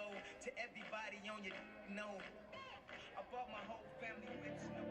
low to everybody on your know. I bought my whole family with snow.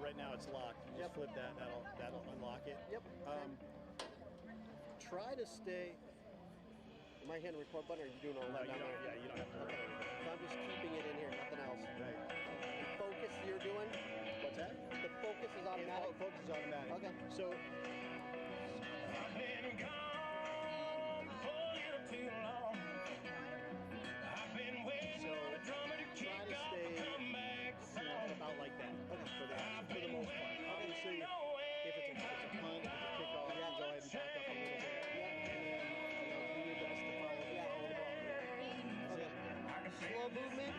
Right now it's locked. You just flip that, that'll unlock it. Yep. Try to stay. Am I hitting the record button or are you doing all that? Yeah, you don't have to worry. So I'm just keeping it in here, nothing else. Right. The focus you're doing? What's that? The focus is automatic. The focus is automatic. Okay. So I've been gone for a little too long. I've been waiting on the drummer to kick off and come back song. About like that. Okay. For the most part. Obviously, if it's a punt, if it's a kickoff, you go ahead and back up a little bit. And then do your best to follow the ball. Okay. Slow movement.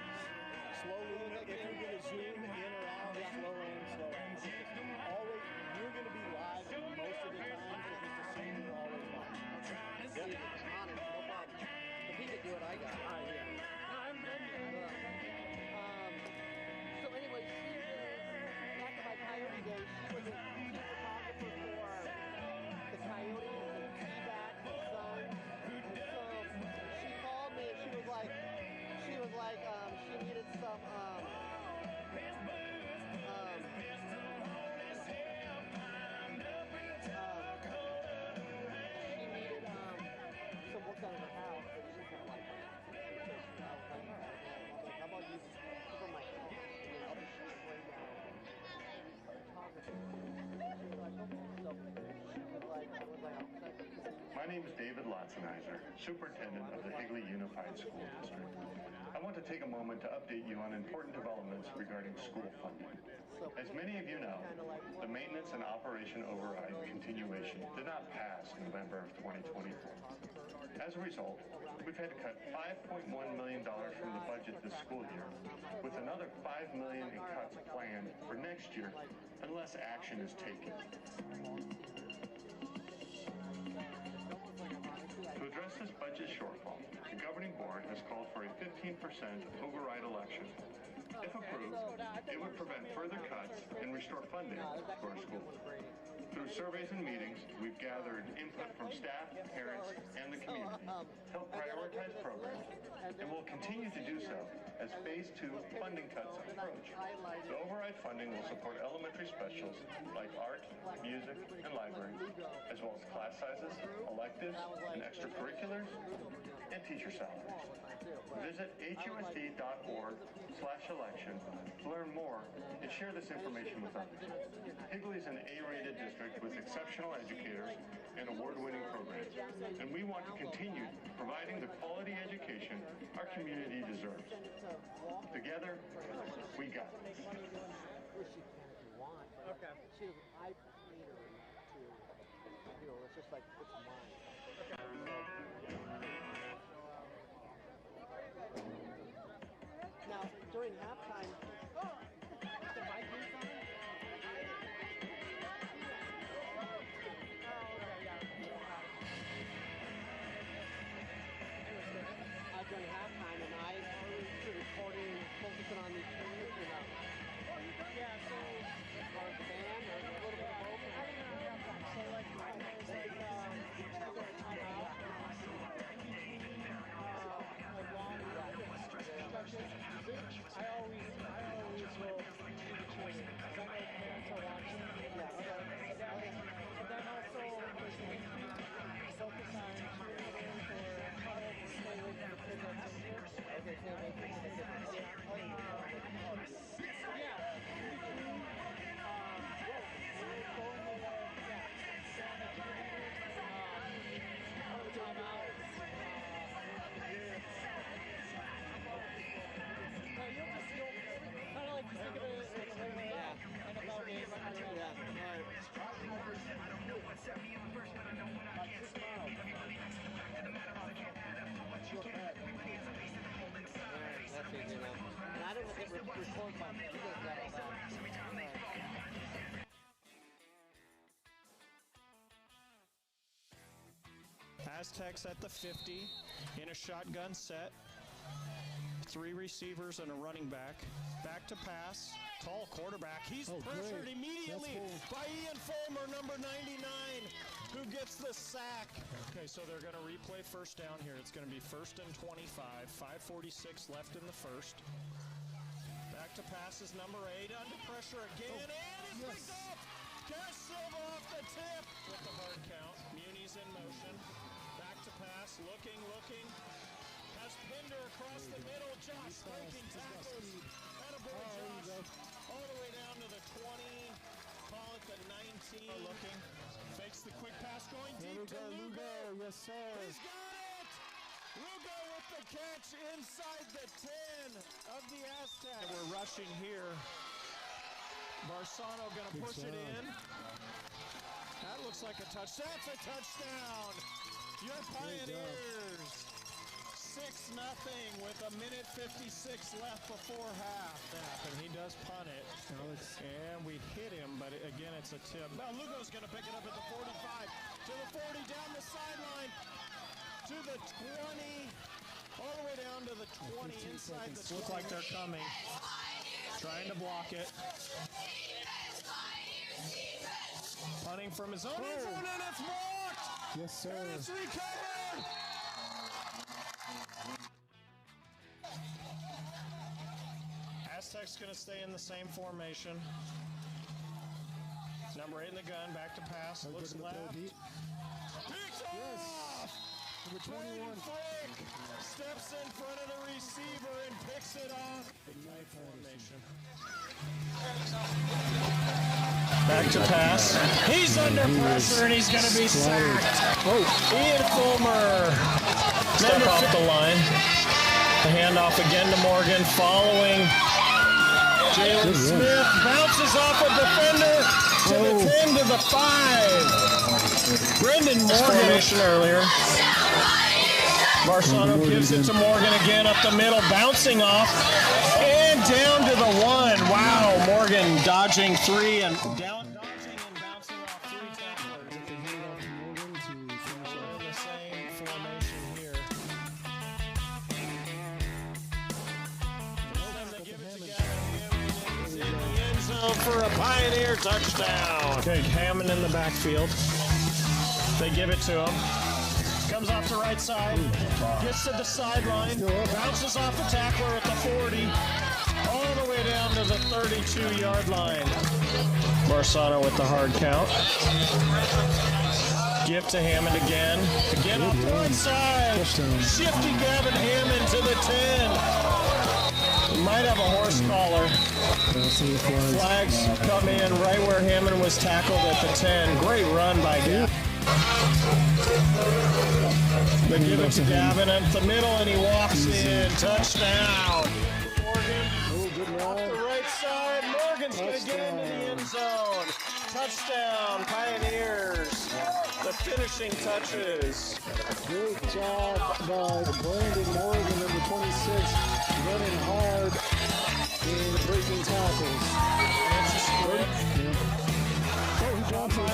Slow movement. If you're going to zoom in or out, slow in, slow out. Always, you're going to be live most of the time. If it's the same, you're always live. Yep. Honest, no problem. If he could do it, I got it. Yeah. So anyway, she was, back in my Coyote days, she was a photographer for the Coyotes and T-Bat and Sun. And so she called me and she was like, she needed some, some work done in her house, and she felt like, how about you cover my house, and then I'll just bring My name is David Lotzenizer, Superintendent of the Higley Unified School District. I want to to take a moment to update you on important developments regarding school funding. As many of you know, the maintenance and operation override continuation did not pass in November of 2024. As a result, we've had to cut $5.1 million from the budget this school year, with another $5 million in cuts planned for next year unless action is taken. To address this budget shortfall, the governing board has called for a 15% override election. If approved, it would prevent further cuts and restore funding to our schools. Through surveys and meetings, we've gathered input from staff, parents, and the community to help prioritize programs, and will continue to do so as Phase 2 funding cuts approach. The override funding will support elementary specials like art, music, and library, as well as class sizes, electives, and extracurriculars, and teacher salaries. Visit husd.org/election to learn more and share this information with others. Higley is an A-rated district with exceptional educators and award-winning programs, and we want to continue providing the quality education our community deserves. Together, we got this. Okay. She doesn't, I need her to, it's just like, it's mine. Okay. Now, during halftime, the Vikings on it? During halftime, and I was recording, focusing on these things, you know. Yeah, so, or the band, or a little bit of both. I don't know, so like, I was like, I go to time out, like long discussion. I always will do the cheering, because I know parents are watching. Yeah, okay. And then also, there's like, focus on cheerleaders or huddles to stay away from the kids that's injured. Okay, stay away from the kids that's injured. Aztecs at the 50 in a shotgun set. 3 receivers and a running back. Back to pass. Tall quarterback. He's pressured immediately by Ian Fulmer, number 99, who gets the sack. Okay, so they're going to replay first down here. It's going to be 1st and 25. 5:46 left in the first. Back to pass is number 8. Under pressure again. And it's picked up. Cash Silva off the tip with the hard count. Muni's in motion. Back to pass. Looking. Has Pinder across the middle. Josh breaking tackles. Attaboy, Josh. All the way down to the 20. Call it the 19. Looking. Fakes the quick pass going deep to Lugo. Yes, sir. He's got it. Lugo with the catch inside the 10 of the Aztecs. We're rushing here. Barsano going to push it in. That looks like a touchdown. That's a touchdown. Your Pioneers. 6-0 with 1:56 left before half. And he does punt it. And we hit him, but again, it's a tip. Now Lugo's going to pick it up at the 45. To the 40, down the sideline. To the 20. All the way down to the 20 inside the 20. Looks like they're coming. Trying to block it. Punting from his own end zone, and it's blocked! Yes, sir. And it's recovered! Aztecs going to stay in the same formation. Number 8 in the gun, back to pass, looks left. Picks off! Number 21. Flick steps in front of the receiver and picks it off. Formation. Back to pass. He's under pressure and he's going to be sacked. Ian Fulmer. Step off the line. Handoff again to Morgan, following Jalen Smith, bounces off a defender to the 10 to the 5. Brendan Morgan earlier. Marsano gives it to Morgan again up the middle, bouncing off and down to the 1. Wow, Morgan dodging 3 and down. Dodging and bouncing off 3 tacklers. They hand it off to Morgan to finish off. The same formation here. In the end zone for a Pioneer touchdown. Okay, Hammond in the backfield. They give it to him. Comes off the right side, gets to the sideline, bounces off the tackler at the 40, all the way down to the 32-yard line. Marsano with the hard count. Give to Hammond again. Again off the right side. Shifty Gavin Hammond to the 10. We might have a horse collar. Flags come in right where Hammond was tackled at the 10. Great run by Gavin. They give it to Gavin at the middle, and he walks in. Touchdown. Morgan off the right side. Morgan's going to get into the end zone. Touchdown, Pioneers. The finishing touches. Great job by Brandon Morgan, number 26, running hard and breaking tackles. He dropped it.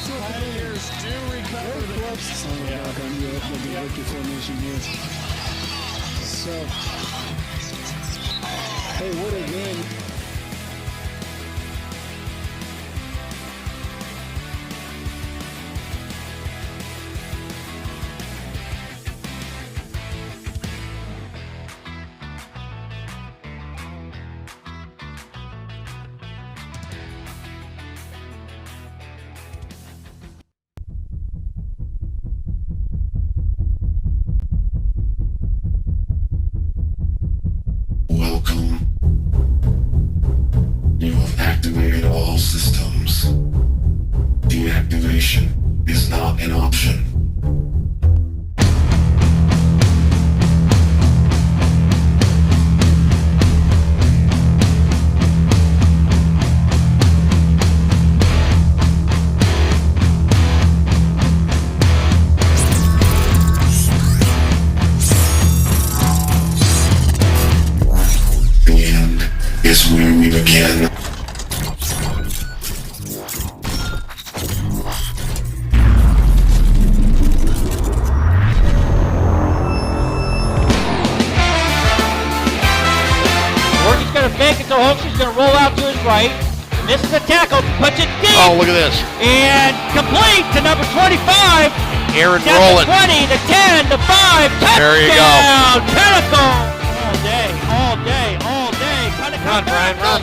Pioneers do recover the formation here. So, hey, what a game. Welcome. You have activated all systems. Deactivation is not an option. Is where we begin. Morgan's going to fake it to Hoaxer's going to roll out to his right. Misses the tackle, puts it deep. Oh, look at this. And complete to number 25. Aaron Down Rowland. The 20, the 10, the 5. Touchdown. There you go. Pinnacle. All day, all day, all day. Run, Brian, run.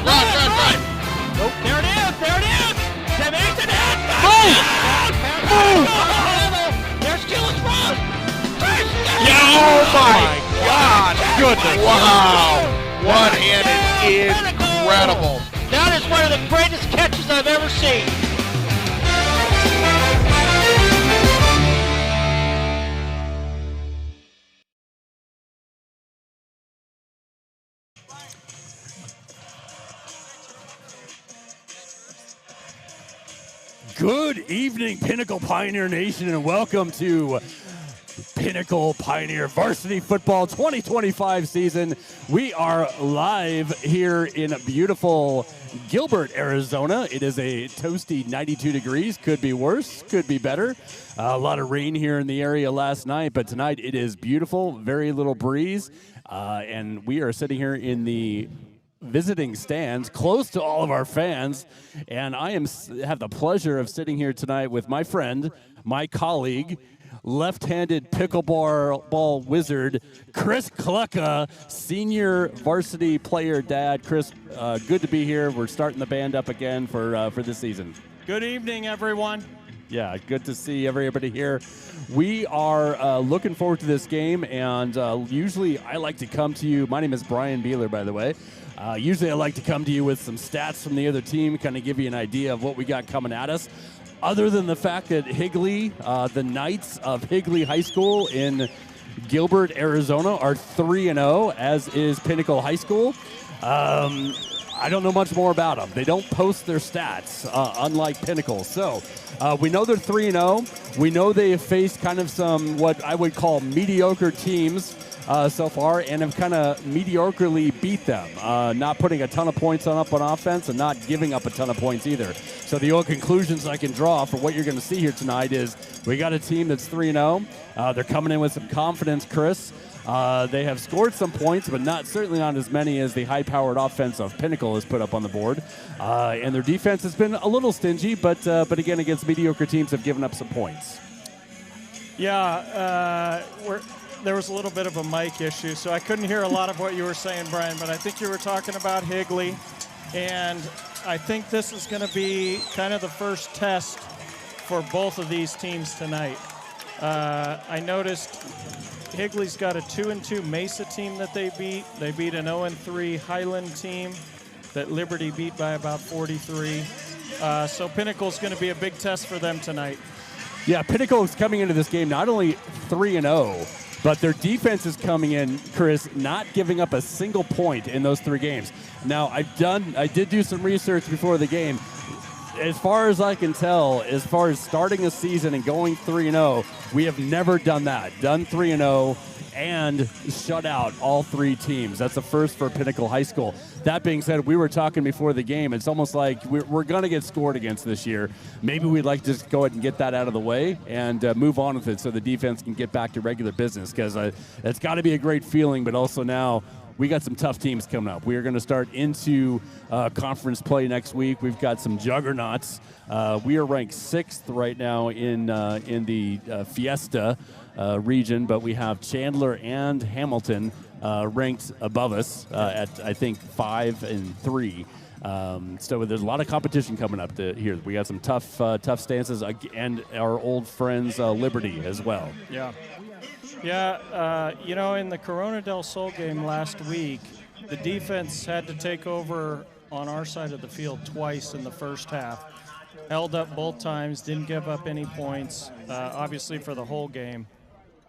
Nope, there it is, there it is. Seven, 8 and Move. Move. There's Gillis Ross. Oh my God! Goodness! Wow! One-handed, incredible. That is one of the greatest catches I've ever seen. Good evening, Pinnacle Pioneer Nation, and welcome to Pinnacle Pioneer Varsity Football 2025 season. We are live here in beautiful Gilbert, Arizona. It is a toasty 92 degrees. Could be worse, could be better. A lot of rain here in the area last night, but tonight it is beautiful, very little breeze, and we are sitting here in the visiting stands close to all of our fans, and I have the pleasure of sitting here tonight with my friend, my colleague, left-handed pickleball wizard, Chris Klucka, senior varsity player dad. Chris, good to be here. We're starting the band up again for this season. Good evening, everyone. Yeah, good to see everybody here. We are looking forward to this game, and usually I like to come to you. My name is Brian Beeler, by the way. Usually I like to come to you with some stats from the other team, kind of give you an idea of what we got coming at us. Other than the fact that Higley, the Knights of Higley High School in Gilbert, Arizona are 3-0, as is Pinnacle High School. I don't know much more about them. They don't post their stats, unlike Pinnacle. So we know they're 3-0. We know they have faced kind of some what I would call mediocre teams so far, and have kind of mediocrely beat them, not putting a ton of points up on offense and not giving up a ton of points either. So the only conclusions I can draw for what you're going to see here tonight is we got a team that's 3-0. They're coming in with some confidence, Chris. They have scored some points, but certainly not as many as the high-powered offense of Pinnacle has put up on the board. And their defense has been a little stingy, but again, against mediocre teams have given up some points. Yeah, there was a little bit of a mic issue, so I couldn't hear a lot of what you were saying, Brian, but I think you were talking about Higley, and I think this is going to be kind of the first test for both of these teams tonight. I noticed Higley's got a 2-2 Mesa team that they beat. They beat an 0-3 Highland team that Liberty beat by about 43. So Pinnacle's going to be a big test for them tonight. Yeah, Pinnacle is coming into this game not only 3-0, but their defense is coming in, Chris, not giving up a single point in those 3 games. Now, I did do some research before the game. As far as I can tell, as far as starting a season and going 3-0, we have never done that. Done 3-0 and shut out all 3 teams. That's a first for Pinnacle High School. That being said, we were talking before the game. It's almost like we're going to get scored against this year. Maybe we'd like to just go ahead and get that out of the way and move on with it so the defense can get back to regular business, because it's got to be a great feeling, but also now we got some tough teams coming up. We are going to start into conference play next week. We've got some juggernauts. We are ranked 6th right now in the Fiesta region, but we have Chandler and Hamilton ranked above us at, I think, 5 and 3. So there's a lot of competition coming up here. We got some tough stances, and our old friends Liberty as well. Yeah. Yeah, in the Corona del Sol game last week, the defense had to take over on our side of the field twice in the first half. Held up both times, didn't give up any points, obviously for the whole game.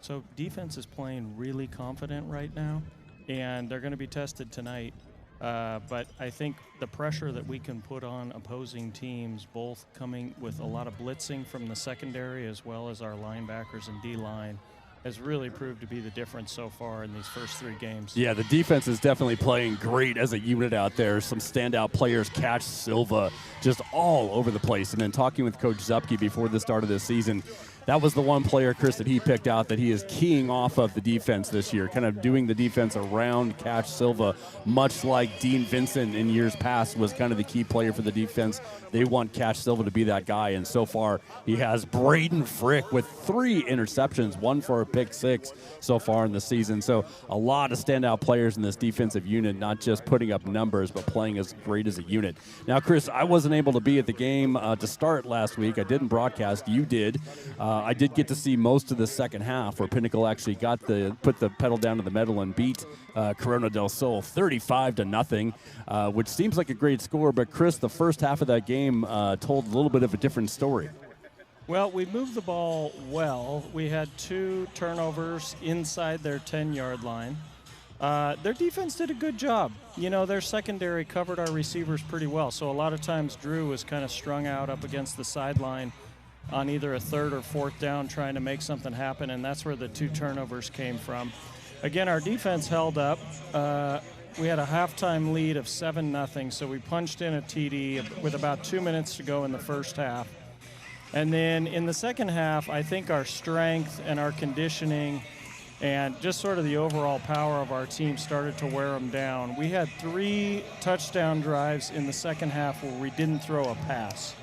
So defense is playing really confident right now, and they're going to be tested tonight. But I think the pressure that we can put on opposing teams, both coming with a lot of blitzing from the secondary as well as our linebackers and D-line, has really proved to be the difference so far in these first 3 games. Yeah, the defense is definitely playing great as a unit out there. Some standout players, Cash Silva, just all over the place. And then talking with Coach Zupke before the start of this season, that was the one player, Chris, that he picked out that he is keying off of the defense this year, kind of doing the defense around Cash Silva, much like Dean Vincent in years past was kind of the key player for the defense. They want Cash Silva to be that guy, and so far he has Braden Frick with 3 interceptions, 1 for a pick 6 so far in the season. So a lot of standout players in this defensive unit, not just putting up numbers, but playing as great as a unit. Now, Chris, I wasn't able to be at the game to start last week. I didn't broadcast. You did. I did get to see most of the second half where Pinnacle actually put the pedal down to the metal and beat Corona del Sol 35-0, which seems like a great score. But Chris, the first half of that game told a little bit of a different story. Well, we moved the ball well. We had 2 turnovers inside their 10-yard line. Their defense did a good job. Their secondary covered our receivers pretty well. So a lot of times Drew was kind of strung out up against the sideline on either a 3rd or 4th down trying to make something happen, and that's where the 2 turnovers came from. Again, our defense held up. We had a halftime lead of 7-0, so we punched in a TD with about 2 minutes to go in the first half. And then in the second half, I think our strength and our conditioning and just sort of the overall power of our team started to wear them down. We had 3 touchdown drives in the second half where we didn't throw a pass.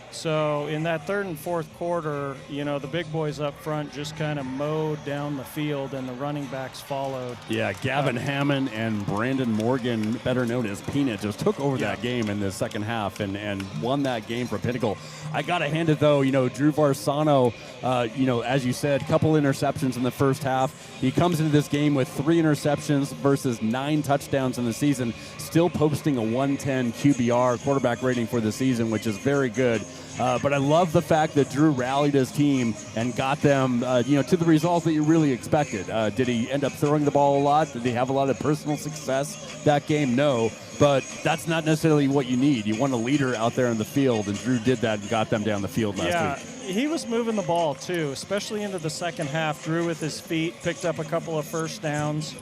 So in that 3rd and 4th quarter, the big boys up front just kind of mowed down the field, and the running backs followed. Yeah, Gavin Hammond and Brandon Morgan, better known as Peanut, just took over that game in the second half and won that game for Pinnacle. I got to hand it, though, Drew Varsano, as you said, couple interceptions in the first half. He comes into this game with 3 interceptions versus 9 touchdowns in the season, still posting a 110 QBR, quarterback rating for the season, which is very good. But I love the fact that Drew rallied his team and got them, to the results that you really expected. Did he end up throwing the ball a lot? Did he have a lot of personal success that game? No. But that's not necessarily what you need. You want a leader out there in the field, and Drew did that and got them down the field last week. He was moving the ball, too, especially into the second half. Drew with his feet picked up a couple of first downs.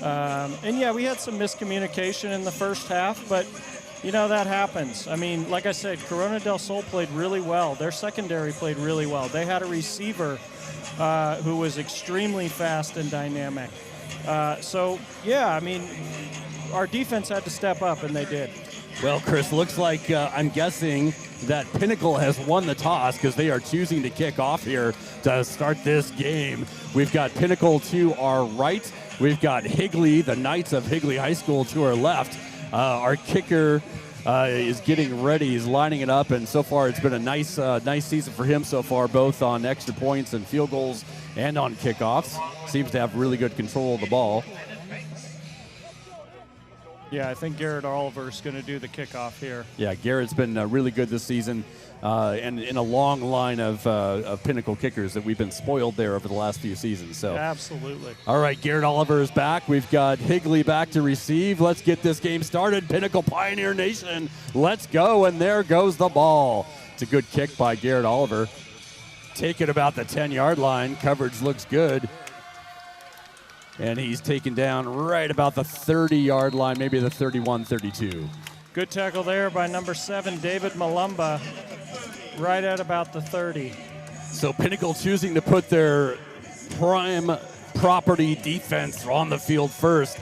We had some miscommunication in the first half, but, that happens. I mean, like I said, Corona del Sol played really well. Their secondary played really well. They had a receiver who was extremely fast and dynamic. Our defense had to step up, and they did. Well, Chris, looks like I'm guessing that Pinnacle has won the toss because they are choosing to kick off here to start this game. We've got Pinnacle to our right. We've got Higley, the Knights of Higley High School, to our left. Our kicker is getting ready. He's lining it up, and so far it's been a nice season for him so far, both on extra points and field goals and on kickoffs. Seems to have really good control of the ball. Yeah, I think Garrett Oliver's going to do the kickoff here. Yeah, Garrett's been really good this season, and in a long line of Pinnacle kickers that we've been spoiled there over the last few seasons. So absolutely. All right, Garrett Oliver is back. We've got Higley back to receive. Let's get this game started. Pinnacle Pioneer Nation, let's go, and there goes the ball. It's a good kick by Garrett Oliver. Take it about the 10-yard line. Coverage looks good. And he's taken down right about the 30-yard line, maybe the 31, 32. Good tackle there by number 7, David Malumba, right at about the 30. So Pinnacle choosing to put their prime property defense on the field first.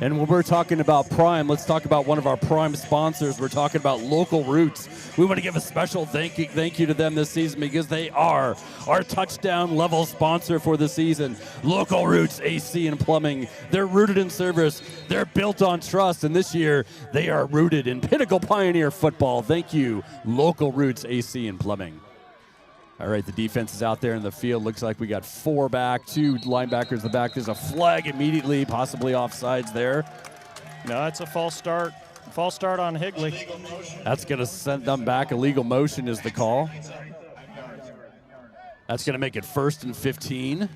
And when we're talking about prime, let's talk about one of our prime sponsors. We're talking about Local Roots. We want to give a special thank you to them this season because they are our touchdown level sponsor for the season. Local Roots AC and Plumbing. They're rooted in service. They're built on trust. And this year, they are rooted in Pinnacle Pioneer football. Thank you, Local Roots AC and Plumbing. All right, the defense is out there in the field. Looks like we got 4 back, 2 linebackers in the back. There's a flag immediately, possibly offsides there. No, it's a false start. False start on Higley. That's going to send them back. Illegal motion is the call. That's going to make it 1st and 15.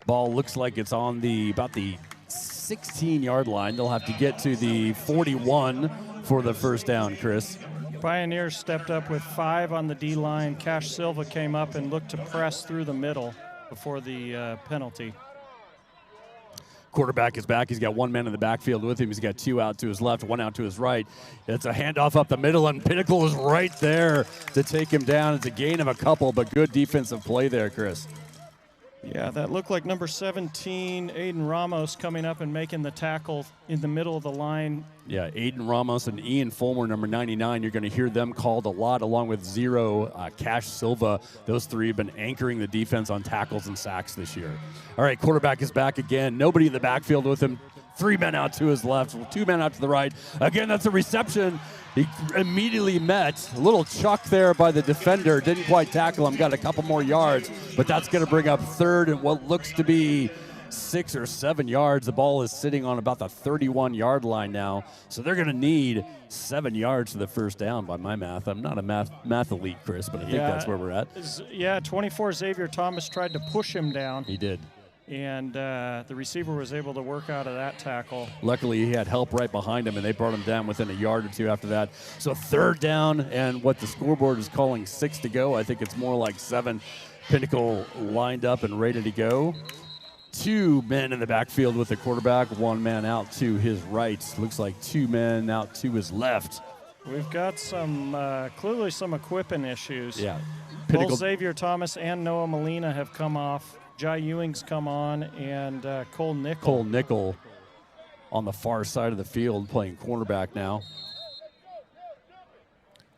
Ball looks like it's on about the 16-yard line. They'll have to get to the 41 for the first down, Chris. Pioneers stepped up with 5 on the D-line. Cash Silva came up and looked to press through the middle before the penalty. Quarterback is back. He's got 1 man in the backfield with him. He's got 2 out to his left, 1 out to his right. It's a handoff up the middle, and Pinnacle is right there to take him down. It's a gain of a couple, but good defensive play there, Chris. Yeah, that looked like number 17, Aiden Ramos, coming up and making the tackle in the middle of the line. Yeah, Aiden Ramos and Ian Fulmer, number 99. You're going to hear them called a lot, along with 0, Cash Silva. Those 3 have been anchoring the defense on tackles and sacks this year. All right, quarterback is back again. Nobody in the backfield with him. 3 men out to his left, 2 men out to the right. Again, that's a reception. He immediately met a little chuck there by the defender. Didn't quite tackle him. Got a couple more yards, but that's going to bring up 3rd and what looks to be 6 or 7 yards. The ball is sitting on about the 31-yard line now, so they're going to need 7 yards to the first down by my math. I'm not a math elite, Chris, but I think that's where we're at. Yeah, 24 Xavier Thomas tried to push him down. He did. And the receiver was able to work out of that tackle. Luckily, he had help right behind him, and they brought him down within a yard or 2 after that. So 3rd down, and what the scoreboard is calling 6 to go. I think it's more like 7. Pinnacle lined up and ready to go. 2 men in the backfield with the quarterback, 1 man out to his right. Looks like 2 men out to his left. We've got some, clearly some equipping issues. Yeah. Both Xavier Thomas and Noah Molina have come off. Jai Ewing's come on, and Cole Nickel. Cole Nickel on the far side of the field playing cornerback now.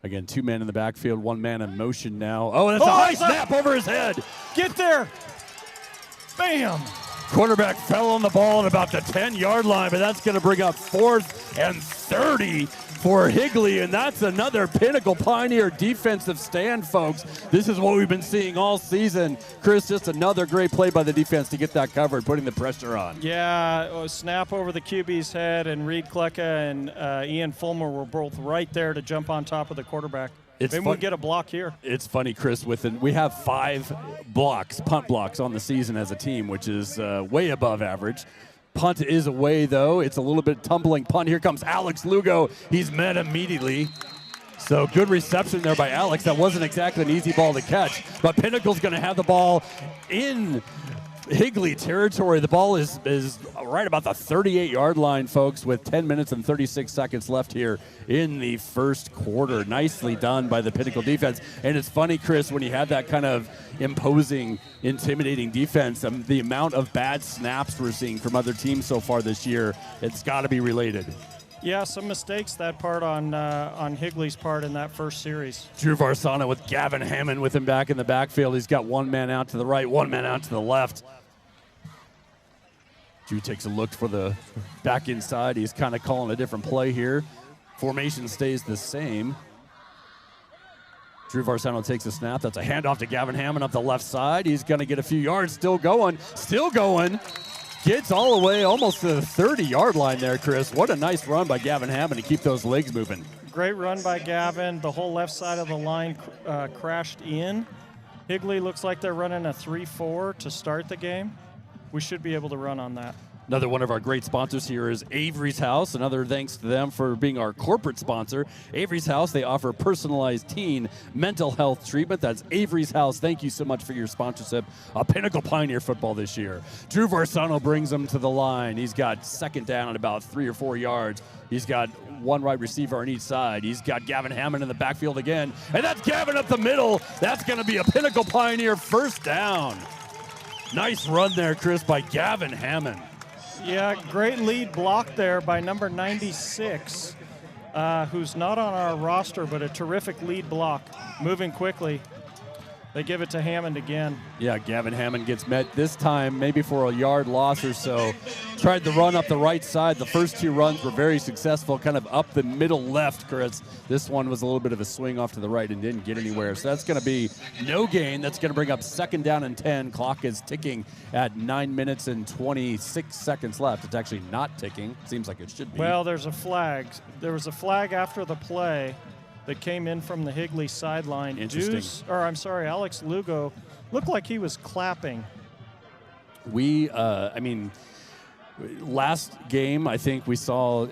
Again, 2 men in the backfield, 1 man in motion now. Oh, that's a high snap over his head. Get there. Bam. Quarterback fell on the ball at about the 10-yard line, but that's going to bring up 4th and 30 for Higley, and that's another Pinnacle Pioneer defensive stand, folks. This is what we've been seeing all season. Chris, just another great play by the defense to get that covered, putting the pressure on. Yeah, snap over the QB's head, and Reed Klecka and Ian Fulmer were both right there to jump on top of the quarterback. It's Maybe we'll get a block here. It's funny, Chris. We have 5 punt blocks on the season as a team, which is way above average. Punt is away, though. It's a little bit tumbling punt. Here comes Alex Lugo. He's met immediately. So good reception there by Alex. That wasn't exactly an easy ball to catch, but Pinnacle's going to have the ball in Higley territory. The ball is right about the 38-yard line, folks, with 10 minutes and 36 seconds left here in the first quarter. Nicely done by the Pinnacle defense. And it's funny, Chris, when you have that kind of imposing, intimidating defense, the amount of bad snaps we're seeing from other teams so far this year, it's got to be related. Yeah, some mistakes that part on Higley's part in that first series. Drew Varsano with Gavin Hammond with him back in the backfield. He's got one man out to the right, one man out to the left. Drew takes a look for the back inside. He's kind of calling a different play here. Formation stays the same. Drew Varsano takes a snap. That's a handoff to Gavin Hammond up the left side. He's going to get a few yards. Still going. Gets all the way almost to the 30-yard line there, Chris. What a nice run by Gavin Hammond to keep those legs moving. Great run by Gavin. The whole left side of the line crashed in. Higley looks like they're running a 3-4 to start the game. We should be able to run on that. Another one of our great sponsors here is Avery's House. Another thanks to them for being our corporate sponsor. Avery's House, they offer personalized teen mental health treatment. That's Avery's House. Thank you so much for your sponsorship of Pinnacle Pioneer football this year. Drew Varsano brings them to the line. He's got second down at about 3 or 4 yards. He's got one wide receiver on each side. He's got Gavin Hammond in the backfield again. And that's Gavin up the middle. That's going to be a Pinnacle Pioneer first down. Nice run there, Chris, by Gavin Hammond. Yeah, great lead block there by number 96, who's not on our roster, but a terrific lead block. Moving quickly. They give it to Hammond again. Yeah, Gavin Hammond gets met this time maybe for a yard loss or so. Tried to run up the right side. The first 2 runs were very successful, kind of up the middle left, Chris. This one was a little bit of a swing off to the right and didn't get anywhere. So that's going to be no gain. That's going to bring up second down and 10. Clock is ticking at 9 minutes and 26 seconds left. It's actually not ticking. Seems like it should be. Well, there's a flag. There was a flag after the play that came in from the Higley sideline. Interesting. Alex Lugo looked like he was clapping. Last game, I think we saw,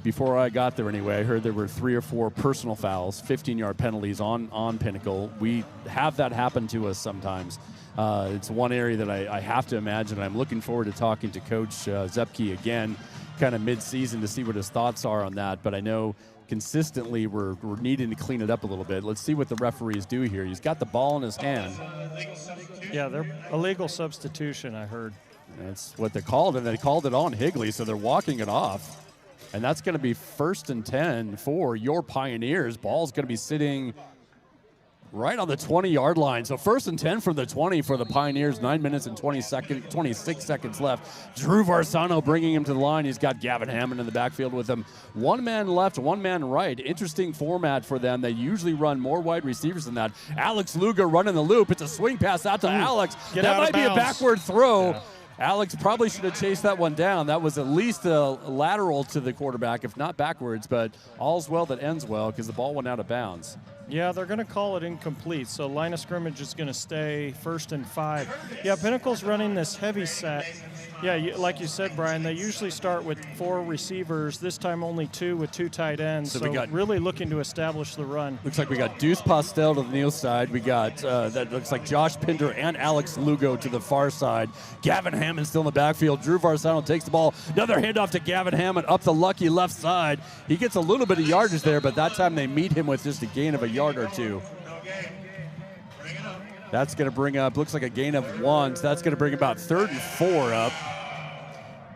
before I got there anyway, I heard there were 3 or 4 personal fouls, 15-yard penalties on Pinnacle. We have that happen to us sometimes. It's one area that I have to imagine. I'm looking forward to talking to Coach Zepke again, kind of mid-season, to see what his thoughts are on that. But I know consistently we're needing to clean it up a little bit. Let's see what the referees do here. He's got the ball in his hand. Yeah, they're illegal substitution, I heard. That's what they called, and they called it on Higley, so they're walking it off. And that's going to be 1st and 10 for your Pioneers. Ball's going to be sitting right on the 20-yard line. So 1st and 10 from the 20 for the Pioneers. 9 minutes and 26 seconds left. Drew Varsano bringing him to the line. He's got Gavin Hammond in the backfield with him. One man left, one man right. Interesting format for them. They usually run more wide receivers than that. Alex Lugo running the loop. It's a swing pass out to Alex. That might be a backward throw. Yeah. Alex probably should have chased that one down. That was at least a lateral to the quarterback, if not backwards, but all's well that ends well because the ball went out of bounds. Yeah, they're going to call it incomplete, so line of scrimmage is going to stay 1st and 5. Yeah, Pinnacle's running this heavy set. Yeah, like you said, Brian, they usually start with 4 receivers. This time only 2 with 2 tight ends, so we got really looking to establish the run. Looks like we got Deuce Postel to the near side. We got, that looks like Josh Pinder and Alex Lugo to the far side. Gavin Hammond still in the backfield. Drew Varsano takes the ball. Another handoff to Gavin Hammond up the lucky left side. He gets a little bit of yardage there, but that time they meet him with just a gain of a yard or 2. That's going to bring up, looks like a gain of 1, so that's going to bring about 3rd and 4 up.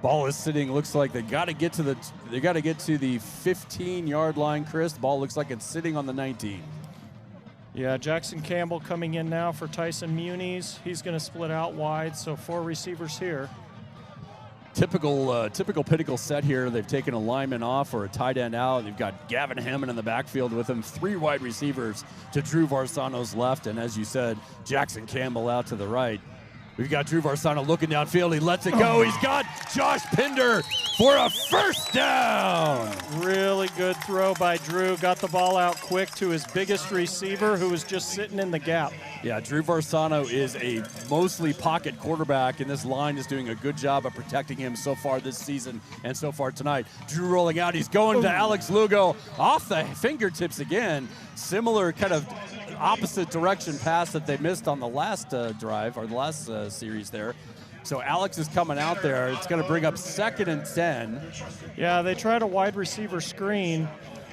Ball is sitting, looks like they got to get to the 15-yard line, Chris. The ball looks like it's sitting on the 19. Yeah, Jackson Campbell coming in now for Tyson Muniz. He's going to split out wide, so 4 receivers here. Typical Pinnacle set here. They've taken a lineman off or a tight end out. They've got Gavin Hammond in the backfield with him. 3 wide receivers to Drew Varsano's left, and as you said, Jackson Campbell out to the right. We've got Drew Varsano looking downfield. He lets it go. He's got Josh Pinder for a first down. Really good good throw by Drew. Got the ball out quick to his biggest receiver, who was just sitting in the gap. Yeah, Drew Varsano is a mostly pocket quarterback, and this line is doing a good job of protecting him so far this season and so far tonight. Drew rolling out. He's going to Alex Lugo off the fingertips again. Similar kind of opposite direction pass that they missed on the last drive or the last series there. So Alex is coming out there. It's going to bring up 2nd and 10. Yeah, they tried a wide receiver screen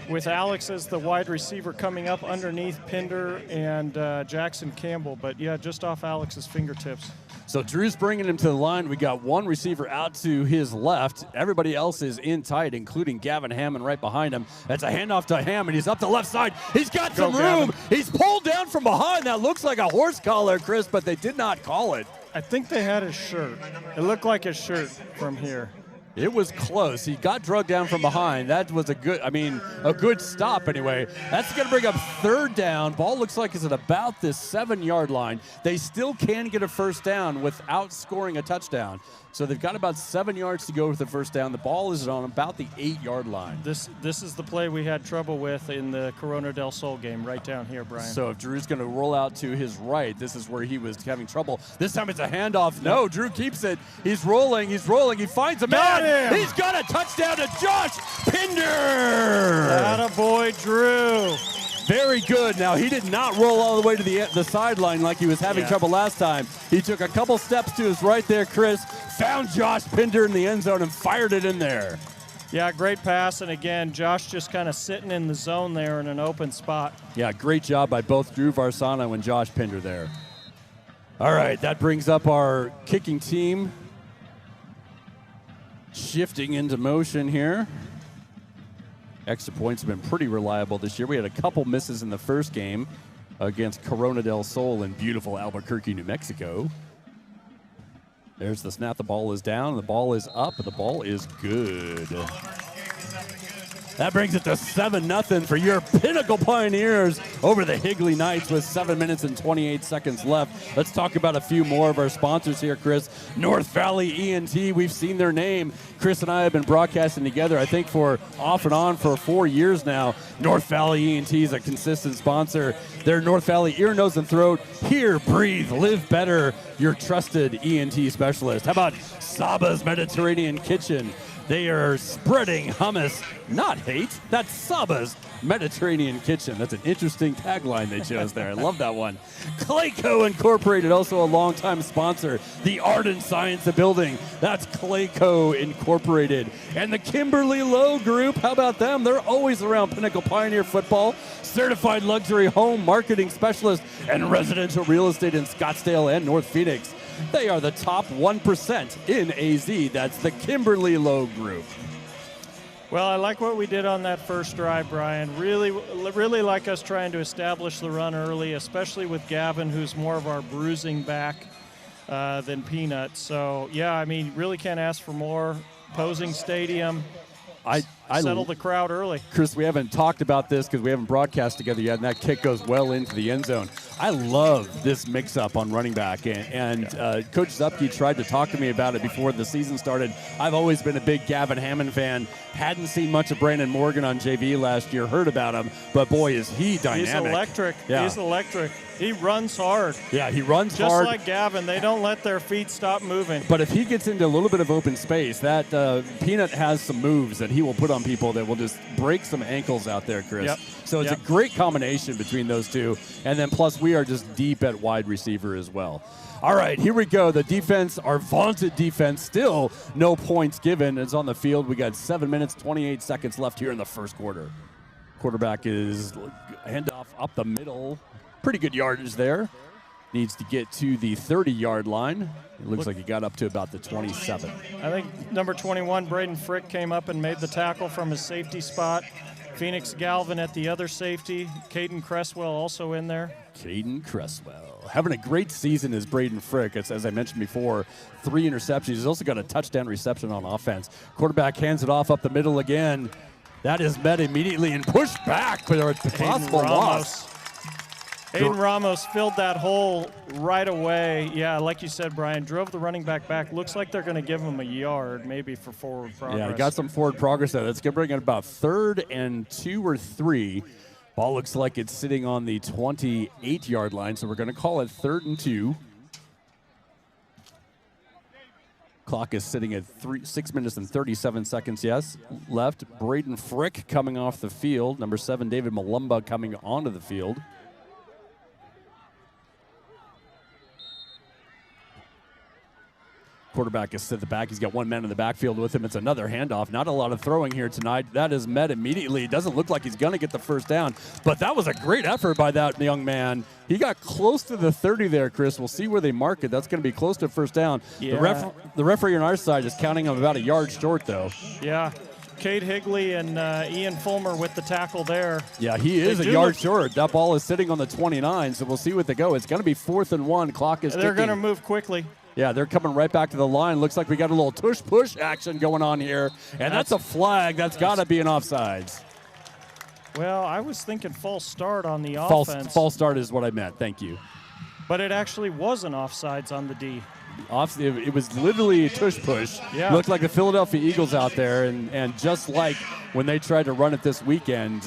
with Alex as the wide receiver coming up underneath Pinder and Jackson Campbell. But, yeah, just off Alex's fingertips. So Drew's bringing him to the line. We got one receiver out to his left. Everybody else is in tight, including Gavin Hammond right behind him. That's a handoff to Hammond. He's up the left side. He's got some room. Gavin. He's pulled down from behind. That looks like a horse collar, Chris, but they did not call it. I think they had his shirt. It looked like his shirt from here. It was close. He got drugged down from behind. That was a good stop anyway. That's going to bring up 3rd down. Ball looks like it's at about this 7-yard line. They still can get a first down without scoring a touchdown. So they've got about 7 yards to go with the first down. The ball is on about the 8-yard line. This is the play we had trouble with in the Corona del Sol game right down here, Brian. So if Drew's going to roll out to his right, this is where he was having trouble. This time it's a handoff. No, Drew keeps it. He's rolling. He finds a man. He's got a touchdown to Josh Pinder. Attaboy, Drew. Very good. Now, he did not roll all the way to the sideline like he was having trouble last time. He took a couple steps to his right there, Chris, found Josh Pinder in the end zone and fired it in there. Yeah, great pass. And again, Josh just kind of sitting in the zone there in an open spot. Yeah, great job by both Drew Varsano and Josh Pinder there. All right, that brings up our kicking team. Shifting into motion here. Extra points have been pretty reliable this year. We had a couple misses in the first game against Corona del Sol in beautiful Albuquerque, New Mexico. There's the snap. The ball is down. The ball is up. The ball is good. That brings it to 7-0 for your Pinnacle Pioneers over the Higley Knights with 7 minutes and 28 seconds left. Let's talk about a few more of our sponsors here, Chris. North Valley ENT, we've seen their name. Chris and I have been broadcasting together, I think, for off and on for 4 years now. North Valley ENT is a consistent sponsor. They're North Valley Ear, Nose, and Throat. Hear, breathe, live better. Your trusted ENT specialist. How about Saba's Mediterranean Kitchen? They are spreading hummus, not hate. That's Saba's Mediterranean Kitchen. That's an interesting tagline they chose there. I love that one. Clayco Incorporated, also a longtime sponsor. The Art and Science of Building. That's Clayco Incorporated. And the Kimberly Lowe Group, how about them? They're always around Pinnacle Pioneer football. Certified luxury home marketing specialist and residential real estate in Scottsdale and North Phoenix. They are the top 1% in AZ. That's the Kimberly Lowe Group. Well, I like what we did on that first drive, Brian. Really like us trying to establish the run early, especially with Gavin, who's more of our bruising back than Peanut. So, yeah, I mean, really can't ask for more. Posing stadium. I settle the crowd early. Chris, we haven't talked about this because we haven't broadcast together yet, and that kick goes well into the end zone. I love this mix-up on running back, and Coach Zupke tried to talk to me about it before the season started. I've always been a big Gavin Hammond fan. Hadn't seen much of Brandon Morgan on JV last year, heard about him, but boy, is he dynamic. He's electric. Yeah. He's electric. He runs hard. Yeah, he runs just hard. Just like Gavin, they don't let their feet stop moving. But if he gets into a little bit of open space, that Peanut has some moves that he will put on people that will just break some ankles out there, Chris. Yep. So it's a great combination between those two. And then plus we are just deep at wide receiver as well. All right, here we go. The defense, our vaunted defense, still no points given. It's on the field. We got 7 minutes, 28 seconds left here in the first quarter. Quarterback is handoff up the middle. Pretty good yardage there. Needs to get to the 30-yard line. It looks like he got up to about the 27. I think number 21, Braden Frick, came up and made the tackle from his safety spot. Phoenix Galvin at the other safety. Caden Cresswell also in there. Caden Cresswell. Having a great season is Braden Frick. It's, as I mentioned before, 3 interceptions. He's also got a touchdown reception on offense. Quarterback hands it off up the middle again. That is met immediately and pushed back for a possible loss. Aiden Ramos filled that hole right away. Yeah, like you said, Brian, drove the running back back. Looks like they're going to give him a yard, maybe for forward progress. Yeah, got some forward progress there. That's going to bring it about 3rd and 2 or 3. Ball looks like it's sitting on the 28-yard line, so we're going to call it 3rd and 2. Clock is sitting at 6 minutes and 37 seconds, left. Braden Frick coming off the field. Number 7, David Malumba coming onto the field. Quarterback is at the back. He's got one man in the backfield with him. It's another handoff. Not a lot of throwing here tonight. That is met immediately. It doesn't look like he's going to get the first down, but that was a great effort by that young man. He got close to the 30 there, Chris. We'll see where they mark it. That's going to be close to first down. Yeah. The referee on our side is counting him about a yard short, though. Yeah. Cade Higley and Ian Fulmer with the tackle there. Yeah, he is a yard short. That ball is sitting on the 29, so we'll see what they go. It's going to be 4th and 1. Clock is ticking. They're going to move quickly. Yeah, they're coming right back to the line. Looks like we got a little tush-push action going on here, and that's a flag. That's got to be an offsides. Well, I was thinking false start on the offense. False start is what I meant. Thank you. But it actually wasn't offsides on the D. It was literally a tush-push. Yeah. Looked like the Philadelphia Eagles out there, and just like when they tried to run it this weekend,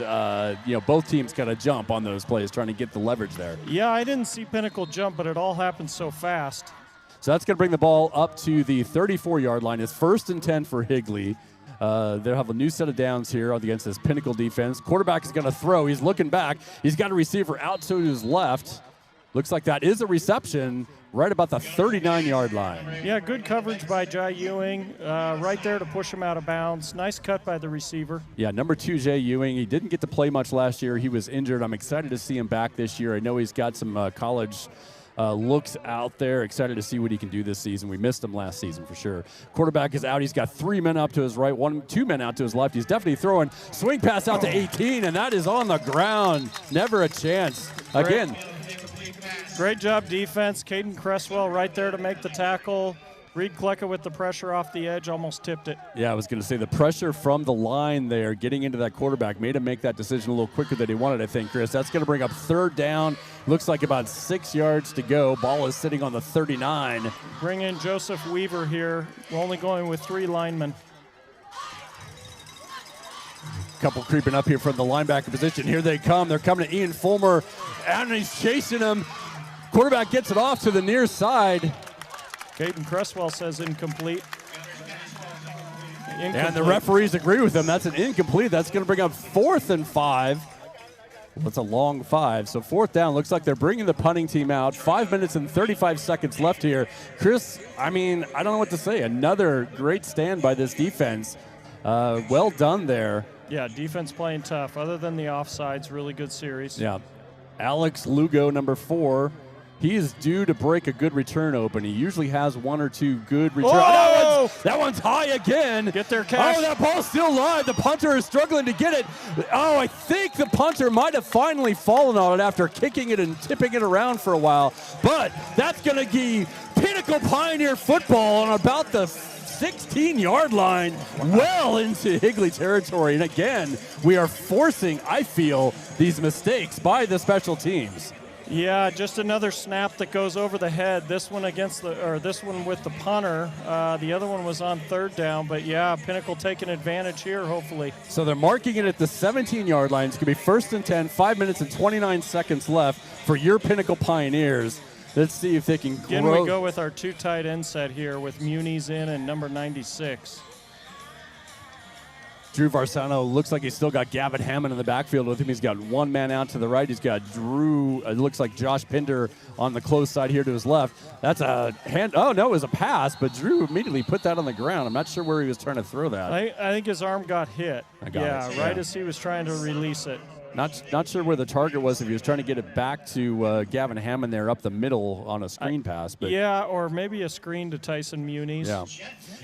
both teams got to jump on those plays, trying to get the leverage there. Yeah, I didn't see Pinnacle jump, but it all happened so fast. So that's going to bring the ball up to the 34-yard line. It's 1st and 10 for Higley. They'll have a new set of downs here against this Pinnacle defense. Quarterback is going to throw. He's looking back. He's got a receiver out to his left. Looks like that is a reception right about the 39-yard line. Yeah, good coverage by Jai Ewing right there to push him out of bounds. Nice cut by the receiver. Yeah, number 2, Jay Ewing. He didn't get to play much last year. He was injured. I'm excited to see him back this year. I know he's got some college looks out there. Excited to see what he can do this season. We missed him last season for sure. Quarterback is out. He's got 3 men up to his right, 2 men out to his left. He's definitely throwing. Swing pass out to 18, and that is on the ground. Never a chance. Again. Great job defense. Caden Cresswell right there to make the tackle. Reed Klecka with the pressure off the edge, almost tipped it. Yeah, I was going to say the pressure from the line there, getting into that quarterback, made him make that decision a little quicker than he wanted, I think, Chris. That's going to bring up 3rd down. Looks like about 6 yards to go. Ball is sitting on the 39. Bring in Joseph Weaver here. We're only going with 3 linemen. Couple creeping up here from the linebacker position. Here they come. They're coming to Ian Fulmer, and he's chasing him. Quarterback gets it off to the near side. Caden Cresswell says incomplete. And the referees agree with him. That's an incomplete. That's going to bring up 4th and 5. That's a long 5. So 4th down. Looks like they're bringing the punting team out. 5 minutes and 35 seconds left here. Chris, I don't know what to say. Another great stand by this defense. Well done there. Yeah, defense playing tough. Other than the offsides, really good series. Yeah. Alex Lugo, number 4. He is due to break a good return open. He usually has 1 or 2 good returns. Oh! That one's high again. Get there, Cash. Oh, that ball's still live. The punter is struggling to get it. Oh, I think the punter might have finally fallen on it after kicking it and tipping it around for a while. But that's going to be Pinnacle Pioneer football on about the 16-yard line, well into Higley territory. And again, we are forcing, I feel, these mistakes by the special teams. Yeah, just another snap that goes over the head. This one this one with the punter. The other one was on 3rd down, but yeah, Pinnacle taking advantage here, hopefully. So they're marking it at the 17-yard line. It's going to be 1st and 10, 5 minutes and 29 seconds left for your Pinnacle Pioneers. Let's see if they can grow. Again, we go with our 2 tight end set here with Muniz in and number 96. Drew Varsano looks like he's still got Gavin Hammond in the backfield with him. He's got 1 man out to the right. He's got Drew, it looks like Josh Pinder on the close side here to his left. That's a hand. Oh, no, it was a pass, but Drew immediately put that on the ground. I'm not sure where he was trying to throw that. I think his arm got hit. Right as he was trying to release it. Not sure where the target was, if he was trying to get it back to Gavin Hammond there up the middle on a screen pass. But yeah, or maybe a screen to Tyson Muniz. Yeah.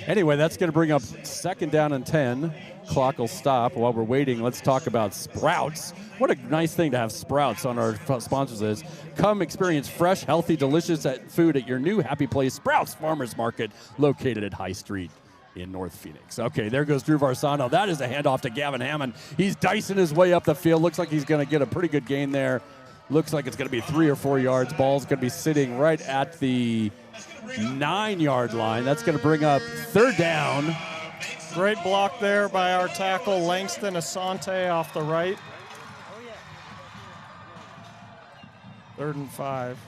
Anyway, that's going to bring up 2nd down and 10. Clock will stop. While we're waiting, let's talk about Sprouts. What a nice thing to have Sprouts on our sponsors is. Come experience fresh, healthy, delicious food at your new happy place, Sprouts Farmers Market, located at High Street in North Phoenix. Okay, there goes Drew Varsano. That is a handoff to Gavin Hammond. He's dicing his way up the field. Looks like he's going to get a pretty good gain there. Looks like it's going to be 3 or 4 yards. Ball's going to be sitting right at the 9-yard line. That's going to bring up 3rd down. Great block there by our tackle, Langston Asante, off the right. 3rd and 5.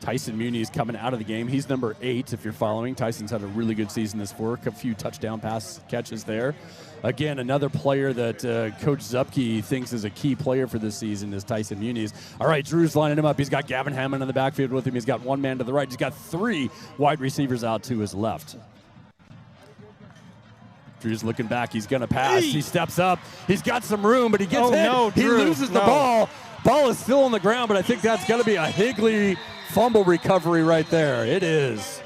Tyson Muniz coming out of the game. He's number 8, if you're following. Tyson's had a really good season this work. A few touchdown pass catches there. Again, another player that Coach Zupke thinks is a key player for this season is Tyson Muniz. All right, Drew's lining him up. He's got Gavin Hammond in the backfield with him. He's got 1 man to the right. He's got 3 wide receivers out to his left. Drew's looking back. He's going to pass. He steps up. He's got some room, but he gets hit. No, he Drew, loses the ball. Ball is still on the ground, but I think that's going to be a Higley fumble recovery right there. It is.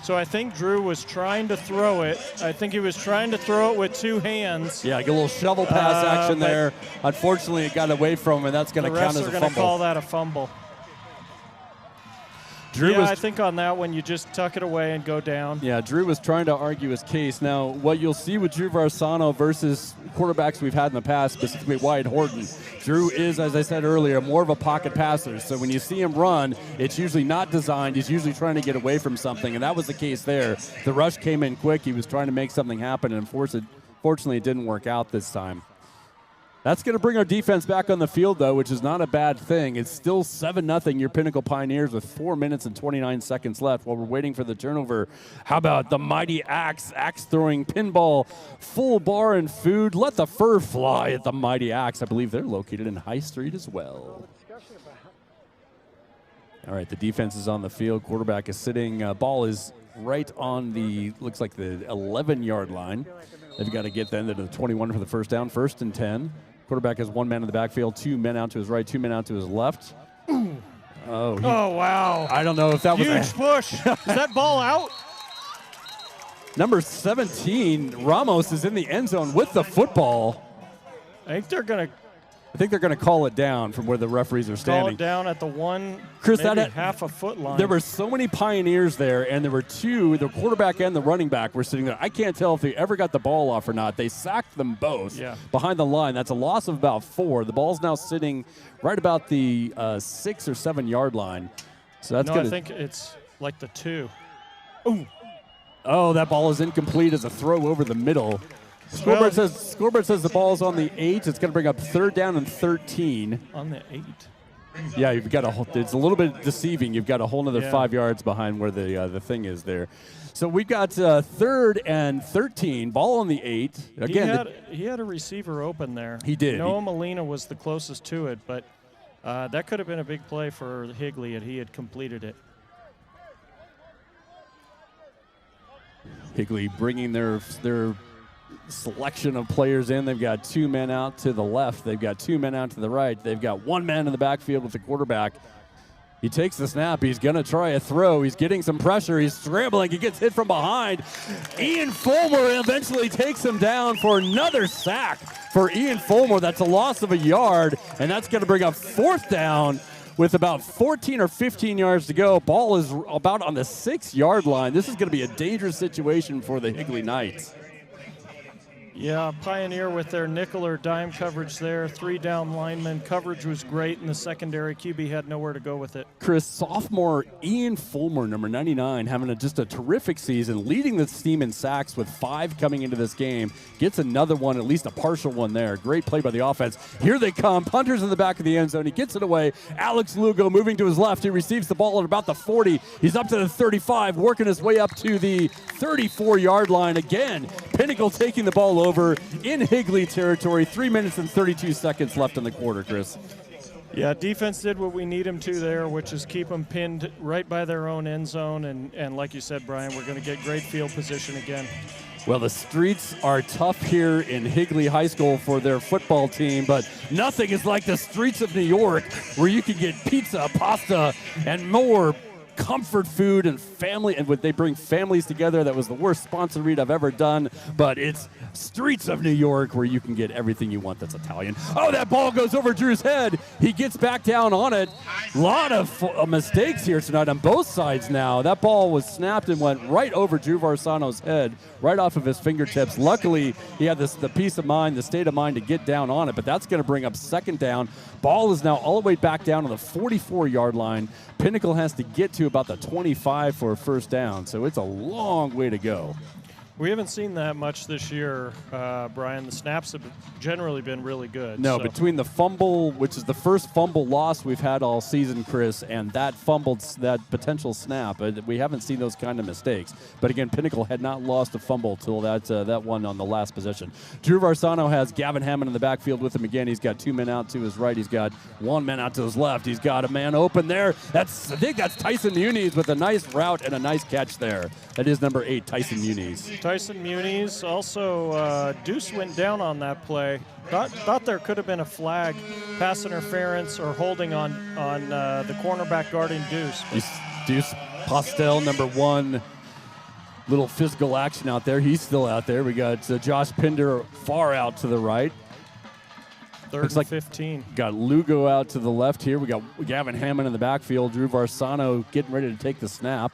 So I think Drew was trying to throw it. I think he was trying to throw it with 2 hands. Yeah, get a little shovel pass action there. Unfortunately, it got away from him, and that's going to count as a fumble. The refs are going to call that a fumble. I think on that one, you just tuck it away and go down. Yeah, Drew was trying to argue his case. Now, what you'll see with Drew Varsano versus quarterbacks we've had in the past, specifically Wyatt Horton, Drew is, as I said earlier, more of a pocket passer. So when you see him run, it's usually not designed. He's usually trying to get away from something, and that was the case there. The rush came in quick. He was trying to make something happen, and fortunately, it didn't work out this time. That's going to bring our defense back on the field, though, which is not a bad thing. It's still 7-0 your Pinnacle Pioneers with 4 minutes and 29 seconds left while we're waiting for the turnover. How about the mighty Axe throwing pinball, full bar and food. Let the fur fly at the mighty Axe. I believe they're located in High Street as well. All right, the defense is on the field. Quarterback is sitting. Ball is right on the, looks like the 11-yard line. They've got to get then to the 21 for the first down, 1st and 10. Quarterback has 1 man in the backfield, 2 men out to his right, 2 men out to his left. Oh, wow. I don't know if that was a huge push. Is that ball out? Number 17, Ramos, is in the end zone with the football. I think they're going to call it down from where the referees are standing. Call it down at the 1, Chris, maybe half a foot line. There were so many Pioneers there, and there were 2, the quarterback and the running back were sitting there. I can't tell if they ever got the ball off or not. They sacked them both behind the line. That's a loss of about 4. The ball's now sitting right about the 6 or 7 yard line. So that's I think it's like the 2. Ooh. Oh, that ball is incomplete as a throw over the middle. Scoreboard says the ball's on the 8. It's going to bring up 3rd down and 13. On the 8. Yeah, you've got it's a little bit deceiving. You've got a whole another 5 yards behind where the thing is there. So we've got 3rd and 13. Ball on the 8. Again, he had a receiver open there. He did. Noah Molina was the closest to it, but that could have been a big play for Higley if he had completed it. Higley bringing their selection of players in. They've got 2 men out to the left. They've got 2 men out to the right. They've got 1 man in the backfield with the quarterback. He takes the snap. He's going to try a throw. He's getting some pressure. He's scrambling. He gets hit from behind. Ian Fulmer eventually takes him down for another sack for Ian Fulmer. That's a loss of a yard, and that's going to bring up 4th down with about 14 or 15 yards to go. Ball is about on the 6-yard line. This is going to be a dangerous situation for the Higley Knights. Yeah, Pioneer with their nickel or dime coverage there. 3 down linemen. Coverage was great in the secondary. QB had nowhere to go with it. Chris, sophomore Ian Fulmer, number 99, having just a terrific season, leading the team in sacks with 5 coming into this game. Gets another one, at least a partial one there. Great play by the offense. Here they come. Punters in the back of the end zone. He gets it away. Alex Lugo moving to his left. He receives the ball at about the 40. He's up to the 35, working his way up to the 34-yard line. Again, Pinnacle taking the ball over in Higley territory. 3 minutes and 32 seconds left in the quarter, Chris. Yeah, defense did what we need them to there, which is keep them pinned right by their own end zone. And like you said, Brian, we're going to get great field position again. Well, the streets are tough here in Higley High School for their football team, but nothing is like the streets of New York where you can get pizza, pasta, and more comfort food and family, and would they bring families together? That was the worst sponsor read I've ever done, but it's Streets of New York where you can get everything you want that's Italian. Oh, that ball goes over Drew's head. He gets back down on it. A lot of mistakes here tonight on both sides now. That ball was snapped and went right over Drew Varsano's head, right off of his fingertips. Luckily, he had the peace of mind, the state of mind to get down on it, but that's going to bring up second down. Ball is now all the way back down on the 44-yard line. Pinnacle has to get to about the 25 for a first down, so it's a long way to go. We haven't seen that much this year, Brian. The snaps have generally been really good. No, between the fumble, which is the first fumble loss we've had all season, Chris, and that potential snap, we haven't seen those kind of mistakes. But again, Pinnacle had not lost a fumble till that one on the last possession. Drew Varsano has Gavin Hammond in the backfield with him again. He's got 2 men out to his right. He's got 1 man out to his left. He's got a man open there. I think that's Tyson Muniz with a nice route and a nice catch there. That is number 8, Tyson Muniz. Tyson Muniz. Also, Deuce went down on that play. Thought there could have been a flag, pass interference, or holding on the cornerback guarding Deuce. Deuce Postel, number 1. Little physical action out there. He's still out there. We got Josh Pinder far out to the right. Third and 15. Got Lugo out to the left here. We got Gavin Hammond in the backfield. Drew Varsano getting ready to take the snap.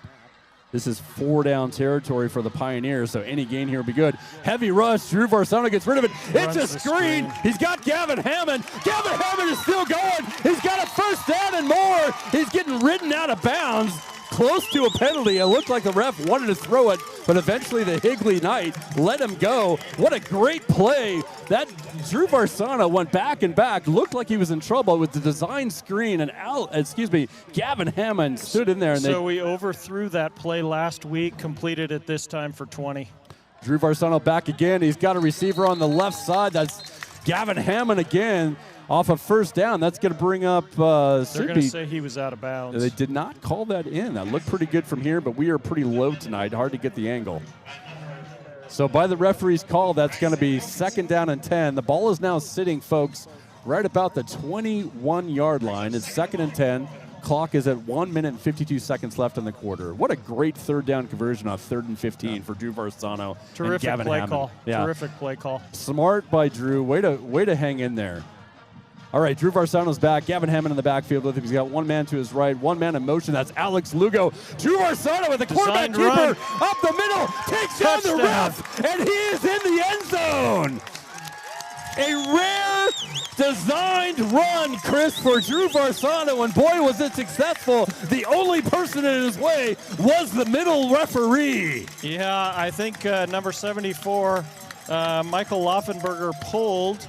This is 4-down territory for the Pioneers, so any gain here will be good. Heavy rush. Drew Varsano gets rid of it. It's a screen. He's got Gavin Hammond. Gavin Hammond is still going. He's got a first down and more. He's getting ridden out of bounds. Close to a penalty. It looked like the ref wanted to throw it, but eventually the Higley Knight let him go. What a great play. That Drew Varsano went back and back, looked like he was in trouble with the design screen, and Gavin Hammond stood in there. And we overthrew that play last week, completed it this time for 20. Drew Varsano back again. He's got a receiver on the left side. That's Gavin Hammond again. Off of first down, that's going to bring up. They're going to say he was out of bounds. They did not call that in. That looked pretty good from here, but we are pretty low tonight. Hard to get the angle. So by the referee's call, that's going to be second down and 10. The ball is now sitting, folks, right about the 21-yard line. It's second and 10. Clock is at 1 minute and 52 seconds left in the quarter. What a great third down conversion on 3rd and 15 for Drew Varsano. Terrific Gavin play Hammond. call. Yeah. Terrific play call. Smart by Drew. Way to hang in there. All right, Drew Varsano's back. Gavin Hammond in the backfield with him. He's got 1 man to his right, 1 man in motion. That's Alex Lugo. Drew Varsano with the quarterback keeper up the middle, takes down the ref, and he is in the end zone. A rare designed run, Chris, for Drew Varsano, and boy, was it successful. The only person in his way was the middle referee. Yeah, I think number 74, Michael Laufenberger, pulled.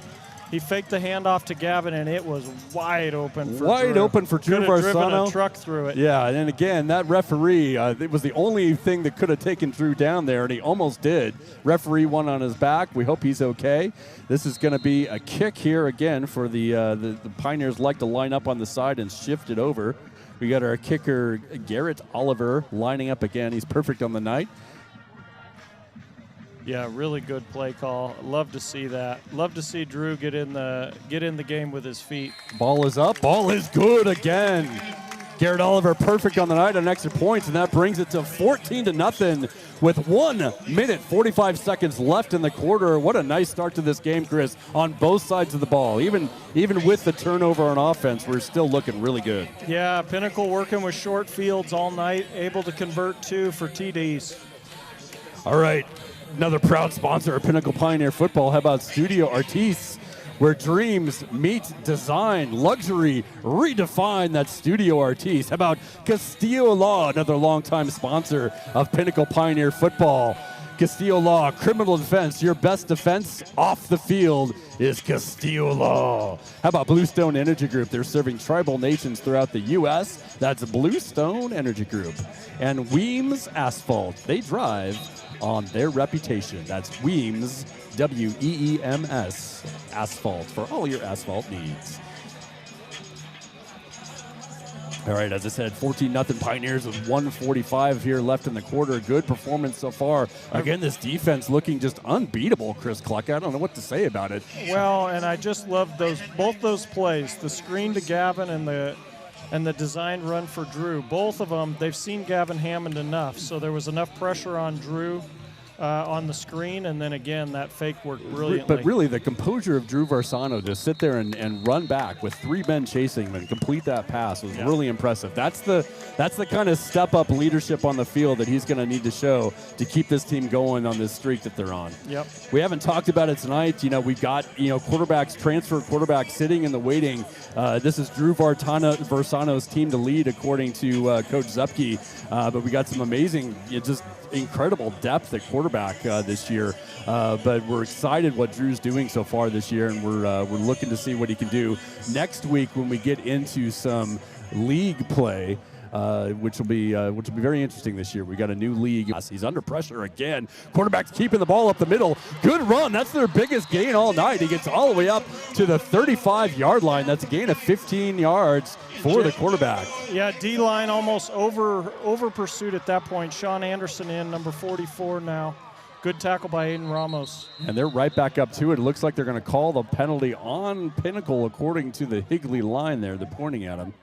He faked the handoff to Gavin, and it was wide open for Drew. Open for Drew Varsano. Could have driven a truck through it. Yeah, and again, that referee, it was the only thing that could have taken Drew down there, and he almost did. Referee won on his back. We hope he's okay. This is going to be a kick here again for the Pioneers. Like to line up on the side and shift it over. We got our kicker, Garrett Oliver, lining up again. He's perfect on the night. Yeah, really good play call. Love to see that. Love to see Drew get in the game with his feet. Ball is up. Ball is good again. Garrett Oliver perfect on the night on extra points, and that brings it to 14-0 with 1 minute 45 seconds left in the quarter. What a nice start to this game, Chris, on both sides of the ball. Even with the turnover on offense, we're still looking really good. Yeah, Pinnacle working with short fields all night, able to convert 2 for TDs. All right. Another proud sponsor of Pinnacle Pioneer Football. How about Studio Artis, where dreams meet design, luxury redefined. That's Studio Artis. How about Castillo Law, another longtime sponsor of Pinnacle Pioneer Football. Castillo Law, criminal defense. Your best defense off the field is Castillo Law. How about Bluestone Energy Group? They're serving tribal nations throughout the U.S. That's Bluestone Energy Group. And Weems Asphalt. They drive on their reputation. That's Weems, W-E-E-M-S, asphalt, for all your asphalt needs. All right, as I said, 14-0 Pioneers with 1:45 here left in the quarter. Good performance so far. Again, this defense looking just unbeatable, Chris Cluck. I don't know what to say about it. Well, and I just love both those plays, the screen to Gavin and the and the design run for Drew. Both of them, they've seen Gavin Hammond enough, so there was enough pressure on Drew on the screen, and then again, that fake worked brilliantly. But really, the composure of Drew Varsano to sit there and run back with 3 men chasing him and complete that pass was really impressive. That's the kind of step-up leadership on the field that he's going to need to show to keep this team going on this streak that they're on. Yep. We haven't talked about it tonight. You know, we've got, transfer quarterbacks sitting in the waiting. This is Drew Varsano's team to lead, according to Coach Zupke. But we got some amazing, just incredible depth at quarterback this year. But we're excited what Drew's doing so far this year, and we're looking to see what he can do next week when we get into some league play. Which will be very interesting this year. We got a new league. He's under pressure again. Quarterback's keeping the ball up the middle. Good run. That's their biggest gain all night. He gets all the way up to the 35-yard line. That's a gain of 15 yards for the quarterback. Yeah, D-line almost over pursuit at that point. Sean Anderson in, number 44 now. Good tackle by Aiden Ramos. And they're right back up to it. It looks like they're going to call the penalty on Pinnacle, according to the Higley line there. They're pointing at him.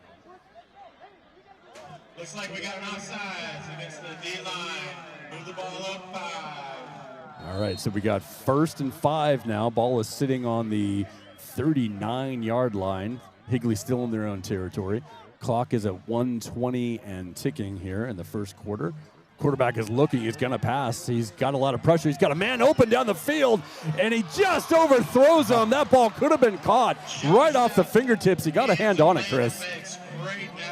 Looks like we got an offsides against the D-line. Move the ball up 5. All right, so we got 1st and 5 now. Ball is sitting on the 39-yard line. Higley still in their own territory. Clock is at 1:20 and ticking here in the first quarter. Quarterback is looking. He's going to pass. He's got a lot of pressure. He's got a man open down the field, and he just overthrows him. That ball could have been caught right off the fingertips. He got a hand on it, Chris.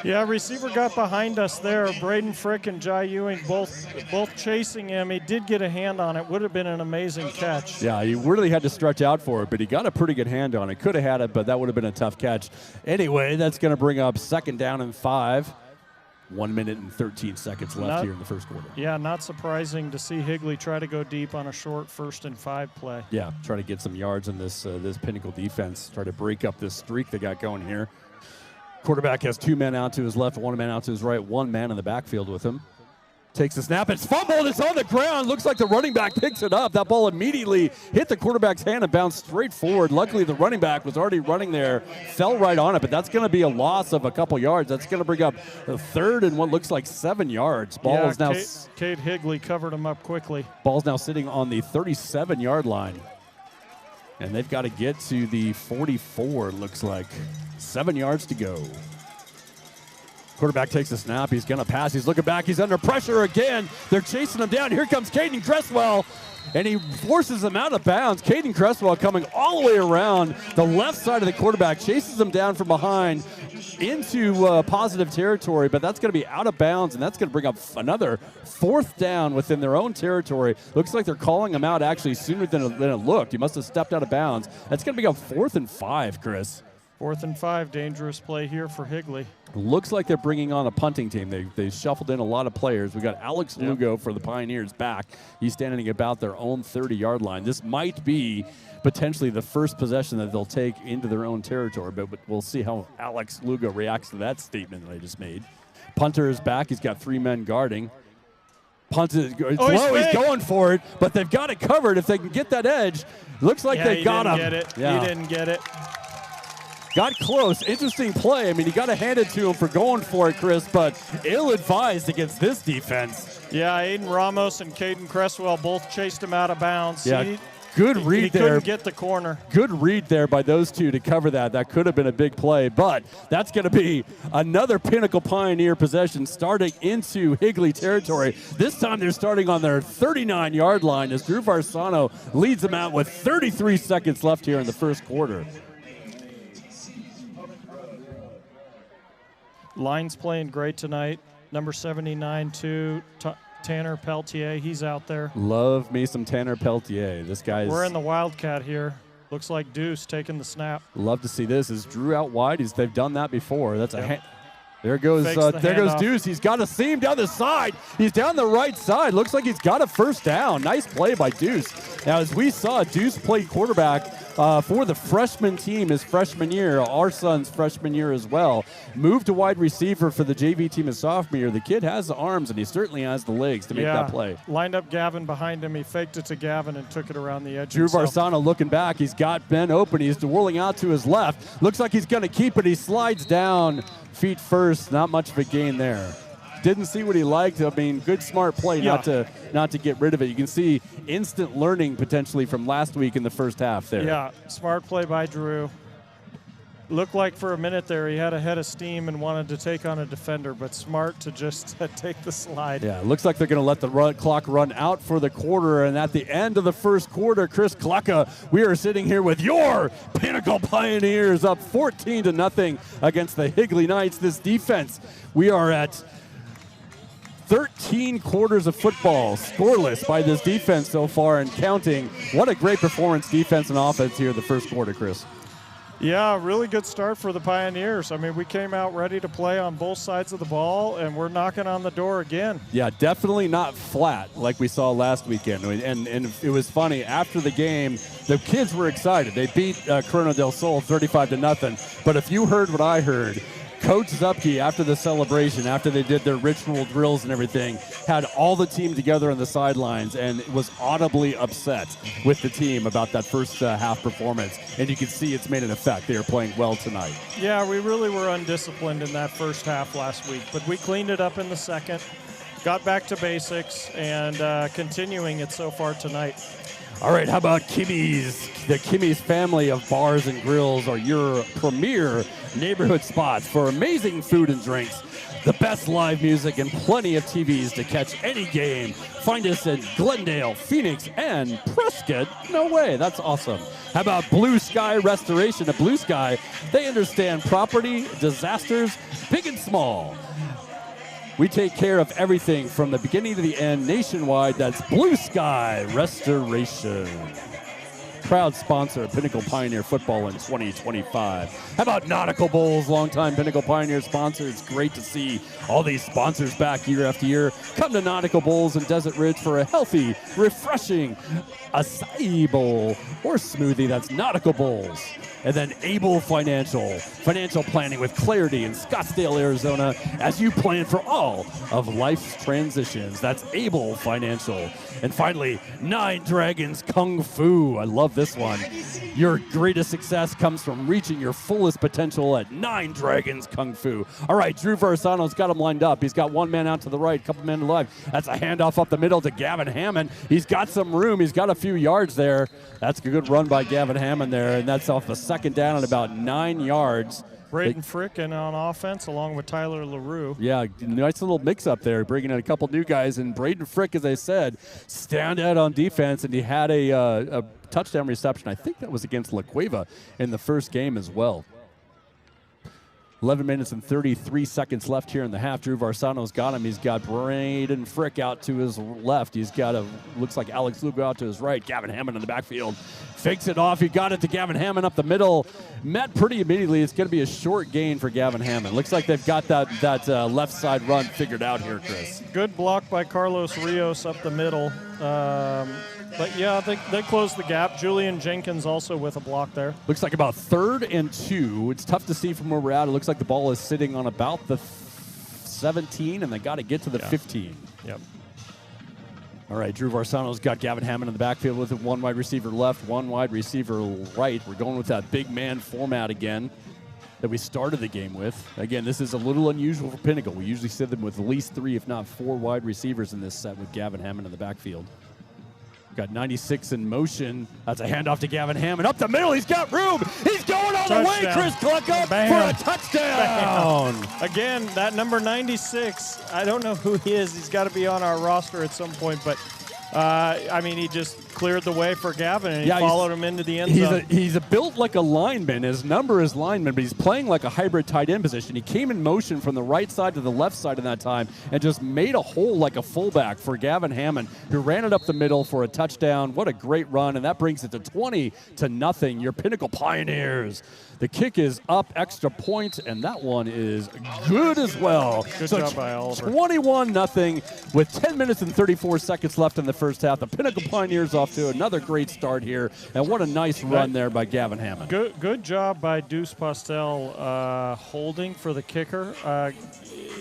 Yeah, receiver got behind us there. Braden Frick and Jai Ewing both chasing him. He did get a hand on it. Would have been an amazing catch. Yeah, he really had to stretch out for it, but he got a pretty good hand on it. Could have had it, but that would have been a tough catch. Anyway, that's going to bring up 2nd down and 5. 1 minute and 13 seconds left here in the first quarter. Yeah, not surprising to see Higley try to go deep on a short 1st and 5 play. Yeah, try to get some yards in this Pinnacle defense. Try to break up this streak they got going here. Quarterback has 2 men out to his left, 1 man out to his right, 1 man in the backfield with him. Takes the snap. It's fumbled. It's on the ground. Looks like the running back picks it up. That ball immediately hit the quarterback's hand and bounced straight forward. Luckily, the running back was already running there, fell right on it, but that's going to be a loss of a couple yards. That's going to bring up the 3rd and what looks like 7 yards. Ball is now. Cade Higley covered him up quickly. Ball's now sitting on the 37-yard line. And they've got to get to the 44, it looks like. 7 yards to go. Quarterback takes a snap. He's going to pass. He's looking back. He's under pressure again. They're chasing him down. Here comes Caden Cresswell, and he forces him out of bounds. Caden Cresswell coming all the way around the left side of the quarterback, chases him down from behind into positive territory, but that's going to be out of bounds, and that's going to bring up another 4th down within their own territory. Looks like they're calling him out actually sooner than it looked. He must have stepped out of bounds. That's going to be up 4th and 5, Chris. 4th and 5, dangerous play here for Higley. Looks like they're bringing on a punting team. They shuffled in a lot of players. We got Alex Lugo for the Pioneers back. He's standing about their own 30-yard line. This might be potentially the first possession that they'll take into their own territory, but we'll see how Alex Lugo reacts to that statement that I just made. Punter is back. He's got 3 men guarding. Punted, it's low. He's going for it, but they've got it covered. If they can get that edge, looks like they've got him. He didn't get it. Got close. Interesting play. I mean, you got to hand it to him for going for it, Chris, but ill-advised against this defense. Yeah, Aiden Ramos and Caden Cresswell both chased him out of bounds. Yeah, good read there. He couldn't get the corner. Good read there by those two to cover that. That could have been a big play, but that's going to be another Pinnacle Pioneer possession starting into Higley territory. This time they're starting on their 39-yard line as Drew Varsano leads them out with 33 seconds left here in the first quarter. Line's playing great tonight. Number 79, Tanner Peltier. He's out there. Love me some Tanner Peltier. This guy's. We're in the Wildcat here. Looks like Deuce taking the snap. Love to see this. Is Drew out wide? They've done that before. That's There goes Deuce. He's got a seam down the side. He's down the right side. Looks like he's got a 1st down. Nice play by Deuce. Now, as we saw, Deuce played quarterback for the freshman team his freshman year, our son's freshman year as well. Moved to wide receiver for the JV team his sophomore year. The kid has the arms, and he certainly has the legs to make that play. Lined up Gavin behind him. He faked it to Gavin and took it around the edge. Drew Varsano looking back. He's got Ben open. He's whirling out to his left. Looks like he's going to keep it. He slides down feet first, not much of a gain there. Didn't see what he liked. I mean, good smart play not to get rid of it. You can see instant learning potentially from last week in the first half there. Yeah, smart play by Drew. Looked like for a minute there he had a head of steam and wanted to take on a defender, but smart to just take the slide. Yeah, it looks like they're going to let the clock run out for the quarter. And at the end of the first quarter, Chris Klucka, we are sitting here with your Pinnacle Pioneers up 14-0 against the Higley Knights. This defense, we are at 13 quarters of football, scoreless by this defense so far and counting. What a great performance, defense and offense here in the first quarter, Chris. Yeah, really good start for the Pioneers. I mean, we came out ready to play on both sides of the ball, and we're knocking on the door again. Yeah, definitely not flat like we saw last weekend. And it was funny. After the game, the kids were excited. They beat Corona del Sol 35-0. But if you heard what I heard, Coach Zupke, after the celebration, after they did their ritual drills and everything, had all the team together on the sidelines and was audibly upset with the team about that first half performance. And you can see it's made an effect. They are playing well tonight. Yeah, we really were undisciplined in that first half last week, but we cleaned it up in the second, got back to basics, and continuing it so far tonight. All right, how about Kimmy's? The Kimmy's family of bars and grills are your premier neighborhood spots for amazing food and drinks, the best live music, and plenty of TVs to catch any game. Find us in Glendale, Phoenix, and Prescott. No way, that's awesome. How about Blue Sky Restoration? At Blue Sky, they understand property, disasters, big and small. We take care of everything from the beginning to the end nationwide. That's Blue Sky Restoration. Proud sponsor of Pinnacle Pioneer football in 2025. How about Nautical Bowls, longtime Pinnacle Pioneer sponsor? It's great to see all these sponsors back year after year. Come to Nautical Bowls in Desert Ridge for a healthy, refreshing acai bowl or smoothie. That's Nautical Bowls. And then Able Financial planning with clarity in Scottsdale, Arizona, as you plan for all of life's transitions. That's Able Financial. And finally, Nine Dragons Kung Fu. I love this one. Your greatest success comes from reaching your fullest potential at Nine Dragons Kung Fu. All right, Drew Varsano's got him lined up. He's got one man out to the right, couple men to the left. That's a handoff up the middle to Gavin Hammond. He's got some room. He's got a few yards there. That's a good run by Gavin Hammond there, and that's off the second down at about 9 yards. Braden Frickin on offense along with Tyler LaRue. Yeah, nice little mix-up there, bringing in a couple new guys. And Braden Frick, as I said, stand out on defense, and he had a touchdown reception. I think that was against La Cueva in the first game as well. 11 minutes and 33 seconds left here in the half. Drew Varsano's got him. He's got Braden Frick out to his left. He's got looks like Alex Lugo out to his right. Gavin Hammond in the backfield. Fakes it off. He got it to Gavin Hammond up the middle. Met pretty immediately. It's going to be a short gain for Gavin Hammond. Looks like they've got that left side run figured out here, Chris. Good block by Carlos Rios up the middle. But, yeah, they closed the gap. Julian Jenkins also with a block there. Looks like about 3rd and 2. It's tough to see from where we're at. It looks like the ball is sitting on about the 17, and they got to get to the 15. Yep. All right, Drew Varsano's got Gavin Hammond in the backfield with one wide receiver left, one wide receiver right. We're going with that big man format again that we started the game with. Again, this is a little unusual for Pinnacle. We usually sit them with at least 3, if not 4 wide receivers in this set with Gavin Hammond in the backfield. Got 96 in motion. That's a handoff to Gavin Hammond. Up the middle, he's got room. He's going all the way, Chris Klucka, for a touchdown. Bam. Again, that number 96, I don't know who he is. He's got to be on our roster at some point, but I mean, he just cleared the way for Gavin, and he followed him into the end zone. He's built like a lineman. His number is lineman, but he's playing like a hybrid tight end position. He came in motion from the right side to the left side in that time and just made a hole like a fullback for Gavin Hammond, who ran it up the middle for a touchdown. What a great run, and that brings it to 20-0. Your Pinnacle Pioneers. The kick is up, extra point, and that one is good as well. Good job by Oliver. 21-0 with 10 minutes and 34 seconds left in the first first half. The Pinnacle Pioneers off to another great start here, and what a nice run there by Gavin Hammond. Good job by Deuce Postel holding for the kicker.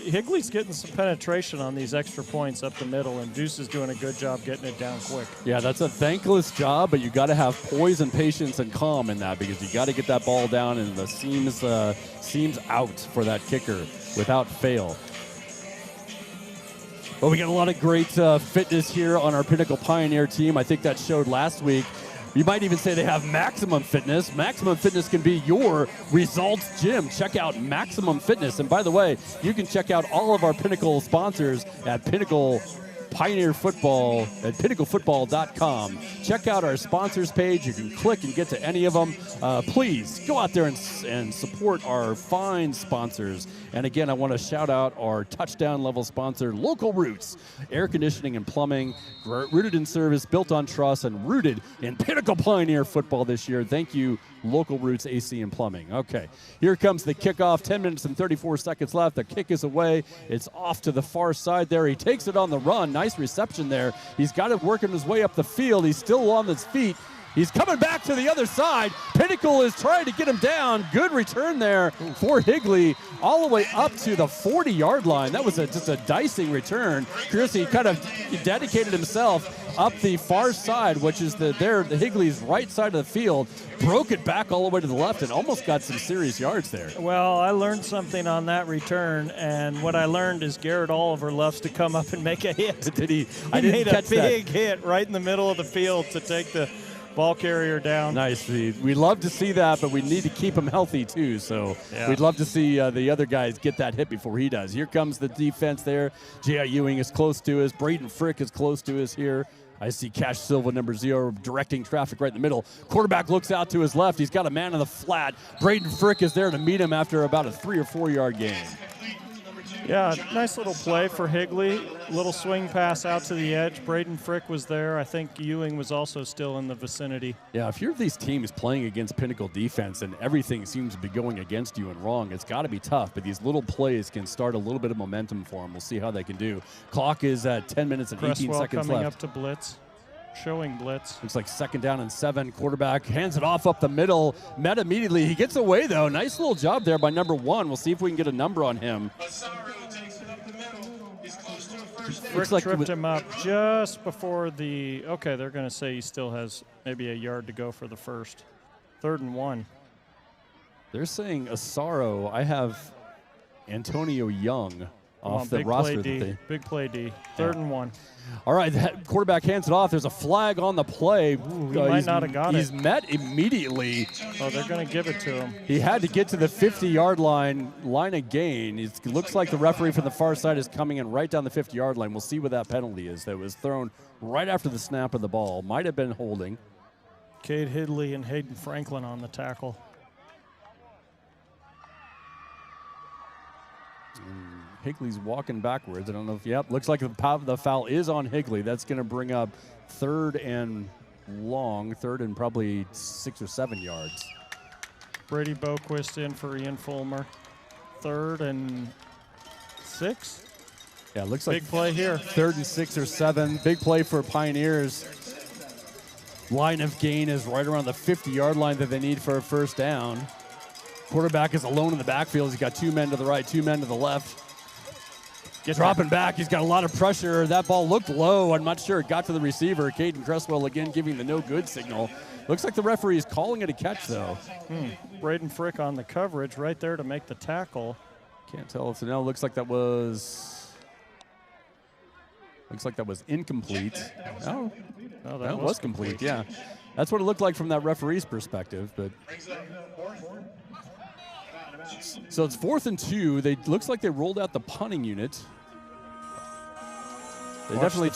Higley's getting some penetration on these extra points up the middle, and Deuce is doing a good job getting it down quick. Yeah, that's a thankless job, but you got to have poise and patience and calm in that, because you got to get that ball down and the seams out for that kicker without fail. But we got a lot of great fitness here on our Pinnacle Pioneer team. I think that showed last week. You might even say they have Maximum Fitness. Maximum Fitness can be your results gym. Check out Maximum Fitness. And by the way, you can check out all of our Pinnacle sponsors at Pinnacle Pioneer Football at pinnaclefootball.com. Check out our sponsors page. You can click and get to any of them. Please go out there and support our fine sponsors. And again, I want to shout out our touchdown level sponsor, Local Roots, air conditioning and plumbing, rooted in service, built on trust, and rooted in Pinnacle Pioneer football this year. Thank you, Local Roots AC and Plumbing. Okay, here comes the kickoff. 10 minutes and 34 seconds left. The kick is away. It's off to the far side there. He takes it on the run. Nice reception there. He's got it working his way up the field. He's still on his feet. He's coming back to the other side. Pinnacle is trying to get him down. Good return there for Higley, all the way up to the 40-yard line. That was just a dicing return. Chris, he kind of dedicated himself up the far side, which is the Higley's right side of the field, broke it back all the way to the left and almost got some serious yards there. Well, I learned something on that return, and what I learned is Garrett Oliver loves to come up and make a hit. Did he? He made a big hit right in the middle of the field to take the ball carrier down. Nice. We love to see that, but we need to keep him healthy too. So we'd love to see the other guys get that hit before he does. Here comes the defense there. J.I. Ewing is close to us. Braden Frick is close to us here. I see Cash Silva, number 0, directing traffic right in the middle. Quarterback looks out to his left. He's got a man in the flat. Braden Frick is there to meet him after about a 3 or 4 yard gain. Yeah, nice little play for Higley. Little swing pass out to the edge. Braden Frick was there. I think Ewing was also still in the vicinity. Yeah, if you're these teams playing against Pinnacle defense and everything seems to be going against you and wrong, it's got to be tough. But these little plays can start a little bit of momentum for them. We'll see how they can do. Clock is at 10 minutes and 18 seconds coming left. Up to blitz. Showing blitz. Looks like 2nd down and 7. Quarterback hands it off up the middle. Met immediately. He gets away, though. Nice little job there by number 1. We'll see if we can get a number on him. Frick like tripped him up just before the... Okay, they're going to say he still has maybe a yard to go for the first. 3rd and 1. They're saying Asaro. I have Antonio Young off the roster. Big play D. 3rd and 1. All right, that quarterback hands it off. There's a flag on the play. He might not have got it. He's met immediately. Oh, they're going to give it to him. He had to get to the 50-yard line of gain. It looks like the referee from the far side is coming in right down the 50-yard line. We'll see what that penalty is. That was thrown right after the snap of the ball. Might have been holding. Cade Higley and Hayden Franklin on the tackle. Higley's walking backwards. I don't know if, looks like the foul is on Higley. That's going to bring up 3rd and long, 3rd and probably 6 or 7 yards. Brady Boquist in for Ian Fulmer. 3rd and 6. Yeah, looks like big play here. 3rd and 6 or 7. Big play for Pioneers. Line of gain is right around the 50-yard line that they need for a first down. Quarterback is alone in the backfield. He's got 2 men to the right, 2 men to the left. Dropping back. He's got a lot of pressure. That ball looked low. I'm not sure it got to the receiver. Caden Cresswell again giving the no good signal. Looks like the referee is calling it a catch, though. Braden Frick on the coverage right there to make the tackle. Can't tell if no. Looks like that was incomplete. No, that was complete. Yeah, that's what it looked like from that referee's perspective. But so it's 4th and 2. Looks like they rolled out the punting unit. They definitely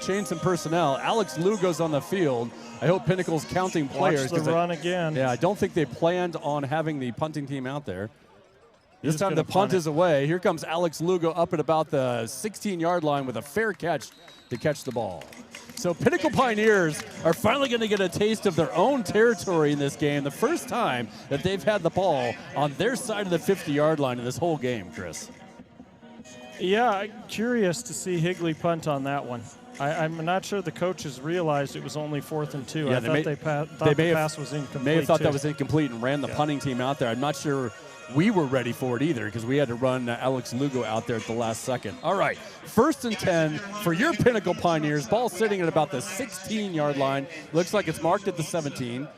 changed some personnel. Alex Lugo's on the field. I hope Pinnacle's counting players. Watch the run again. Yeah, I don't think they planned on having the punting team out there. This time the punt is away. Here comes Alex Lugo up at about the 16-yard line with a fair catch to catch the ball. So Pinnacle Pioneers are finally going to get a taste of their own territory in this game. The first time that they've had the ball on their side of the 50-yard line in this whole game, Chris. Yeah, I'm curious to see Higley punt on that one. I'm not sure the coaches realized it was only 4th and 2. Yeah, I thought the pass was incomplete. May have thought too. that was incomplete and ran the punting team out there. I'm not sure we were ready for it either because we had to run Alex Lugo out there at the last second. All right, 1st and 10 for your Pinnacle Pioneers. Ball sitting at about the 16-yard line. Looks like it's marked at the 17.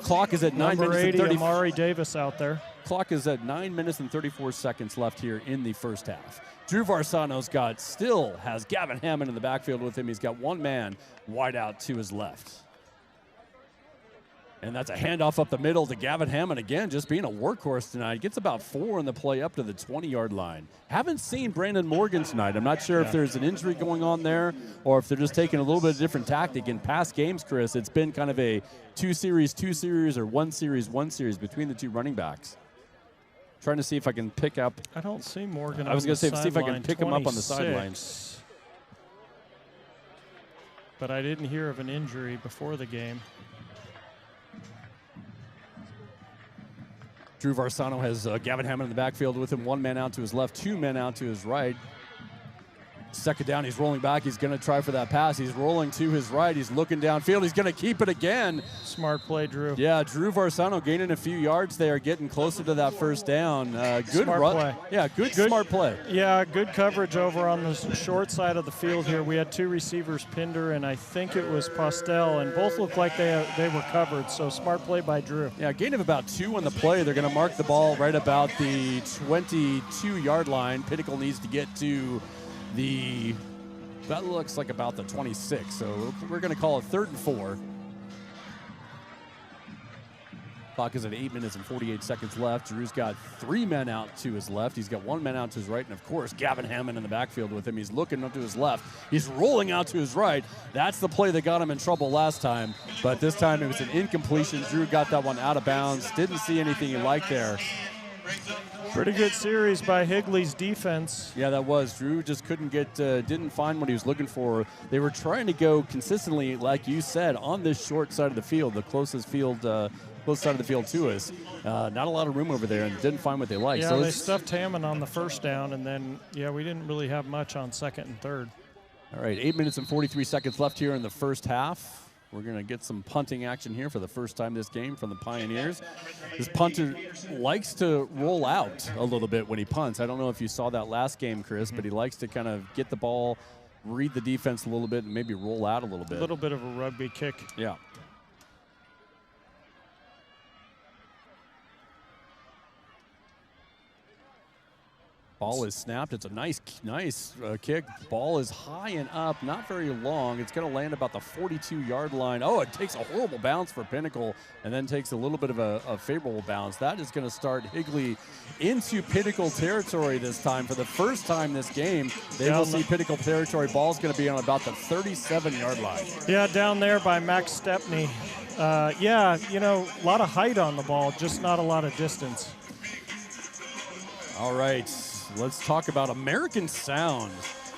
Clock is at 9 Number minutes 80, and 30. Amari Davis out there. Clock is at 9 minutes and 34 seconds left here in the first half. Drew Varsano's still has Gavin Hammond in the backfield with him. He's got one man wide out to his left. And that's a handoff up the middle to Gavin Hammond again, just being a workhorse tonight. Gets about 4 in the play up to the 20-yard line. Haven't seen Brandon Morgan tonight. I'm not sure if there's an injury going on there or if they're just taking a little bit of different tactic. In past games, Chris, it's been kind of a 2 series or 1 series between the two running backs. Trying to see if I can pick up. I don't see Morgan. I was going to say, see if I can 26, pick him up on the sidelines. But I didn't hear of an injury before the game. Drew Varsano has Gavin Hammond in the backfield with him. 1 man out to his left, 2 men out to his right. 2nd down, he's rolling back. He's going to try for that pass. He's rolling to his right. He's looking downfield. He's going to keep it again. Smart play, Drew. Yeah, Drew Varsano gaining a few yards there, getting closer to that first down. Good smart run. Play. Yeah, good smart play. Yeah, good coverage over on the short side of the field here. We had 2 receivers, Pinder and I think it was Postel, and both looked like they were covered, so smart play by Drew. Yeah, gain of about 2 on the play. They're going to mark the ball right about the 22-yard line. Pinnacle needs to get to that looks like about the 26, so we're going to call it 3rd and 4. Clock is at 8 minutes and 48 seconds left. Drew's got 3 men out to his left. He's got 1 man out to his right, and of course, Gavin Hammond in the backfield with him. He's looking up to his left. He's rolling out to his right. That's the play that got him in trouble last time, but this time it was an incompletion. Drew got that one out of bounds. Didn't see anything he liked there. Pretty good series by Higley's defense. Yeah, that was. Drew just didn't find what he was looking for. They were trying to go consistently, like you said, on this short side of the field, the closest side of the field to us. Not a lot of room over there, and didn't find what they liked. Yeah, so they stuffed Hammond on the first down, and then, we didn't really have much on 2nd and 3rd. All right, 8 minutes and 43 seconds left here in the first half. We're going to get some punting action here for the first time this game from the Pioneers. This punter likes to roll out a little bit when he punts. I don't know if you saw that last game, Chris, but he likes to kind of get the ball, read the defense a little bit, and maybe roll out a little bit. A little bit of a rugby kick. Yeah. Ball is snapped. It's a nice kick. Ball is high and up, not very long. It's going to land about the 42-yard line. Oh, it takes a horrible bounce for Pinnacle and then takes a little bit of a favorable bounce. That is going to start Higley into Pinnacle territory this time. For the first time this game, they will see Pinnacle territory. Ball's going to be on about the 37-yard line. Yeah, down there by Max Stepney. A lot of height on the ball, just not a lot of distance. All right. Let's talk about American Sound,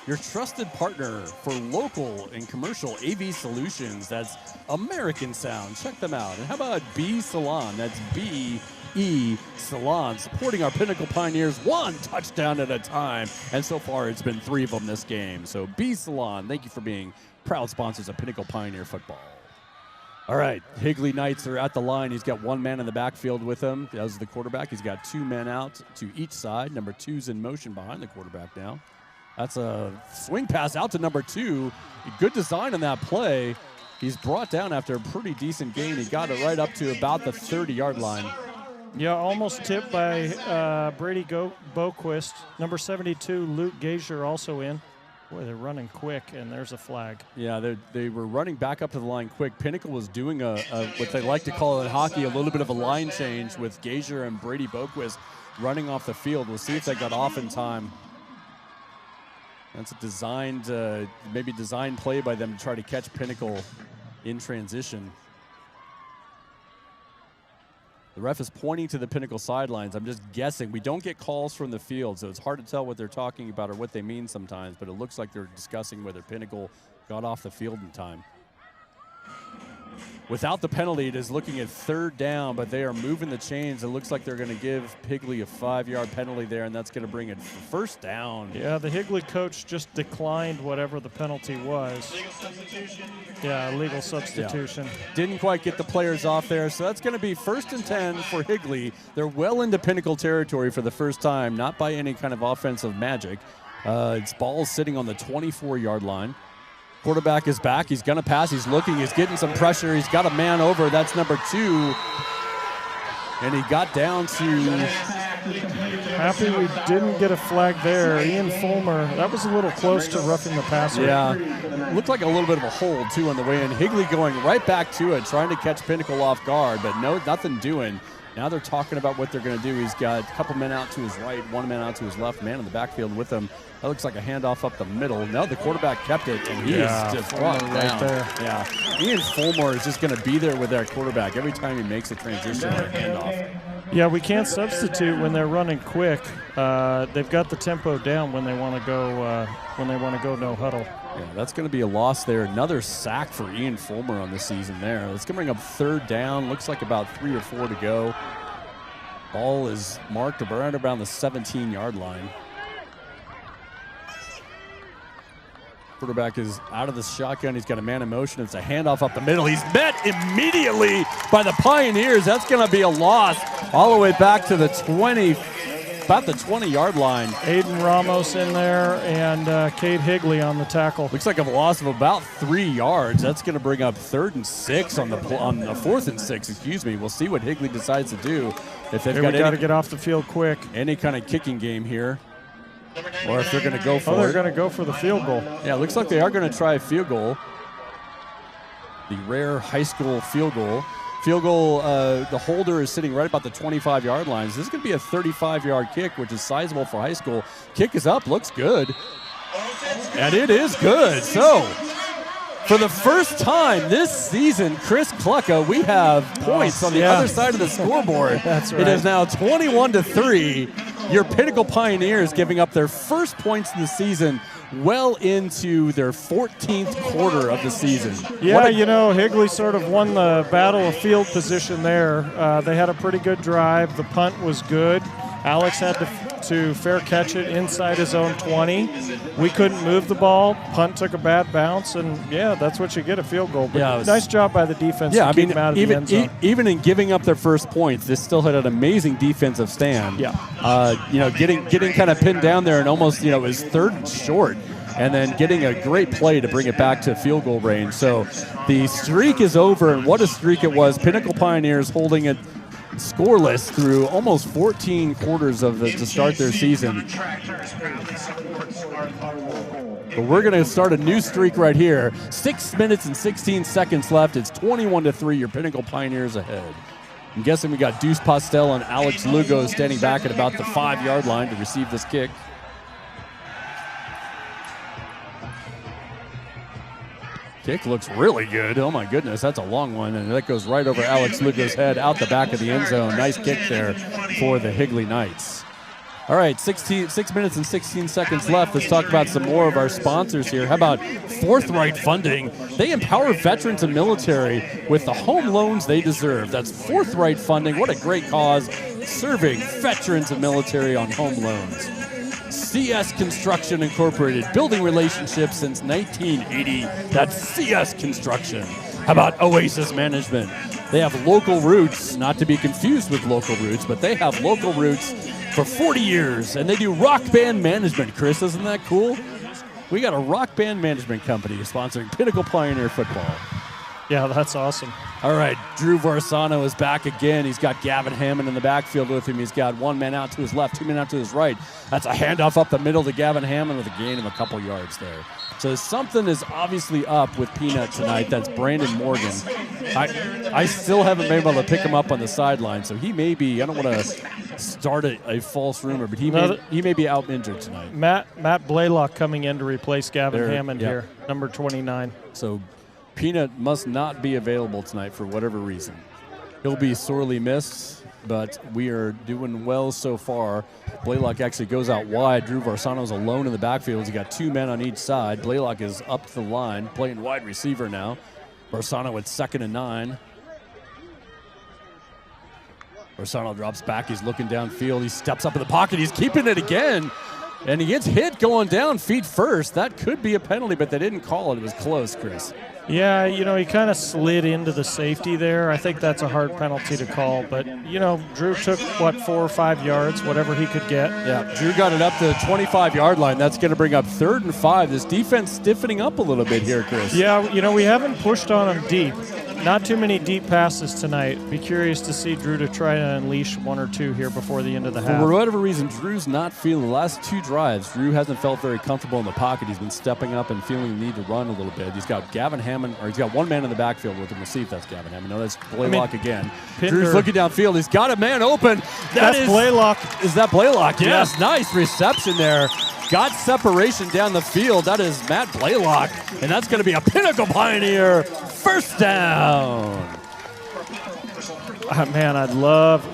your trusted partner for local and commercial AV solutions. That's American Sound. Check them out. And how about B Salon? That's B-E Salon, supporting our Pinnacle Pioneers 1 touchdown at a time. And so far, it's been 3 of them this game. So B Salon, thank you for being proud sponsors of Pinnacle Pioneer football. All right, Higley Knights are at the line. He's got 1 man in the backfield with him. As the quarterback, he's got 2 men out to each side. Number 2's in motion behind the quarterback now. That's a swing pass out to number 2. Good design on that play. He's brought down after a pretty decent gain. He got it right up to about the 30-yard line. Yeah, almost tipped by Brady Boquist. Number 72, Luke Gazier, also in. Boy, they're running quick, and there's a flag. Yeah, they were running back up to the line quick. Pinnacle was doing what they like to call in hockey, a little bit of a line change with Gazier and Brady Boquist running off the field. We'll see if they got off in time. That's a maybe designed play by them to try to catch Pinnacle in transition. The ref is pointing to the Pinnacle sidelines. I'm just guessing. We don't get calls from the field, so it's hard to tell what they're talking about or what they mean sometimes, but it looks like they're discussing whether Pinnacle got off the field in time. Without the penalty, it is looking at 3rd down, but they are moving the chains. It looks like they're going to give Higley a 5-yard penalty there, and that's going to bring it 1st down. Yeah, the Higley coach just declined whatever the penalty was. Legal substitution. Yeah, legal substitution. Yeah. Didn't quite get the players off there, so that's going to be 1st and 10 for Higley. They're well into Pinnacle territory for the first time, not by any kind of offensive magic. It's ball sitting on the 24-yard line. Quarterback is back. He's going to pass. He's looking. He's getting some pressure. He's got a man over. That's number 2. And he got down to... Happy we didn't get a flag there. Ian Fulmer, that was a little close to roughing the passer. Yeah. Looked like a little bit of a hold, too, on the way in. Higley going right back to it, trying to catch Pinnacle off guard, but nothing doing. Now they're talking about what they're going to do. He's got a couple men out to his right, one man out to his left, man in the backfield with him. That looks like a handoff up the middle. No, the quarterback kept it, and he is just brought down. Right there. Yeah, Ian Fulmer is just going to be there with that quarterback every time he makes a transition or a handoff. Yeah, we can't substitute when they're running quick. They've got the tempo down when they want to go. No huddle. Yeah, that's going to be a loss there. Another sack for Ian Fulmer on the season there. That's going to bring up 3rd down. Looks like about 3 or 4 to go. Ball is marked around the 17-yard line. Quarterback is out of the shotgun. He's got a man in motion. It's a handoff up the middle. He's met immediately by the Pioneers. That's going to be a loss all the way back to the 20, about the 20-yard line. Aiden Ramos in there and Cade Higley on the tackle. Looks like a loss of about 3 yards. That's going to bring up 3rd and 6 on the 4th and 6. Excuse me. We'll see what Higley decides to do. If they've got to get off the field quick. Any kind of kicking game here. Or if they're going to go for they're going to go for the field goal. Yeah, it looks like they are going to try a field goal. The rare high school field goal. Field goal, the holder is sitting right about the 25-yard line. So this is going to be a 35-yard kick, which is sizable for high school. Kick is up, looks good. And it is good. So, for the first time this season, Chris Clucka, we have points on the other side of the scoreboard. That's right. It is now 21-3. Your Pinnacle Pioneers giving up their first points in the season well into their 14th quarter of the season. Yeah, Higley sort of won the battle of field position there. They had a pretty good drive. The punt was good. Alex had to fair catch it inside his own 20. We couldn't move the ball. Punt took a bad bounce, and that's what you get, a field goal. But nice job by the defense to keep him out of the end zone. Even in giving up their first points, this still had an amazing defensive stand. Yeah. Getting kind of pinned down there and almost, it was 3rd and short. And then getting a great play to bring it back to field goal range. So the streak is over, and what a streak it was. Pinnacle Pioneers holding it scoreless through almost 14 quarters to start their season. But we're going to start a new streak right here. 6 minutes and 16 seconds left. It's 21-3. Your Pinnacle Pioneers ahead. I'm guessing we got Deuce Postel and Alex Lugo standing back at about the 5-yard line to receive this kick. Kick looks really good. Oh, my goodness. That's a long one, and that goes right over Alex Lugo's head out the back of the end zone. Nice kick there for the Higley Knights. All right, 6 minutes and 16 seconds left. Let's talk about some more of our sponsors here. How about Forthright Funding? They empower veterans and military with the home loans they deserve. That's Forthright Funding. What a great cause, serving veterans and military on home loans. CS Construction Incorporated, building relationships since 1980. That's CS Construction. How about Oasis Management? They have local roots, not to be confused with local roots, but they have local roots for 40 years, and they do rock band management. Chris, isn't that cool? We got a rock band management company sponsoring Pinnacle Pioneer football. Yeah, that's awesome. All right, Drew Varsano is back again. He's got Gavin Hammond in the backfield with him. He's got one man out to his left, 2 men out to his right. That's a handoff up the middle to Gavin Hammond with a gain of a couple yards there. So something is obviously up with Peanut tonight. That's Brandon Morgan. I still haven't been able to pick him up on the sideline, so he may be, I don't want to start a false rumor, but he may be out injured tonight. Matt Blaylock coming in to replace Gavin Hammond here, number 29. So Peanut must not be available tonight for whatever reason. He'll be sorely missed, but we are doing well so far. Blaylock actually goes out wide. Drew Varsano's alone in the backfield. He's got 2 men on each side. Blaylock is up to the line, playing wide receiver now. Barsano with 2nd and 9. Barsano drops back. He's looking downfield. He steps up in the pocket. He's keeping it again. And he gets hit going down feet first. That could be a penalty, but they didn't call it. It was close, Chris. Yeah, he kind of slid into the safety there. I think that's a hard penalty to call. But, Drew took, 4 or 5 yards, whatever he could get. Yeah, Drew got it up to the 25-yard line. That's going to bring up 3rd and 5. This defense stiffening up a little bit here, Chris. Yeah, we haven't pushed on him deep. Not too many deep passes tonight. Be curious to see Drew to try to unleash 1 or 2 here before the end of the half. For whatever reason, Drew's not feeling the last 2 drives. Drew hasn't felt very comfortable in the pocket. He's been stepping up and feeling the need to run a little bit. He's got Gavin Hammond, or he's got 1 man in the backfield with him. We'll see if that's Gavin Hammond. No, that's Blaylock again. Drew's looking downfield. He's got a man open. That's Blaylock. Is that Blaylock? Yes, yeah. Nice reception there. Got separation down the field. That is Matt Blaylock, and that's going to be a Pinnacle Pioneer first down. Man, I'd love,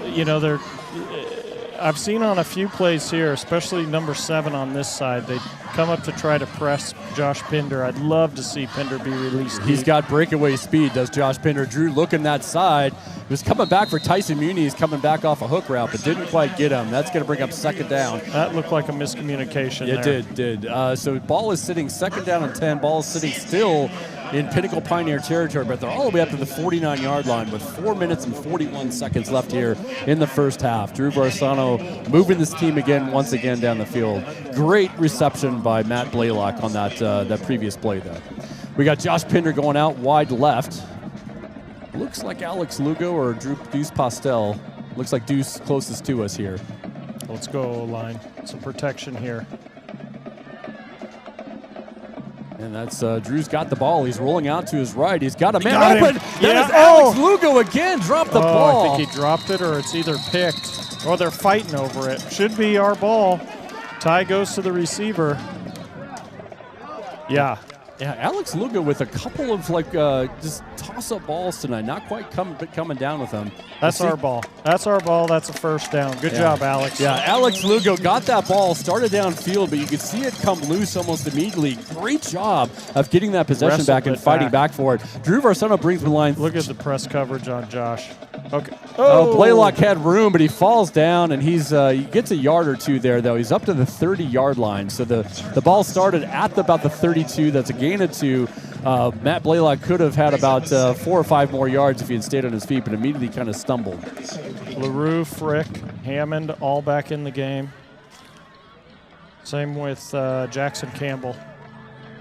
I've seen on a few plays here, especially number 7 on this side, they come up to try to press Josh Pinder. I'd love to see Pinder be released. He's got breakaway speed, does Josh Pinder. Drew looking that side. He was coming back for Tyson Muniz, coming back off a hook route, but didn't quite get him. That's going to bring up 2nd down. That looked like a miscommunication there. It did. So ball is sitting 2nd down and 10. Ball is sitting still in Pinnacle Pioneer territory, but they're all the way up to the 49-yard line with 4 minutes and 41 seconds left here in the first half. Drew Barsano moving this team once again down the field. Great reception by Matt Blaylock on that previous play there. We got Josh Pinder going out wide left. Looks like Alex Lugo or Deuce Postel. Looks like Deuce closest to us here. Let's go, line. Some protection here. And that's Drew's got the ball. He's rolling out to his right. He's got a man open. That is Alex Lugo again. Dropped the ball. I think he dropped it, or it's either picked, or they're fighting over it. Should be our ball. Ty goes to the receiver. Yeah. Yeah, Alex Lugo with a couple of just toss-up balls tonight. Not quite coming down with them. That's our ball. That's our ball. That's a first down. Good job, Alex. Yeah, Alex Lugo got that ball, started downfield, but you could see it come loose almost immediately. Great job of getting that possession back and fighting back for it. Drew Barsano brings the line. Look at the press coverage on Josh. Okay. Oh, Blaylock had room, but he falls down, and he gets a yard or 2 there, though. He's up to the 30-yard line. So the ball started at about the 32. That's a gain of 2. Matt Blaylock could have had about 4 or 5 more yards if he had stayed on his feet, but immediately kind of stumbled. LaRue, Frick, Hammond, all back in the game. Same with Jackson Campbell.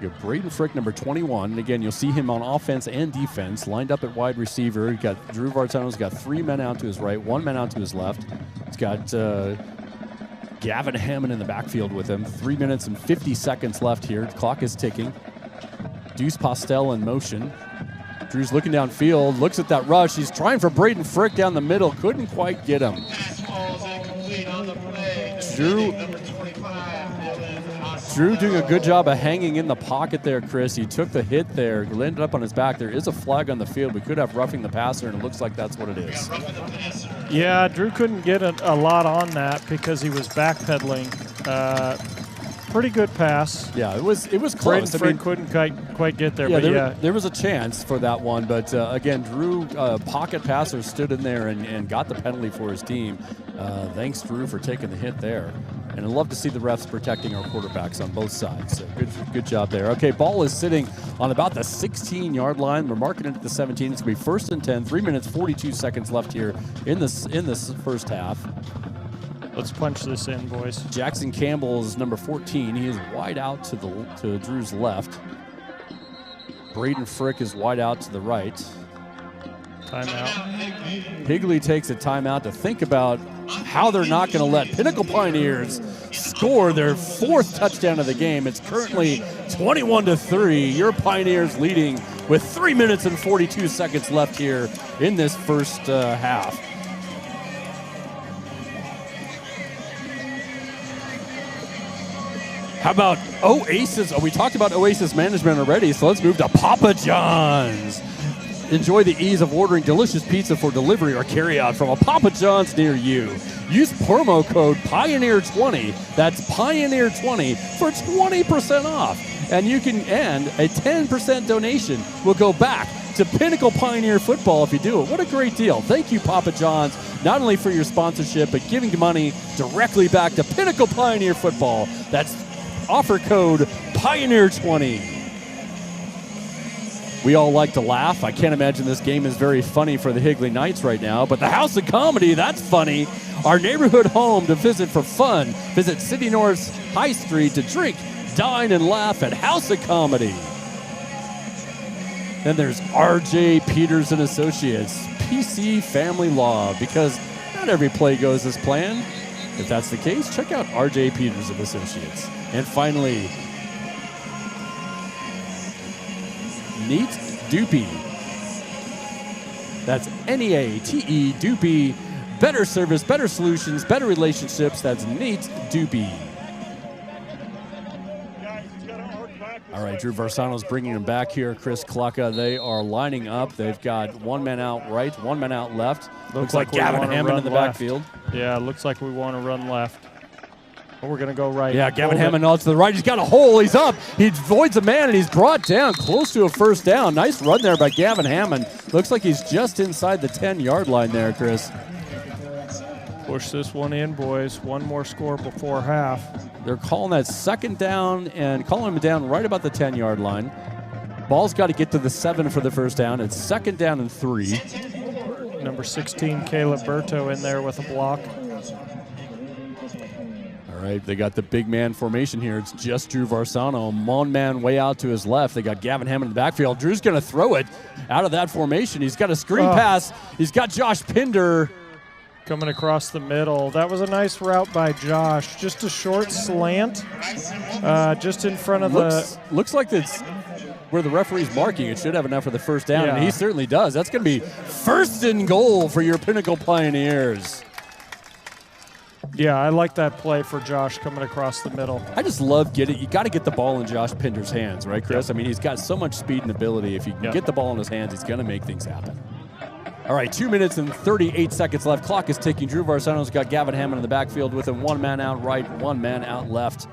You have Braden Frick, number 21. And again, you'll see him on offense and defense, lined up at wide receiver. You've got Drew Barsano's got 3 men out to his right, 1 man out to his left. He's got Gavin Hammond in the backfield with him. 3 minutes and 50 seconds left here. The clock is ticking. Deuce Postel in motion. Drew's looking downfield, looks at that rush. He's trying for Braden Frick down the middle. Couldn't quite get him. Drew doing a good job of hanging in the pocket there, Chris. He took the hit there, landed up on his back. There is a flag on the field. We could have roughing the passer, and it looks like that's what it is. Yeah, Drew couldn't get a lot on that because he was backpedaling. Pretty good pass. Yeah, it was close. Braden couldn't quite get there, there was a chance for that one, but again, Drew, pocket passer, stood in there and got the penalty for his team. Thanks, Drew, for taking the hit there. And I'd love to see the refs protecting our quarterbacks on both sides. So good job there. Okay, ball is sitting on about the 16-yard line. We're marking it at the 17. It's going to be 1st and 10. 3 minutes, 42 seconds left here in this first half. Let's punch this in, boys. Jackson Campbell is number 14. He is wide out to Drew's left. Braden Frick is wide out to the right. Timeout. Higley takes a timeout to think about how they're not going to let Pinnacle Pioneers score their 4th touchdown of the game. It's currently 21-3. Your Pioneers leading with 3 minutes and 42 seconds left here in this first half. How about Oasis? Oh, we talked about Oasis management already, so let's move to Papa John's. Enjoy the ease of ordering delicious pizza for delivery or carryout from a Papa John's near you. Use promo code PIONEER20, that's PIONEER20, for 20% off. And a 10% donation will go back to Pinnacle Pioneer Football if you do it. What a great deal. Thank you, Papa John's, not only for your sponsorship, but giving money directly back to Pinnacle Pioneer Football. That's offer code Pioneer20. We all like to laugh. I can't imagine this game is very funny for the Higley Knights right now, but the House of Comedy, that's funny. Our neighborhood home to visit for fun. Visit City North's High Street to drink, dine, and laugh at House of Comedy. Then there's R.J. Peters and Associates, PC Family Law, because not every play goes as planned. If that's the case, check out R.J. Peters and Associates. And finally, Neat Doopy. That's Neate Doopy. Better service, better solutions, better relationships. That's Neat Doopy. All right, Drew Varsano's bringing him back here. Chris Clucka, they are lining up. They've got one man out right, one man out left. Looks like Gavin Hammond in the backfield. Yeah, looks like we want to run left. But we're going to go right. Yeah, Gavin Hammond nods to the right. He's got a hole. He's up. He avoids a man, and he's brought down close to a first down. Nice run there by Gavin Hammond. Looks like he's just inside the 10-yard line there, Chris. Push this one in, boys. One more score before half. They're calling that second down and calling him down right about the 10-yard line. Ball's got to get to the 7 for the first down. It's second down and 3. Number 16, Caleb Berto, in there with a block. All right, they got the big man formation here. It's just Drew Varsano. One man way out to his left. They got Gavin Hammond in the backfield. Drew's going to throw it out of that formation. He's got a screen pass. He's got Josh Pinder coming across the middle. That was a nice route by Josh. Just a short slant, just in front of Looks like it's where the referee's marking. It should have enough for the first down, and he certainly does. That's going to be first and goal for your Pinnacle Pioneers. Yeah, I like that play for Josh coming across the middle. I just love you got to get the ball in Josh Pinder's hands, right, Chris? Yep. I mean, he's got so much speed and ability. If you can get the ball in his hands, he's going to make things happen. All right, 2 minutes and 38 seconds left. Clock is ticking. Drew Varsano's got Gavin Hammond in the backfield with him. One man out right, one man out left.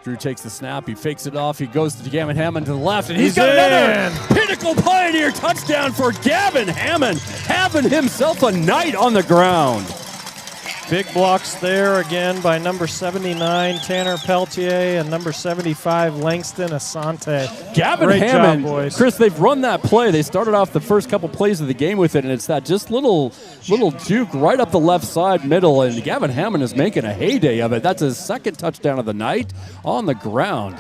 Drew takes the snap. He fakes it off. He goes to Gavin Hammond to the left, and he's got another Pinnacle Pioneer touchdown for Gavin Hammond, having himself a night on the ground. Big blocks there again by number 79, Tanner Peltier, and number 75, Langston Asante. Gavin Great Hammond, job, boys. Chris, they've run that play. They started off the first couple plays of the game with it, and it's that just little juke right up the left side middle, and Gavin Hammond is making a heyday of it. That's his second touchdown of the night on the ground.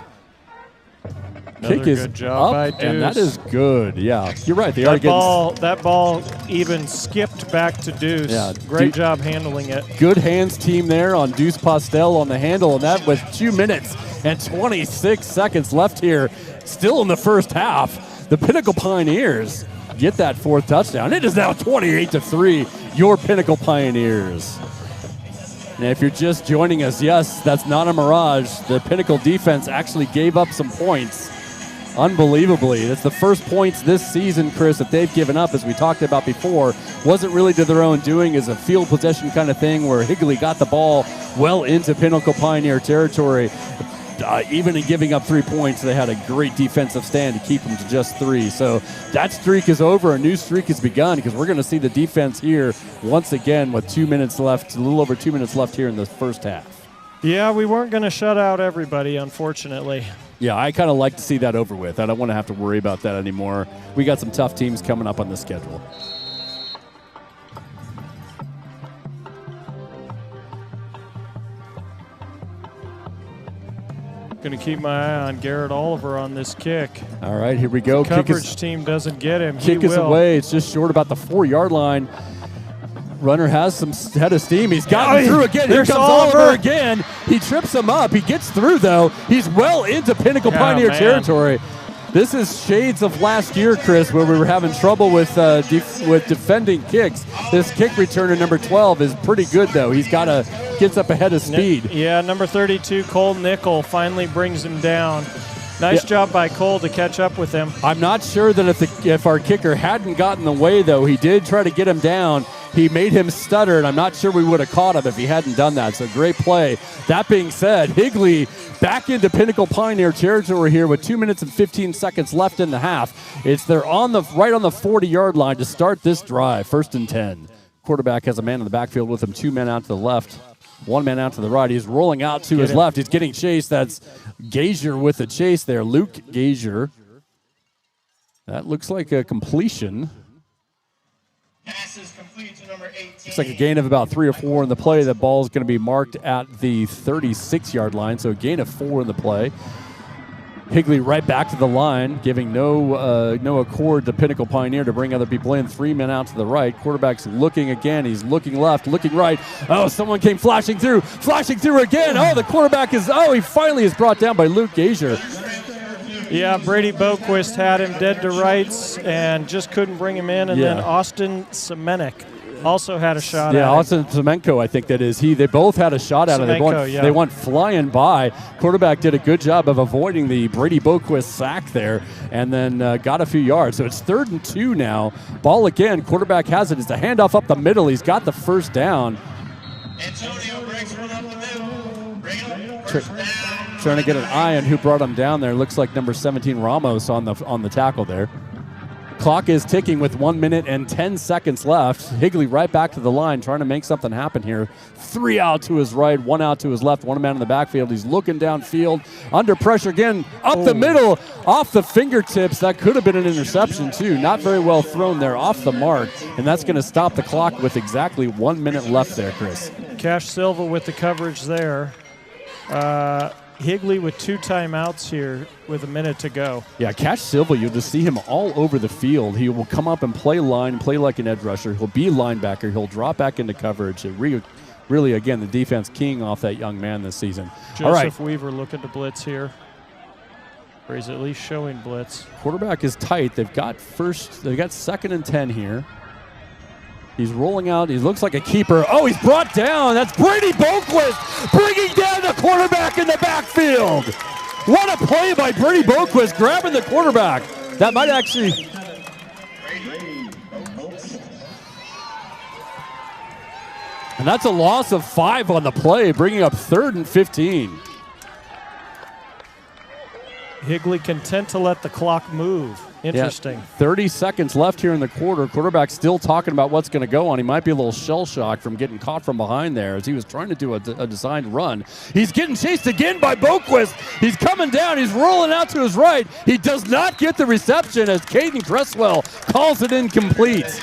Another Kick is good job by up, and Deuce. that is good. Yeah, you're right. That ball even skipped back to Deuce. Yeah, Great job handling it. Good hands team there on Deuce Postel on the handle, and that with 2 minutes and 26 seconds left here, still in the first half. The Pinnacle Pioneers get that fourth touchdown. It is now 28-3, your Pinnacle Pioneers. And if you're just joining us, yes, that's not a mirage. The Pinnacle defense actually gave up some points. Unbelievably. That's the first points this season, Chris, that they've given up, as we talked about before. Wasn't really to their own doing, as a field possession kind of thing where Higley got the ball well into Pinnacle Pioneer territory. Even in giving up 3 points, they had a great defensive stand to keep them to just 3. So that streak is over. A new streak has begun, because we're going to see the defense here once again with 2 minutes left, a little over 2 minutes left here in the first half. Yeah, we weren't going to shut out everybody, unfortunately. Yeah, I kind of like to see that over with. I don't want to have to worry about that anymore. We got some tough teams coming up on the schedule. Going to keep my eye on Garrett Oliver on this kick. All right, here we go. The coverage team doesn't get him. Kick is away. It's just short about the 4-yard line. Runner has some head of steam. He's gotten through again. Here comes Oliver again. He trips him up. He gets through, though. He's well into Pinnacle Pioneer territory. This is shades of last year, Chris, where we were having trouble with defending kicks. This kick returner, number 12, is pretty good, though. Gets up ahead of speed. Yeah, number 32, Cole Nickel, finally brings him down. Nice job by Cole to catch up with him. I'm not sure that if our kicker hadn't gotten away, though, he did try to get him down. He made him stutter, and I'm not sure we would have caught him if he hadn't done that. So great play. That being said, Higley back into Pinnacle Pioneer territory here with 2 minutes and 15 seconds left in the half. They're right on the 40-yard line to start this drive. 1st and 10. Quarterback has a man in the backfield with him, 2 men out to the left, 1 man out to the right. He's rolling out to his left. He's getting chased. That's Gazier with the chase there. Luke Gazier. That looks like a completion. Passes complete to number 18. Looks like a gain of about 3 or 4 in the play. That ball is going to be marked at the 36-yard line, so a gain of 4 in the play. Higley right back to the line, giving no accord to Pinnacle Pioneer to bring other people in. 3 men out to the right. Quarterback's looking again. He's looking left, looking right. Oh, someone came flashing through again. Oh, the quarterback he finally is brought down by Luke Gazier. Yeah, Brady Boquist had him dead to rights and just couldn't bring him in. And then Austin Semenek also had a shot at him. Yeah, Austin Semenko, I think that is he. They both had a shot at him. They went flying by. Quarterback did a good job of avoiding the Brady Boquist sack there and then got a few yards. So it's 3rd and 2 now. Ball again. Quarterback has it. It's a handoff up the middle. He's got the first down. Antonio breaks one up the middle. Bring it up. First down. Trying to get an eye on who brought him down there. Looks like number 17 Ramos on the tackle there. Clock is ticking with 1 minute and 10 seconds left. Higley right back to the line, trying to make something happen here. 3 out to his right, 1 out to his left, 1 man in the backfield. He's looking downfield, under pressure again, up the middle, off the fingertips. That could have been an interception too. Not very well thrown there, off the mark, and that's going to stop the clock with exactly 1 minute left there, Chris. Cash Silva with the coverage there. Higley with 2 timeouts here with a minute to go. Yeah, Cash Silva, you'll just see him all over the field. He will come up and play line, play like an edge rusher. He'll be linebacker. He'll drop back into coverage. Really, again, the defense keying off that young man this season. Joseph Weaver looking to blitz here. Or he's at least showing blitz. Quarterback is tight. They've got 2nd and 10 here. He's rolling out. He looks like a keeper. Oh, he's brought down. That's Brady Boquist bringing down the quarterback in the backfield. What a play by Brady Boquist, grabbing the quarterback. That might actually... And that's a loss of 5 on the play, bringing up 3rd and 15. Higley content to let the clock move. Interesting. Yeah, 30 seconds left here in the quarter. Quarterback still talking about what's going to go on. He might be a little shell-shocked from getting caught from behind there as he was trying to do a designed run. He's getting chased again by Boquist. He's coming down. He's rolling out to his right. He does not get the reception as Caden Cresswell calls it incomplete.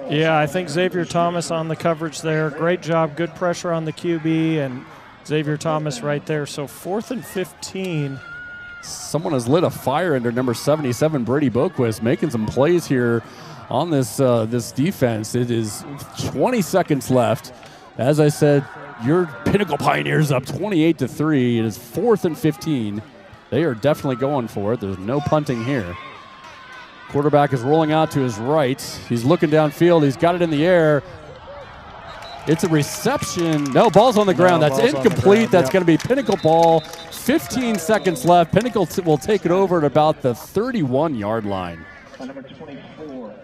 Yeah, I think Xavier Thomas on the coverage there. Great job. Good pressure on the QB, and Xavier Thomas right there. So 4th and 15. Someone has lit a fire under number 77, Brady Boquist, making some plays here on this defense. It is 20 seconds left. As I said, your Pinnacle Pioneers up 28-3. It is 4th and 15. They are definitely going for it. There's no punting here. Quarterback is rolling out to his right. He's looking downfield. He's got it in the air. It's a reception. No, ball's on the ground. That's incomplete. That's going to be Pinnacle ball. 15 seconds left. Pinnacle will take it over at about the 31-yard line. Number 24.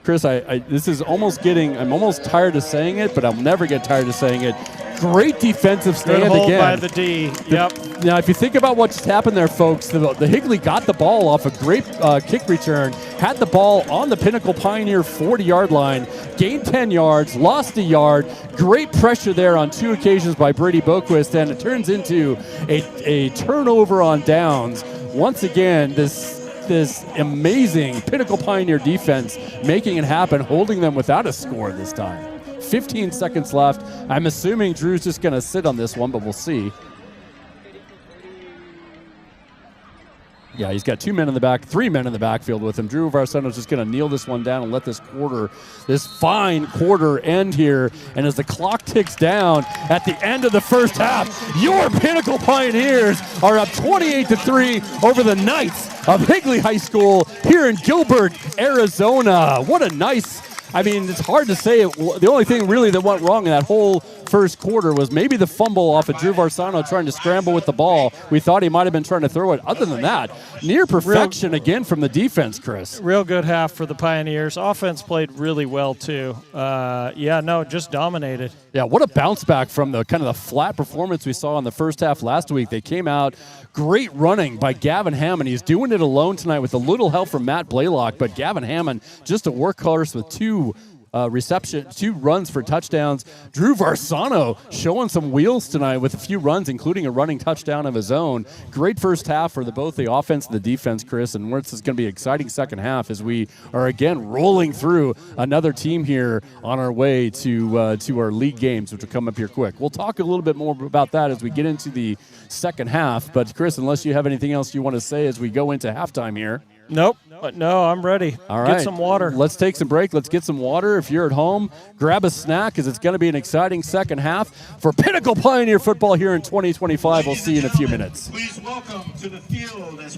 Chris, this is almost I'm almost tired of saying it, but I'll never get tired of saying it. Great defensive stand Good hold again. by the D. Yep. Now, if you think about what just happened there, folks, the Higley got the ball off a great kick return, had the ball on the Pinnacle Pioneer 40-yard line, gained 10 yards, lost a yard. Great pressure there on 2 occasions by Brady Boquist, and it turns into a turnover on downs. Once again, this amazing Pinnacle Pioneer defense making it happen, holding them without a score this time. 15 seconds left. I'm assuming Drew's just going to sit on this one, but we'll see. Yeah, he's got 2 men in the back, 3 men in the backfield with him. Drew Varsano's just going to kneel this one down and let this fine quarter end here. And as the clock ticks down at the end of the first half, your Pinnacle Pioneers are up 28-3 over the Knights of Higley High School here in Gilbert, Arizona. What a nice, it's hard to say it. The only thing really that went wrong in that whole first quarter was maybe the fumble off of Drew Varsano trying to scramble with the ball. We thought he might have been trying to throw it. Other than that, near perfection again from the defense, Chris. Real good half for the Pioneers. Offense played really well, too. Just dominated. Yeah, what a bounce back from the kind of the flat performance we saw in the first half last week. They came out, great running by Gavin Hammond. He's doing it alone tonight with a little help from Matt Blaylock, but Gavin Hammond just a workhorse with two runs for touchdowns. Drew Varsano showing some wheels tonight with a few runs, including a running touchdown of his own. Great first half for both the offense and the defense, Chris, and this is going to be an exciting second half as we are again rolling through another team here on our way to our league games, which will come up here quick. We'll talk a little bit more about that as we get into the second half, but Chris, unless you have anything else you want to say as we go into halftime here. Nope. No, I'm ready. All right. Get some water. Let's take some break. Let's get some water. If you're at home, grab a snack because it's going to be an exciting second half for Pinnacle Pioneer football here in 2025. We'll see you in a few minutes. Please welcome to the field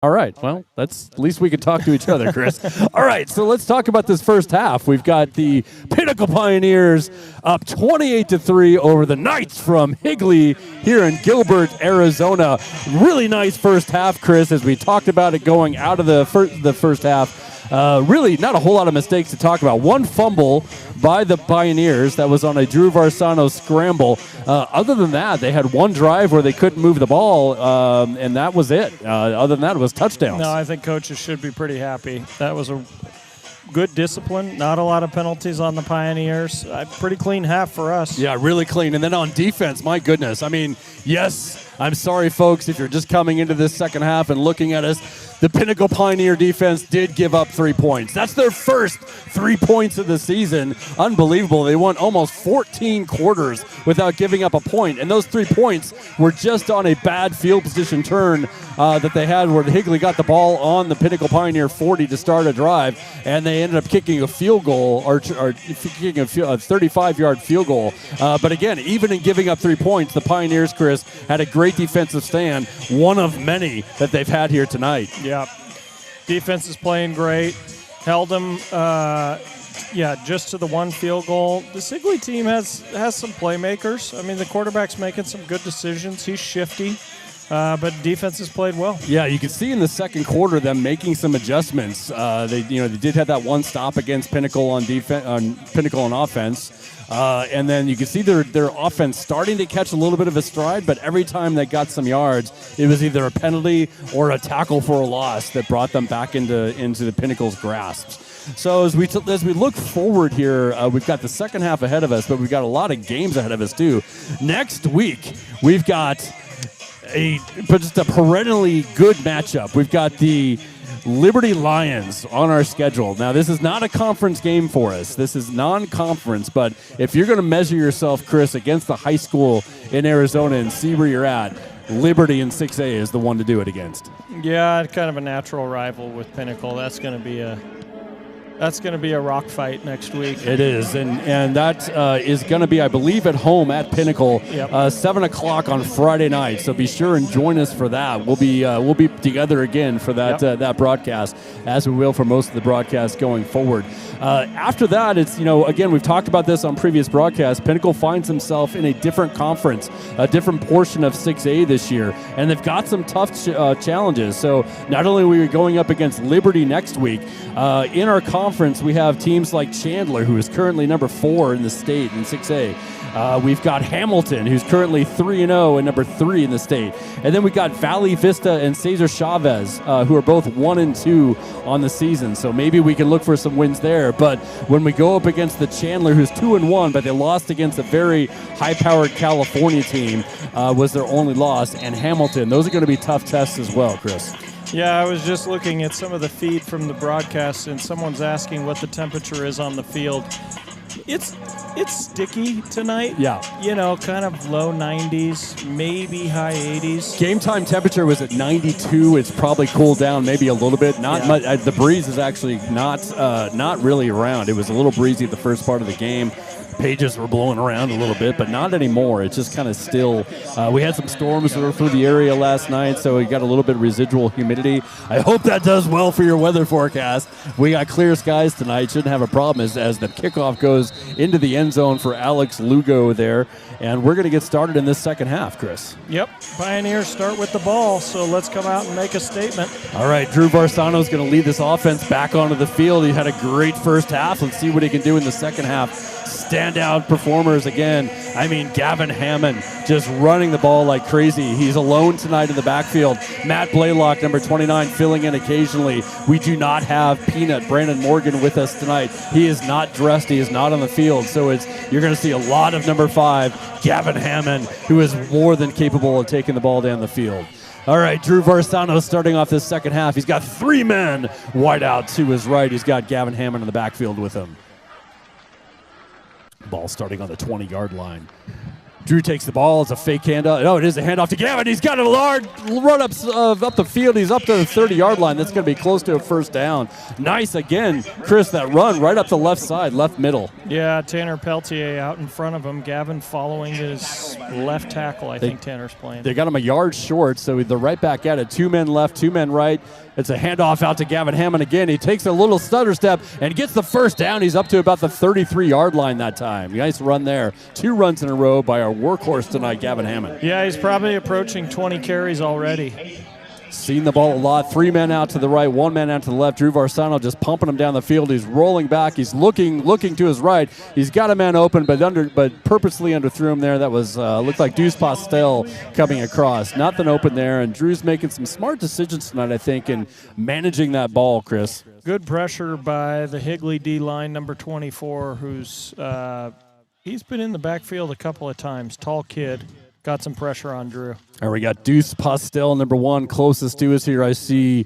All right. Well, that's at least we could talk to each other, Chris. All right. So let's talk about this first half. We've got the Pinnacle Pioneers up 28-3 over the Knights from Higley here in Gilbert, Arizona. Really nice first half, Chris, as we talked about it going out of the first half. Really not a whole lot of mistakes to talk about. One fumble by the Pioneers that was on a Drew Varsano scramble. Other than that, they had one drive where they couldn't move the ball, and that was it. Other than that, it was touchdowns. No, I think coaches should be pretty happy. That was a good discipline. Not a lot of penalties on the Pioneers. Pretty clean half for us. Yeah, really clean. And then on defense, my goodness. I mean, yes, I'm sorry, folks, if you're just coming into this second half and looking at us. The Pinnacle Pioneer defense did give up 3 points. That's their first 3 points of the season. Unbelievable. They won almost 14 quarters without giving up a point. And those 3 points were just on a bad field position turn that they had where Higley got the ball on the Pinnacle Pioneer 40 to start a drive. And they ended up kicking a field goal or kicking a 35-yard field goal. But again, even in giving up 3 points, the Pioneers, Chris, had a great defensive stand, one of many that they've had here tonight. Yeah. Defense is playing great. Held them, just to the one field goal. The Higley team has some playmakers. I mean, the quarterback's making some good decisions. He's shifty, but defense has played well. Yeah, you can see in the second quarter them making some adjustments. They did have that one stop against Pinnacle on offense. And then you can see their offense starting to catch a little bit of a stride, but every time they got some yards, it was either a penalty or a tackle for a loss that brought them back into the Pinnacle's grasps. So as we look forward here, we've got the second half ahead of us, but we've got a lot of games ahead of us too. Next week, we've got just a perennially good matchup. We've got the Liberty Lions on our schedule. Now, this is not a conference game for us. This is non-conference, but if you're going to measure yourself, Chris, against the high school in Arizona and see where you're at, Liberty in 6A is the one to do it against. Yeah, kind of a natural rival with Pinnacle. That's going to be a rock fight next week. It is, and that is going to be, I believe, at home at Pinnacle, 7 o'clock on Friday night. So be sure and join us for that. We'll be together again for that that broadcast, as we will for most of the broadcasts going forward. After that, it's again, we've talked about this on previous broadcasts. Pinnacle finds himself in a different conference, a different portion of 6A this year, and they've got some tough challenges. So not only are we going up against Liberty next week, in our conference, we have teams like Chandler, who is currently number 4 in the state in 6A. We've got Hamilton, who's currently 3-0 and number 3 in the state. And then we got Valley Vista and Cesar Chavez, who are both 1-2 on the season. So maybe we can look for some wins there. But when we go up against the Chandler, who's 2-1, but they lost against a very high-powered California team, was their only loss, and Hamilton, those are going to be tough tests as well, Chris. Yeah, I was just looking at some of the feed from the broadcast, and someone's asking what the temperature is on the field. It's sticky tonight. Yeah. Kind of low 90s, maybe high 80s. Game time temperature was at 92. It's probably cooled down maybe a little bit. Not much. The breeze is actually not really around. It was a little breezy at the first part of the game. Pages were blowing around a little bit, but not anymore. It's just kind of still. We had some storms through the area last night, so we got a little bit of residual humidity. I hope that does well for your weather forecast. We got clear skies tonight. Shouldn't have a problem as the kickoff goes into the end zone for Alex Lugo there. And we're going to get started in this second half, Chris. Yep. Pioneers start with the ball, so let's come out and make a statement. All right, Drew Varsano is going to lead this offense back onto the field. He had a great first half. Let's see what he can do in the second half. Standout performers again. I mean, Gavin Hammond just running the ball like crazy. He's alone tonight in the backfield. Matt Blaylock, number 29, filling in occasionally. We do not have Peanut, Brandon Morgan, with us tonight. He is not dressed. He is not on the field. So you're going to see a lot of number 5, Gavin Hammond, who is more than capable of taking the ball down the field. All right, Drew Varsano starting off this second half. He's got 3 men wide out to his right. He's got Gavin Hammond in the backfield with him. Ball starting on the 20-yard line. Drew takes the ball. It's a fake handoff. Oh, it is a handoff to Gavin. He's got a large run up the field. He's up to the 30-yard line. That's going to be close to a first down. Nice again, Chris, that run right up the left side, left middle. Yeah, Tanner Peltier out in front of him. Gavin following his left tackle, I think Tanner's playing. They got him a yard short, so they're right back at it. 2 men left, 2 men right. It's a handoff out to Gavin Hammond again. He takes a little stutter step and gets the first down. He's up to about the 33-yard line that time. Nice run there. 2 runs in a row by our workhorse tonight, Gavin Hammond. Yeah, he's probably approaching 20 carries already. Seen the ball a lot. 3 men out to the right, 1 man out to the left. Drew Varsano just pumping him down the field. He's rolling back. He's looking to his right. He's got a man open, but purposely underthrew him there. That was looked like Deuce Postel coming across. Nothing open there, and Drew's making some smart decisions tonight, I think, in managing that ball, Chris. Good pressure by the Higley D-line, number 24, who's he's been in the backfield a couple of times. Tall kid. Got some pressure on Drew. All right, we got Deuce Postel, number 1, closest to us here. I see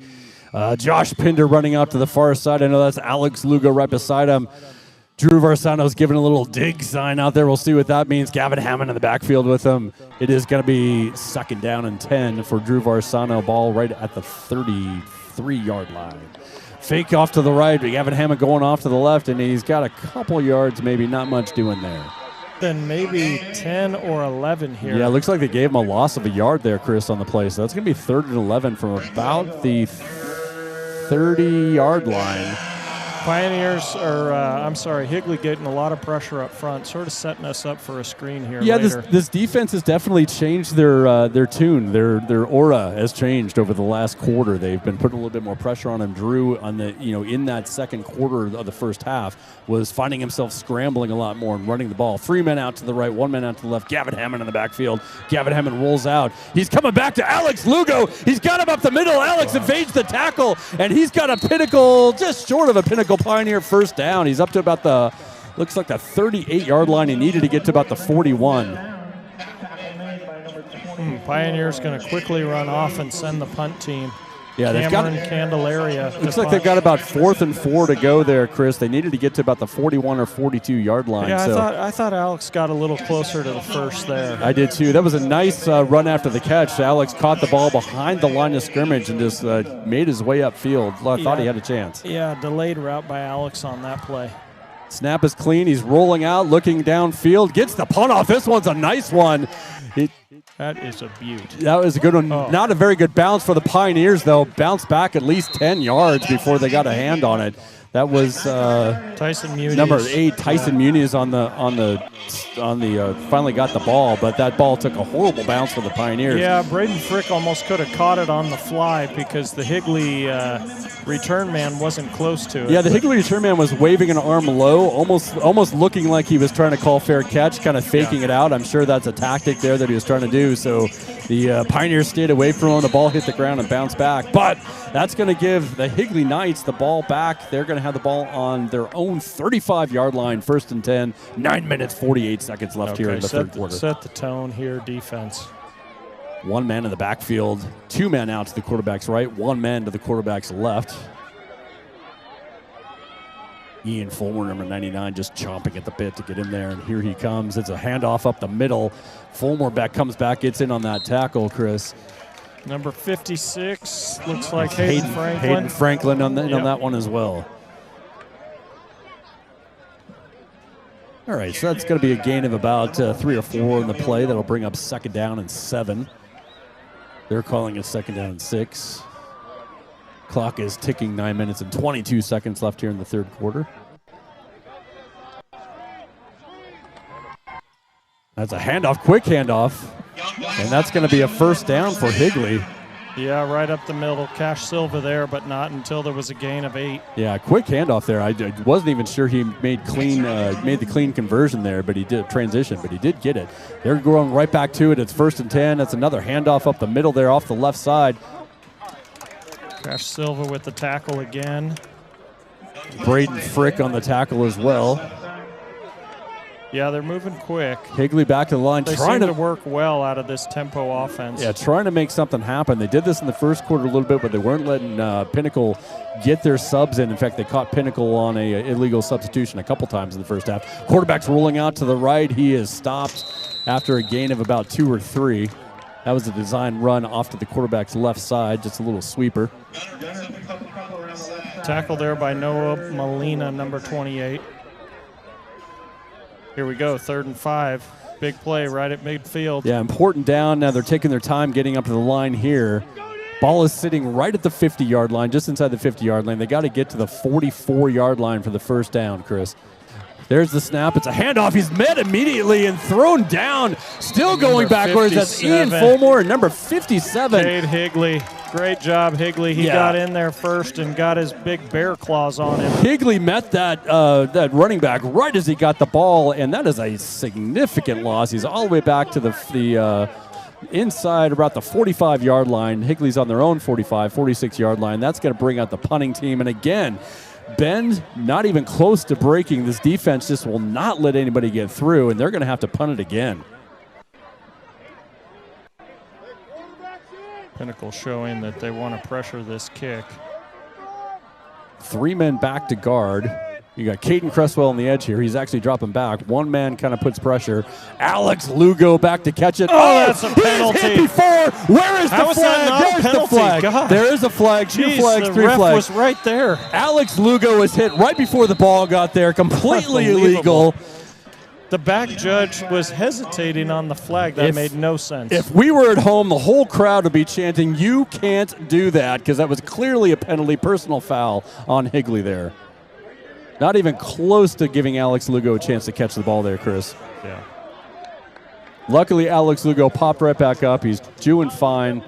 Josh Pinder running out to the far side. I know that's Alex Lugo right beside him. Drew Varsano's giving a little dig sign out there. We'll see what that means. Gavin Hammond in the backfield with him. It is going to be 2nd down and 10 for Drew Varsano. Ball right at the 33-yard line. Fake off to the right. Gavin Hammond going off to the left, and he's got a couple yards, maybe not much doing there. Then maybe 10 or 11 here. Yeah, it looks like they gave him a loss of a yard there, Chris, on the play. So that's going to be 3rd and 11 from about the 30-yard line. Higley getting a lot of pressure up front, sort of setting us up for a screen here. Yeah, later. this defense has definitely changed their tune. Their aura has changed over the last quarter. They've been putting a little bit more pressure on him. Drew on the in that second quarter of the first half was finding himself scrambling a lot more and running the ball. 3 men out to the right, 1 man out to the left. Gavin Hammond in the backfield. Gavin Hammond rolls out. He's coming back to Alex Lugo. He's got him up the middle. Alex evades the tackle, and he's got a Pinnacle, just short of a Pinnacle Pioneer first down. He's up to about the, looks like the 38-yard line. He needed to get to about the 41. Pioneer's going to quickly run off and send the punt team. Yeah, they've got Candelaria. Looks like they've got about 4th and 4 to go there, Chris. They needed to get to about the 41 or 42-yard line. Yeah, so I thought Alex got a little closer to the first there. I did too. That was a nice run after the catch. Alex caught the ball behind the line of scrimmage and just made his way upfield. I thought he had a chance. Yeah, delayed route by Alex on that play. Snap is clean. He's rolling out, looking downfield. Gets the punt off. This one's a nice one. That is a beaut. That was a good one. Oh. Not a very good bounce for the Pioneers, though. Bounced back at least 10 yards before they got a hand on it. That was Tyson Muniz. Number 8, Tyson Muniz on the finally got the ball, but that ball took a horrible bounce for the Pioneers. Yeah, Braden Frick almost could have caught it on the fly because the Higley return man wasn't close to it. Yeah, the Higley return man was waving an arm low, almost looking like he was trying to call fair catch, kind of faking it out. I'm sure that's a tactic there that he was trying to do. So the Pioneers stayed away from him. The ball hit the ground and bounced back. But that's going to give the Higley Knights the ball back. They're going to have the ball on their own 35-yard line, 1st and 10. 9 minutes, 48 seconds left here in the third quarter. Set the tone here, defense. 1 man in the backfield, 2 men out to the quarterback's right, 1 man to the quarterback's left. Ian Fulmer, number 99, just chomping at the bit to get in there, and here he comes. It's a handoff up the middle. Fulmer comes back, gets in on that tackle, Chris. Number 56, looks like Hayden Franklin. Hayden Franklin on that one as well. All right, so that's going to be a gain of about 3 or 4 in the play. That'll bring up 2nd down and 7. They're calling it 2nd down and 6. Clock is ticking, 9 minutes and 22 seconds left here in the third quarter. That's a handoff, quick handoff, and that's going to be a 1st down for Higley. Yeah, right up the middle. Cash Silva there, but not until there was a gain of 8. Yeah, quick handoff there. I wasn't even sure he made the clean conversion there, but he did transition, but he did get it. They're going right back to it. It's 1st and 10. That's another handoff up the middle there off the left side. Cash Silva with the tackle again. Braden Frick on the tackle as well. Yeah, they're moving quick. Higley back to the line. They trying seem to work well out of this tempo offense. Yeah, trying to make something happen. They did this in the first quarter a little bit, but they weren't letting Pinnacle get their subs in. In fact, they caught Pinnacle on a illegal substitution a couple times in the first half. Quarterback's rolling out to the right. He is stopped after a gain of about 2 or 3. That was a design run off to the quarterback's left side, just a little sweeper. Tackle there by Noah Molina, number 28. Here we go, 3rd and 5. Big play right at midfield. Yeah, important down. Now they're taking their time getting up to the line here. Ball is sitting right at the 50-yard line, just inside the 50-yard line. They got to get to the 44-yard line for the first down, Chris. There's the snap. It's a handoff. He's met immediately and thrown down. Still going backwards. That's Ian Fulmore, number 57. Cade Higley. Great job, Higley. He got in there first and got his big bear claws on him. Higley met that running back right as he got the ball, and that is a significant loss. He's all the way back to the inside about the 45-yard line. Higley's on their own 45, 46-yard line. That's going to bring out the punting team. And again, Bend not even close to breaking. This defense just will not let anybody get through, and they're going to have to punt it again. Pinnacle showing that they want to pressure this kick. 3 men back to guard. You got Caden Cresswell on the edge here. He's actually dropping back. 1 man kind of puts pressure. Alex Lugo back to catch it. Oh, that's a penalty. Hit before. Where is the flag? There's the flag. God. There is a flag. 2 flags, 3 the ref flags. was right there. Alex Lugo was hit right before the ball got there. Completely illegal. The back judge was hesitating on the flag. That made no sense. If we were at home, the whole crowd would be chanting, "You can't do that," because that was clearly a penalty, personal foul on Higley there. Not even close to giving Alex Lugo a chance to catch the ball there, Chris. Yeah. Luckily, Alex Lugo popped right back up. He's doing fine.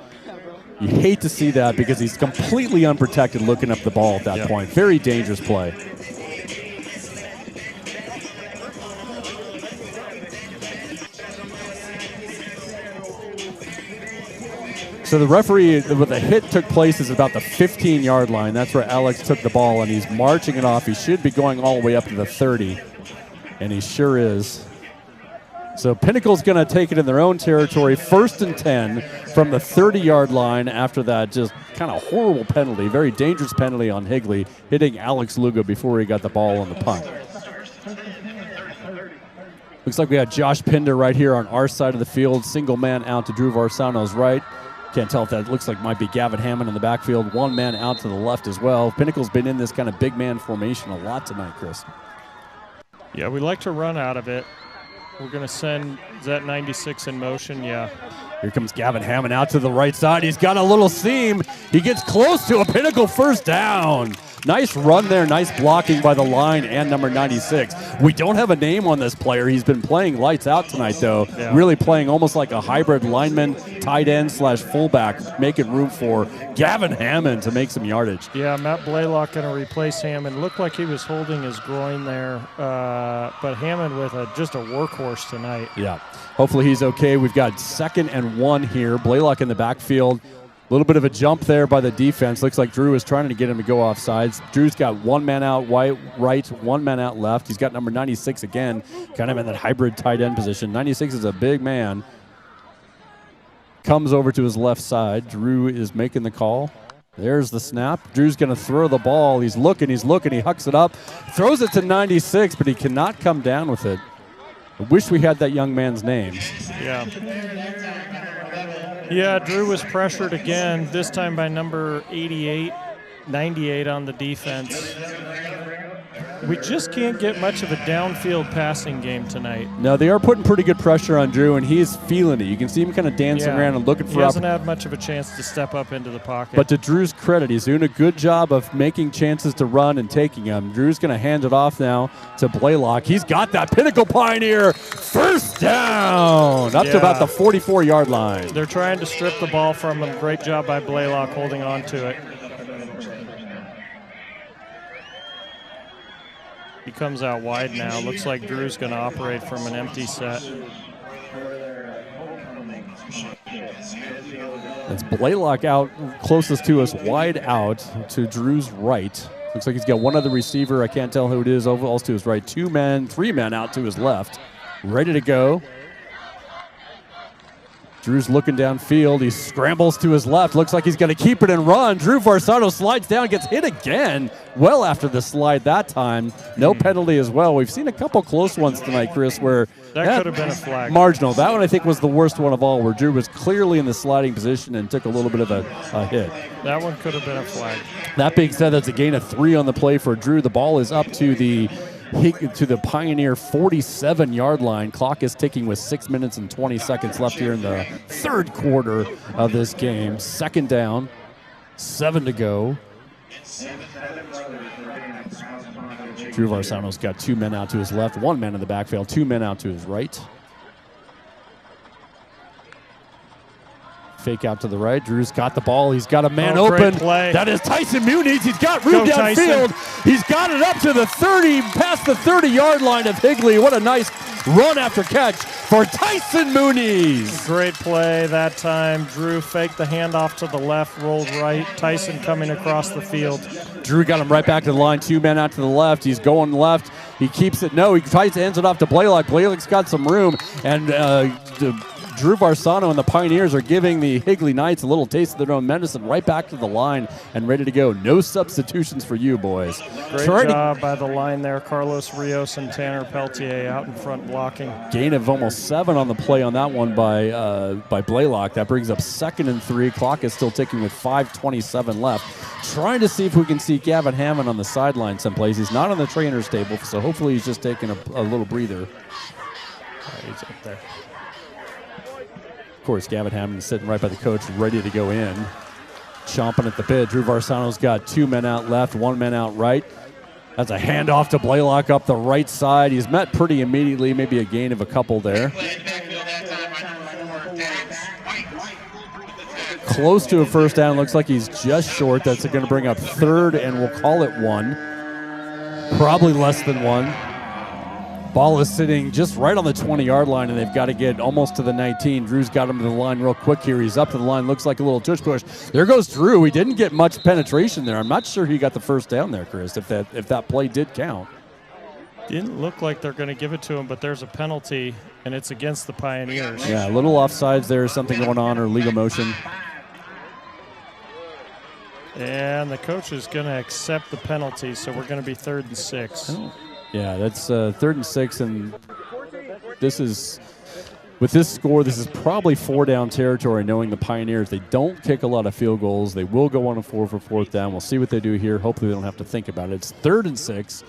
You hate to see that because he's completely unprotected looking up the ball at that point. Very dangerous play. So the referee, where the hit took place is about the 15-yard line. That's where Alex took the ball, and he's marching it off. He should be going all the way up to the 30, and he sure is. So Pinnacle's going to take it in their own territory, 1st and 10 from the 30-yard line after that just kind of horrible penalty, very dangerous penalty on Higley, hitting Alex Lugo before he got the ball on the punt. Looks like we got Josh Pinder right here on our side of the field, single man out to Drew Varsano's right. Can't tell if that looks like might be Gavin Hammond in the backfield. 1 man out to the left as well. Pinnacle's been in this kind of big man formation a lot tonight, Chris. Yeah, we like to run out of it. We're going to send Zet 96 in motion, yeah. Here comes Gavin Hammond out to the right side. He's got a little seam. He gets close to a Pinnacle first down. Nice run there. Nice blocking by the line and number 96. We don't have a name on this player. He's been playing lights out tonight, though. Yeah. Really playing almost like a hybrid lineman, tight end / fullback, making room for Gavin Hammond to make some yardage. Yeah, Matt Blaylock going to replace Hammond. Looked like he was holding his groin there, but Hammond with just a workhorse tonight. Yeah, hopefully he's okay. We've got 2nd and 1 here. Blaylock in the backfield. A little bit of a jump there by the defense. Looks like Drew is trying to get him to go off sides. Drew's got 1 man out right, 1 man out left. He's got number 96 again, kind of in that hybrid tight end position. 96 is a big man. Comes over to his left side. Drew is making the call. There's the snap. Drew's going to throw the ball. He's looking. He hucks it up. Throws it to 96, but he cannot come down with it. I wish we had that young man's name. Yeah, Drew was pressured again, this time by number 98 on the defense. We just can't get much of a downfield passing game tonight. No, they are putting pretty good pressure on Drew, and he is feeling it. You can see him kind of dancing around and looking for. He hasn't had much of a chance to step up into the pocket. But to Drew's credit, he's doing a good job of making chances to run and taking them. Drew's going to hand it off now to Blaylock. He's got that Pinnacle Pioneer first down up to about the 44-yard line. They're trying to strip the ball from him. Great job by Blaylock holding on to it. He comes out wide now. Looks like Drew's going to operate from an empty set. That's Blaylock out closest to us, wide out to Drew's right. Looks like he's got one other receiver. I can't tell who it is. Over to his right. 2 men, 3 men out to his left. Ready to go. Drew's looking downfield. He scrambles to his left. Looks like he's going to keep it and run. Drew Varsano slides down, gets hit again. Well after the slide that time. No penalty as well. We've seen a couple close ones tonight, Chris, where that could have been a flag. Marginal. That one I think was the worst one of all, where Drew was clearly in the sliding position and took a little bit of a hit. That one could have been a flag. That being said, that's a gain of 3 on the play for Drew. The ball is up to the Pioneer 47-yard line. Clock is ticking with 6 minutes and 20 seconds left here in the third quarter of this game. Second down, 7 to go. Drew Varsano's got 2 men out to his left, 1 man in the backfield, 2 men out to his right. Fake out to the right. Drew's got the ball. He's got a man open. Play. That is Tyson Muniz. He's got room downfield. He's got it up to the 30, past the 30-yard line of Higley. What a nice run after catch for Tyson Muniz. Great play that time. Drew faked the handoff to the left, rolled right. Tyson coming across the field. Drew got him right back to the line. 2 men out to the left. He's going left. He keeps it. No, he tries to hands it off to Blaylock. Blaylock's got some room. And Drew Varsano and the Pioneers are giving the Higley Knights a little taste of their own medicine, right back to the line and ready to go. No substitutions for you, boys. Great job by the line there. Carlos Rios and Tanner Peltier out in front blocking. Gain of almost 7 on the play on that one by Blaylock. That brings up 2nd and 3. Clock is still ticking with 5:27 left. Trying to see if we can see Gavin Hammond on the sideline someplace. He's not on the trainer's table, so hopefully he's just taking a little breather. He's up there. Of course, Gavin Hammond is sitting right by the coach, ready to go in. Chomping at the bit. Drew Varsano's got 2 men out left, 1 man out right. That's a handoff to Blaylock up the right side. He's met pretty immediately, maybe a gain of a couple there. Close to a first down. Looks like he's just short. That's going to bring up 3rd, and we'll call it 1. Probably less than 1. Ball is sitting just right on the 20-yard line, and they've got to get almost to the 19. Drew's got him to the line real quick here. He's up to the line. Looks like a little tush push. There goes Drew. He didn't get much penetration there. I'm not sure he got the first down there, Chris, if that play did count. Didn't look like they're going to give it to him, but there's a penalty, and it's against the Pioneers. Yeah, a little offsides there. Something going on, or legal motion. And the coach is going to accept the penalty, so we're going to be 3rd and 6. Oh. Yeah, that's 3rd and 6, and this is, with this score, this is probably 4-down territory, knowing the Pioneers. They don't kick a lot of field goals. They will go on a 4 for 4th down. We'll see what they do here. Hopefully they don't have to think about it. It's 3rd and 6.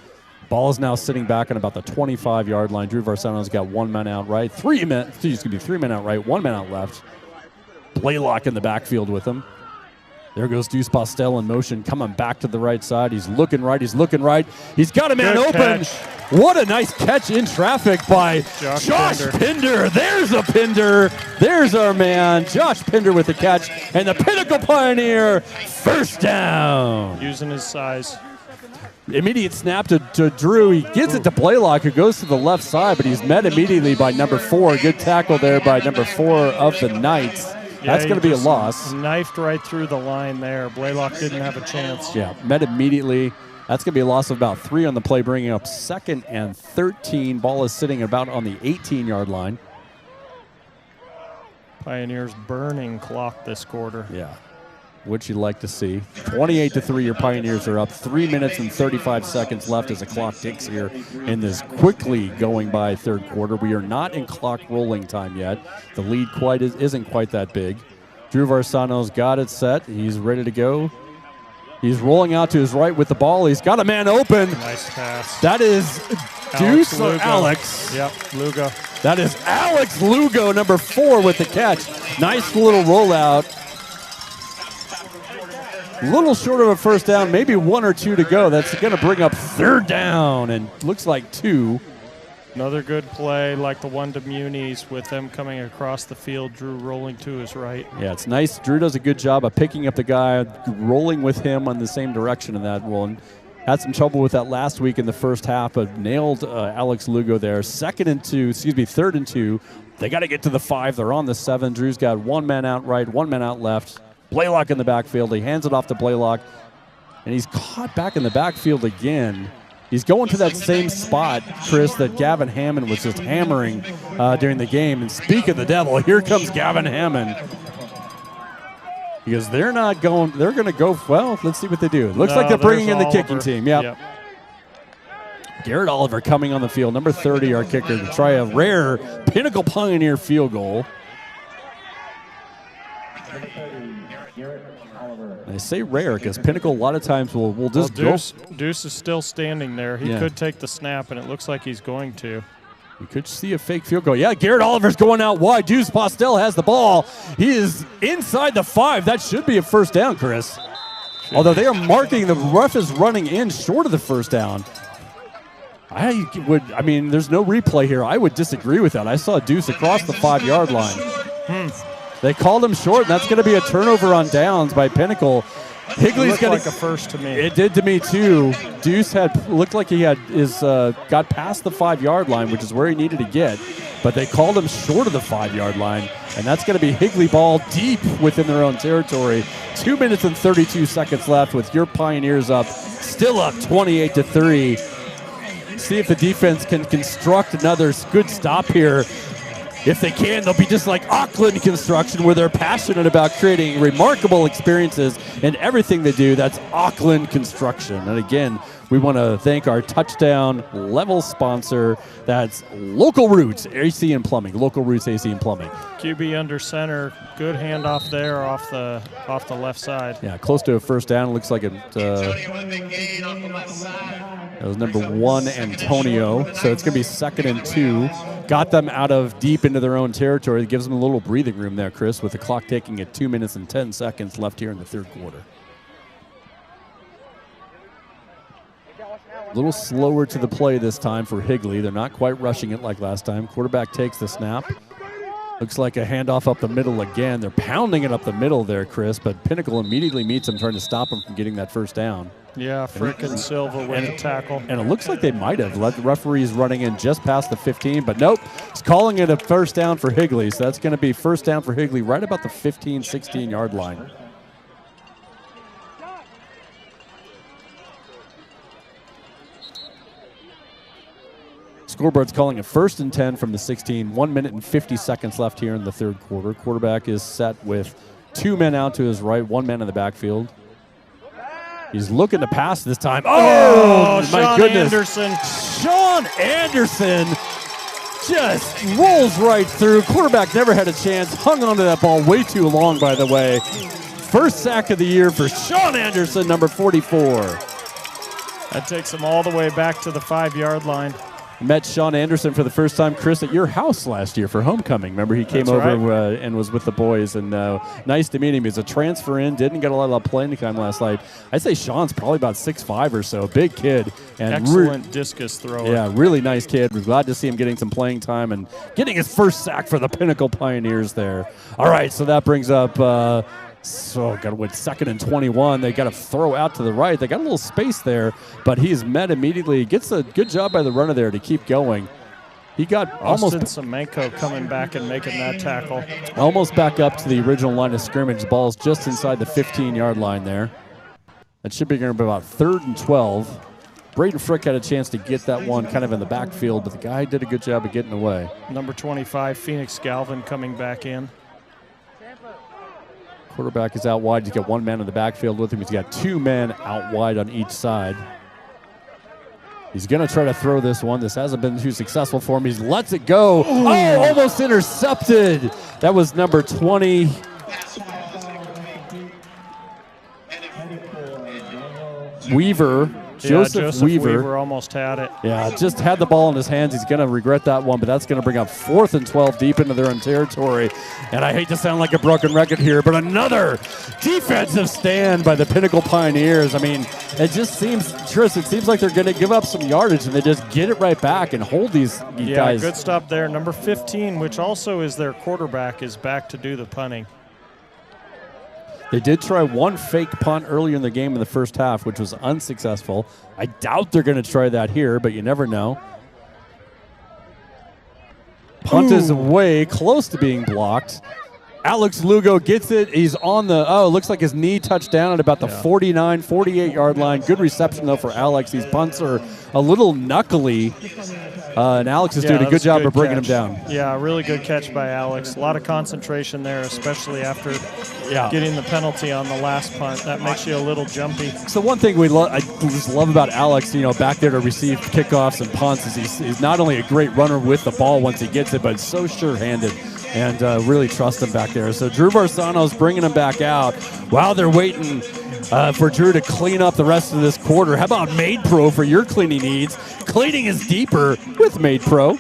Ball is now sitting back on about the 25-yard line. Drew Varsano's got 1 man out right, 3 men out right, 1 man out left. Blaylock in the backfield with him. There goes Deuce Postel in motion, coming back to the right side. He's looking right. He's got a man open. Catch. What a nice catch in traffic by Josh Pinder. There's a Pinder. There's our man, Josh Pinder with the catch. And the Pinnacle Pioneer, first down. Using his size. Immediate snap to Drew. He gives it to Blaylock, who goes to the left side, but he's met immediately by number 4. Good tackle there by number 4 of the Knights. Yeah, that's going to be a loss. Knifed right through the line there. Blaylock didn't have a chance. Yeah, met immediately. That's going to be a loss of about 3 on the play, bringing up 2nd and 13. Ball is sitting about on the 18-yard line. Pioneers burning clock this quarter. Yeah. What'd you like to see? 28-3, your Pioneers are up. 3 minutes and 35 seconds left as the clock ticks here in this quickly going by third quarter. We are not in clock rolling time yet. The lead isn't quite that big. Drew Varsano's got it set. He's ready to go. He's rolling out to his right with the ball. He's got a man open. Nice pass. That is Deuce or Alex. Yep, Lugo. That is Alex Lugo, number 4, with the catch. Nice little rollout. Little short of a first down, maybe 1 or 2 to go. That's going to bring up 3rd down, and looks like 2. Another good play like the one to Muniz with them coming across the field. Drew rolling to his right. Yeah, it's nice. Drew does a good job of picking up the guy, rolling with him on the same direction in that one. Had some trouble with that last week in the first half, but nailed Alex Lugo there. 3rd and 2. They got to get to the 5. They're on the 7. Drew's got 1 man out right, 1 man out left. Blaylock in the backfield. He hands it off to Blaylock. and he's caught back in the backfield again. He's going to that same spot, Chris, that Gavin Hammond was just hammering during the game. And speak of the devil, here comes Gavin Hammond. Because they're not going, they're going to go, well, let's see what they do. Looks like they're bringing in the kicking team. Yep. Garrett Oliver coming on the field, number 30, our kicker, to try a rare Pinnacle Pioneer field goal. I say rare because Pinnacle a lot of times will just go. Deuce is still standing there. He could take the snap, and it looks like he's going to. You could see a fake field goal. Yeah, Garrett Oliver's going out wide. Deuce Postel has the ball. He is inside the 5. That should be a first down, Chris. Although they are marking, the ref is running in short of the first down. I mean, there's no replay here. I would disagree with that. I saw Deuce across the 5-yard line. They called him short, and that's going to be a turnover on downs by Pinnacle. Higley's going like a first to me. It did to me too. Deuce looked like he got past the 5-yard line, which is where he needed to get, but they called him short of the 5-yard line, and that's going to be Higley ball deep within their own territory. 2 minutes and 32 seconds left with your Pioneers still up 28-3. See if the defense can construct another good stop here. If they can, they'll be just like Auckland Construction, where they're passionate about creating remarkable experiences in everything they do. That's Auckland Construction. And again, we want to thank our touchdown level sponsor. That's Local Roots AC and Plumbing. Local Roots AC and Plumbing. QB under center. Good handoff there off the left side. Yeah, close to a first down. It looks like it. That was number 1, Antonio. So it's going to be 2nd and 2. Got them out of deep into their own territory. It gives them a little breathing room there, Chris, with the clock ticking at 2 minutes and 10 seconds left here in the third quarter. A little slower to the play this time for Higley. They're not quite rushing it like last time. Quarterback takes the snap. Looks like a handoff up the middle again. They're pounding it up the middle there, Chris, but Pinnacle immediately meets them, trying to stop them from getting that first down. Yeah, Frick and Silva with the tackle. And it looks like they might have let the referees running in just past the 15, but nope. He's calling it a first down for Higley, so that's going to be first down for Higley right about the 15, 16-yard line. Scoreboard's calling a 1st and 10 from the 16. 1 minute and 50 seconds left here in the third quarter. Quarterback is set with 2 men out to his right, 1 man in the backfield. He's looking to pass this time. Oh, my goodness. Anderson. Sean Anderson just rolls right through. Quarterback never had a chance. Hung onto that ball way too long, by the way. First sack of the year for Sean Anderson, number 44. That takes him all the way back to the 5-yard line. Met Sean Anderson for the first time, Chris, at your house last year for homecoming. Remember, he came over and was with the boys, and nice to meet him. He's a transfer in, didn't get a lot of playing time last night. I'd say Sean's probably about 6'5" or so, big kid. And excellent discus thrower. Yeah, really nice kid. We're glad to see him getting some playing time and getting his first sack for the Pinnacle Pioneers there. All right, so that brings up got to win 2nd and 21. They got to throw out to the right. They got a little space there, but he's met immediately. Gets a good job by the runner there to keep going. He got Austin Semenko coming back and making that tackle. Almost back up to the original line of scrimmage. Ball's just inside the 15-yard line there. That should be going to be about 3rd and 12. Braden Frick had a chance to get that one kind of in the backfield, but the guy did a good job of getting away. Number 25, Phoenix Galvin, coming back in. Quarterback is out wide. He's got 1 man in the backfield with him. He's got 2 men out wide on each side. He's going to try to throw this one. This hasn't been too successful for him. He lets it go. Oh, almost intercepted. That was number 20. Weaver. Joseph Weaver almost had it. Yeah, just had the ball in his hands. He's going to regret that one, but that's going to bring up 4th and 12 deep into their own territory. And I hate to sound like a broken record here, but another defensive stand by the Pinnacle Pioneers. I mean, it just seems, Tris, it seems like they're going to give up some yardage, and they just get it right back and hold these guys. Yeah, good stop there. Number 15, which also is their quarterback, is back to do the punting. They did try one fake punt earlier in the game in the first half, which was unsuccessful. I doubt they're going to try that here, but you never know. Punt is way close to being blocked. Alex Lugo gets it. He's on the, looks like his knee touched down at about the 49, 48-yard line. Good reception, though, for Alex. These punts are a little knuckly, and Alex is doing a good job of bringing him down. Yeah, really good catch by Alex. A lot of concentration there, especially after getting the penalty on the last punt. That makes you a little jumpy. So one thing I just love about Alex, back there to receive kickoffs and punts, is he's not only a great runner with the ball once he gets it, but so sure-handed. And really trust him back there. So Drew Varsano's bringing him back out while they're waiting for Drew to clean up the rest of this quarter. How about Made Pro for your cleaning needs? Cleaning is deeper with Made Pro.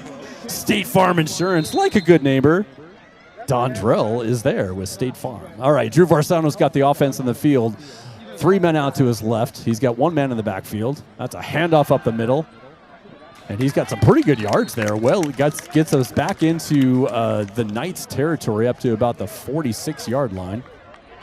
State Farm Insurance, like a good neighbor. Don Drell is there with State Farm. All right, Drew Varsano's got the offense in the field. 3 men out to his left. He's got 1 man in the backfield. That's a handoff up the middle. And he's got some pretty good yards there. Well, he gets us back into the Knights' territory up to about the 46-yard line.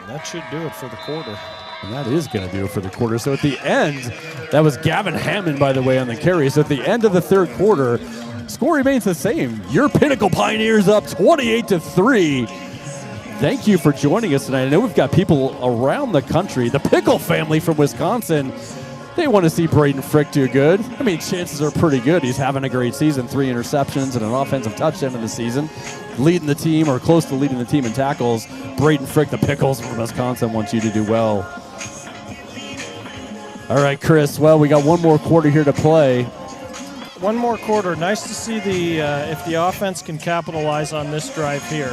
That should do it for the quarter. And that is going to do it for the quarter. So at the end, that was Gavin Hammond, by the way, on the carry. So at the end of the third quarter, score remains the same. Your Pinnacle Pioneers up 28-3. Thank you for joining us tonight. I know we've got people around the country. The Pickle family from Wisconsin, they want to see Braden Frick do good. I mean, chances are pretty good. He's having a great season, 3 interceptions and an offensive touchdown in the season. Leading the team, or close to leading the team in tackles. Braden Frick, the Pickles from Wisconsin, wants you to do well. All right, Chris, well, we got 1 more quarter here to play. 1 more quarter. Nice to see if the offense can capitalize on this drive here.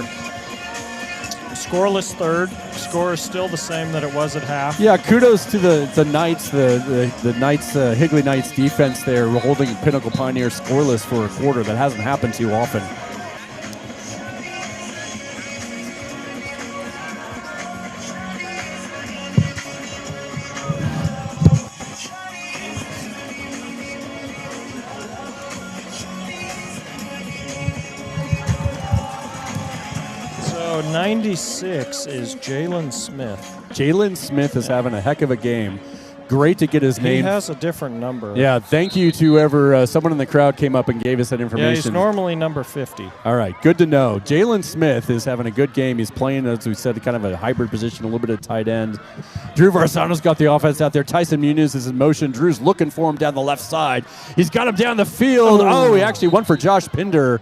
Scoreless third. Score is still the same that it was at half. Yeah, kudos to the Knights, the Knights, Higley Knights defense there, holding Pinnacle Pioneers scoreless for a quarter. That hasn't happened too often. So 96 is Jalen Smith. Jalen Smith is having a heck of a game. Great to get his name. He has a different number. Yeah, thank you to whoever, someone in the crowd came up and gave us that information. Yeah, he's normally number 50. All right, good to know. Jalen Smith is having a good game. He's playing, as we said, kind of a hybrid position, a little bit of tight end. Drew Varsano's got the offense out there. Tyson Muniz is in motion. Drew's looking for him down the left side. He's got him down the field. Oh, he actually went for Josh Pinder.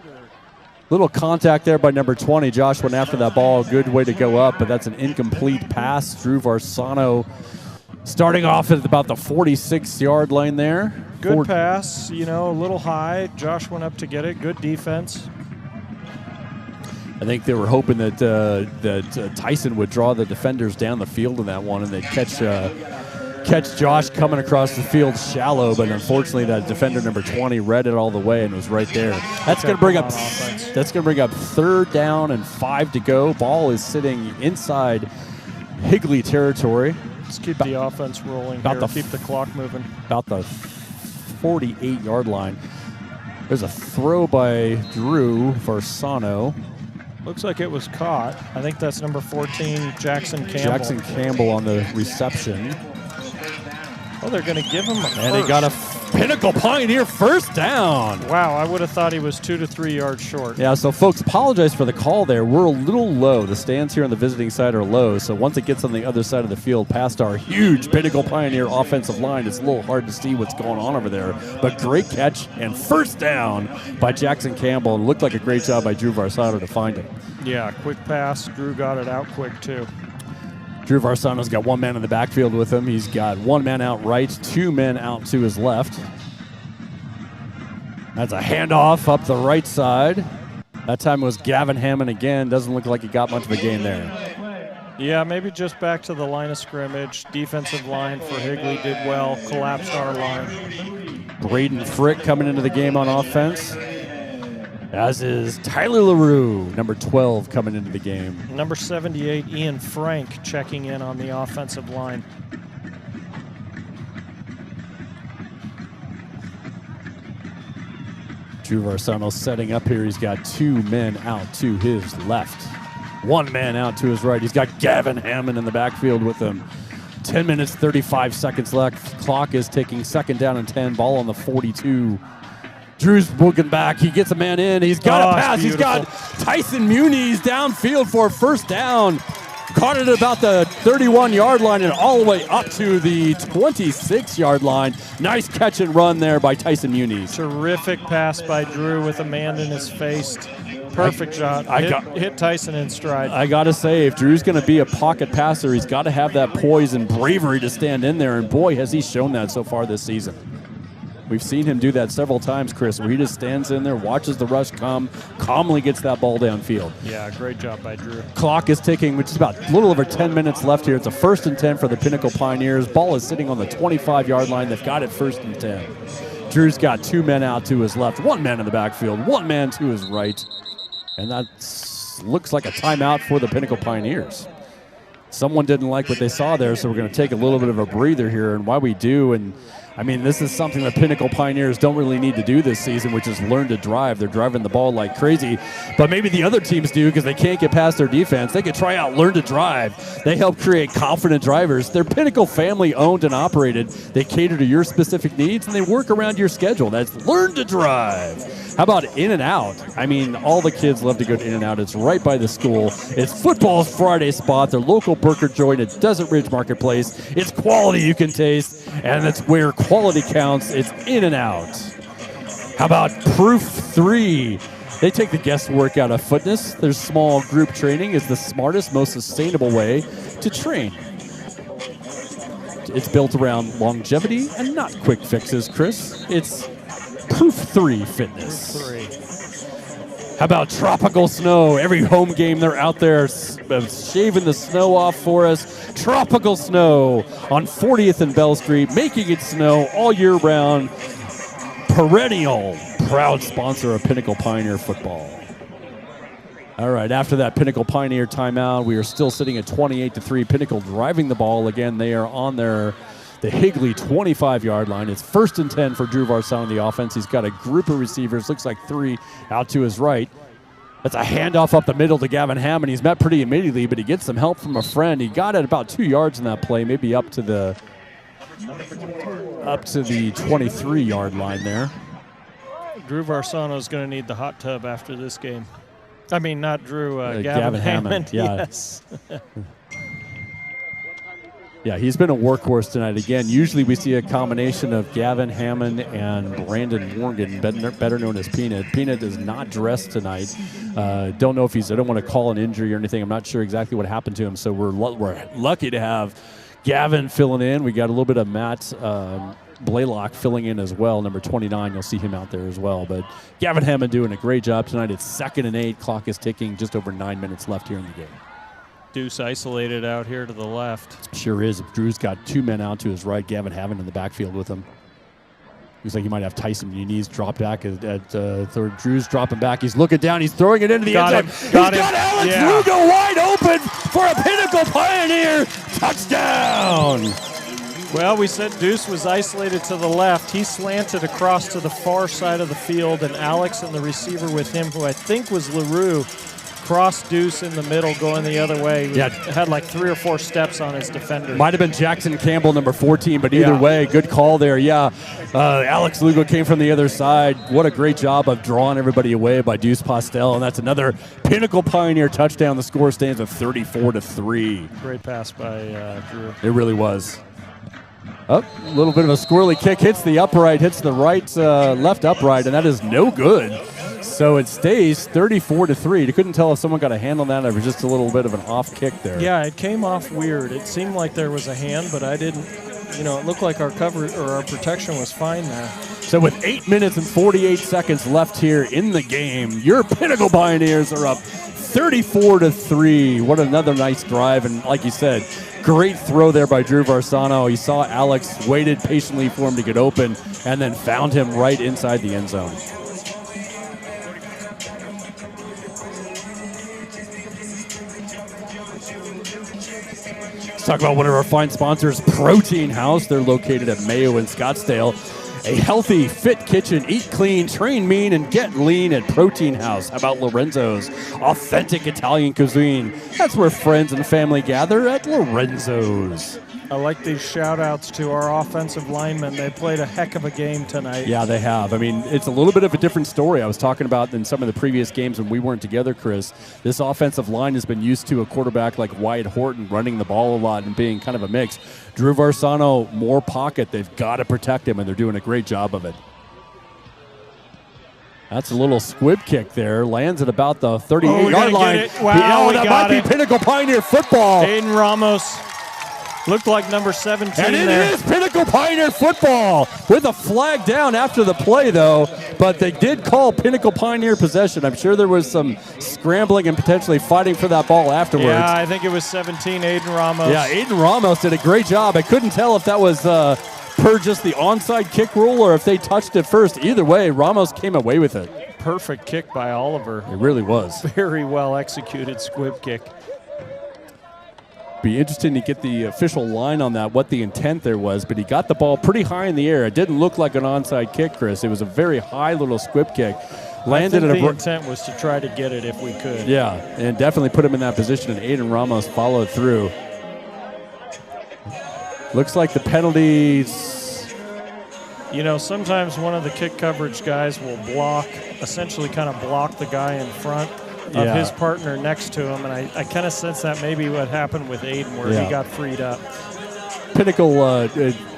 Little contact there by number 20. Josh went after that ball. Good way to go up, but that's an incomplete pass. Drew Varsano starting off at about the 46-yard line there. Good pass, a little high. Josh went up to get it. Good defense. I think they were hoping that Tyson would draw the defenders down the field in that one, and they'd catch Josh coming across the field shallow, but unfortunately that defender number 20 read it all the way and was right there. That's going to bring up 3rd down and 5 to go. Ball is sitting inside Higley territory. Let's keep the offense rolling here. Keep the clock moving. About the 48-yard line. There's a throw by Drew Varsano. Looks like it was caught. I think that's number 14, Jackson Campbell. Jackson Campbell on the reception. Oh, they're going to give him a first. And he got a Pinnacle Pioneer first down. Wow, I would have thought he was 2 to 3 yards short. Yeah, so folks, apologize for the call there. We're a little low. The stands here on the visiting side are low, so once it gets on the other side of the field past our huge Pinnacle Pioneer offensive line, it's a little hard to see what's going on over there. But great catch and first down by Jackson Campbell. It looked like a great job by Drew Varsano to find him. Yeah, quick pass. Drew got it out quick, too. Drew Varsano's got 1 man in the backfield with him. He's got 1 man out right, 2 men out to his left. That's a handoff up the right side. That time it was Gavin Hammond again. Doesn't look like he got much of a gain there. Yeah, maybe just back to the line of scrimmage. Defensive line for Higley did well. Collapsed our line. Braden Frick coming into the game on offense, as is Tyler LaRue, number 12, coming into the game. Number 78, Ian Frank, checking in on the offensive line. Drew Varsano setting up here. He's got 2 men out to his left, 1 man out to his right. He's got Gavin Hammond in the backfield with him. 10 minutes, 35 seconds left. Clock is ticking. 2nd down and 10. Ball on the 42. Drew's looking back. He gets a man in. He's got a pass. He's got Tyson Muniz downfield for a first down. Caught it at about the 31-yard line and all the way up to the 26-yard line. Nice catch and run there by Tyson Muniz. Terrific pass by Drew with a man in his face. Perfect shot. Hit Tyson in stride. I got to say, if Drew's going to be a pocket passer, he's got to have that poise and bravery to stand in there. And boy, has he shown that so far this season. We've seen him do that several times, Chris, where he just stands in there, watches the rush come, calmly gets that ball downfield. Yeah, great job by Drew. Clock is ticking, which is about a little over 10 minutes left here. It's a 1st and 10 for the Pinnacle Pioneers. Ball is sitting on the 25-yard line. They've got it 1st and 10. Drew's got 2 men out to his left, 1 man in the backfield, 1 man to his right. And that looks like a timeout for the Pinnacle Pioneers. Someone didn't like what they saw there, so we're going to take a little bit of a breather here. And why we do, and I mean, this is something that Pinnacle Pioneers don't really need to do this season, which is learn to drive. They're driving the ball like crazy, but maybe the other teams do because they can't get past their defense. They could try out learn to drive. They help create confident drivers. They're Pinnacle family owned and operated. They cater to your specific needs, and they work around your schedule. That's learn to drive. How about In-N-Out? I mean, all the kids love to go to In-N-Out. It's right by the school. It's Football's Friday spot, their local burger joint at Desert Ridge Marketplace. It's quality you can taste, and it's where quality counts. It's In-N-Out. How about Proof 3? They take the guesswork out of fitness. Their small group training is the smartest, most sustainable way to train. It's built around longevity and not quick fixes, Chris. It's Proof 3 Fitness. How about Tropical Snow? Every home game, they're out there shaving the snow off for us. Tropical Snow on 40th and Bell Street, making it snow all year round. Perennial, proud sponsor of Pinnacle Pioneer football. All right, after that Pinnacle Pioneer timeout, we are still sitting at 28-3. Pinnacle driving the ball. Again, they are on the Higley 25-yard line. It's 1st and 10 for Drew Varsano on the offense. He's got a group of receivers, looks like 3 out to his right. That's a handoff up the middle to Gavin Hammond. He's met pretty immediately, but he gets some help from a friend. He got it about 2 yards in that play, maybe up to the 23-yard line there. Drew Varsano is going to need the hot tub after this game. I mean, not Drew, Gavin Hammond. Yeah. Yes. Yeah, he's been a workhorse tonight. Again, usually we see a combination of Gavin Hammond and Brandon Morgan, better known as Peanut. Peanut is not dressed tonight. Don't know if I don't want to call an injury or anything. I'm not sure exactly what happened to him, so we're lucky to have Gavin filling in. We got a little bit of Matt Blaylock filling in as well, number 29. You'll see him out there as well. But Gavin Hammond doing a great job tonight. It's 2nd and 8. Clock is ticking. Just over 9 minutes left here in the game. Deuce isolated out here to the left. Sure is. Drew's got 2 men out to his right. Gavin Hammond in the backfield with him. Looks like he might have Tyson Muniz drop back at third. Drew's dropping back. He's looking down. He's throwing it into the end zone. Got Alex Lugo wide open for a Pinnacle Pioneer touchdown. Well, we said Deuce was isolated to the left. He slanted across to the far side of the field, and Alex and the receiver with him, who I think was LaRue, crossed Deuce in the middle going the other way. He had like 3 or 4 steps on his defender. Might have been Jackson Campbell, number 14, but either way, good call there. Alex Lugo came from the other side. What a great job of drawing everybody away by Deuce Postel, and that's another Pinnacle Pioneer touchdown. The score stands at 34-3. Great pass by Drew. It really was. A little bit of a squirrely kick, hits the upright, hits the left upright, and that is no good. So it stays 34-3. You couldn't tell if someone got a hand on that or it was just a little bit of an off kick there. Yeah, it came off weird. It seemed like there was a hand, but I didn't. It looked like our cover or our protection was fine there. So with 8 minutes and 48 seconds left here in the game, your Pinnacle Pioneers are up 34-3. What another nice drive, and like you said, great throw there by Drew Varsano. He saw Alex, waited patiently for him to get open, and then found him right inside the end zone. Let's talk about one of our fine sponsors, Protein House. They're located at Mayo and Scottsdale. A healthy, fit kitchen. Eat clean, train mean, and get lean at Protein House. How about Lorenzo's? Authentic Italian cuisine. That's where friends and family gather at Lorenzo's. I like these shout-outs to our offensive linemen. They played a heck of a game tonight. Yeah, they have. I mean, it's a little bit of a different story. I was talking about in some of the previous games when we weren't together, Chris. This offensive line has been used to a quarterback like Wyatt Horton running the ball a lot and being kind of a mix. Drew Varsano, more pocket. They've got to protect him, and they're doing a great job of it. That's a little squib kick there. Lands at about the 38-yard line. Wow, that might be Pinnacle Pioneer football. Aiden Ramos looked like number 17 and it there. is Pinnacle Pioneer football with a flag down after the play, though. But they did call Pinnacle Pioneer possession. I'm sure there was some scrambling and potentially fighting for that ball afterwards. Yeah, I think it was 17, Aiden Ramos. Yeah, Aiden Ramos did a great job. I couldn't tell if that was per just the onside kick rule or if they touched it first. Either way, Ramos came away with it. Perfect kick by Oliver. It really was. Very well executed squib kick. Be interesting to get the official line on that, what the intent there was, but he got the ball pretty high in the air. It didn't look like an onside kick, Chris. It was a very high little squib kick. Landed I think the intent was to try to get it if we could. Yeah, and definitely put him in that position, and Aiden Ramos followed through. Looks like the penalties. You know, sometimes one of the kick coverage guys will essentially kind of block the guy in front of his partner next to him, and I kind of sense that maybe what happened with Aiden where he got freed up. Pinnacle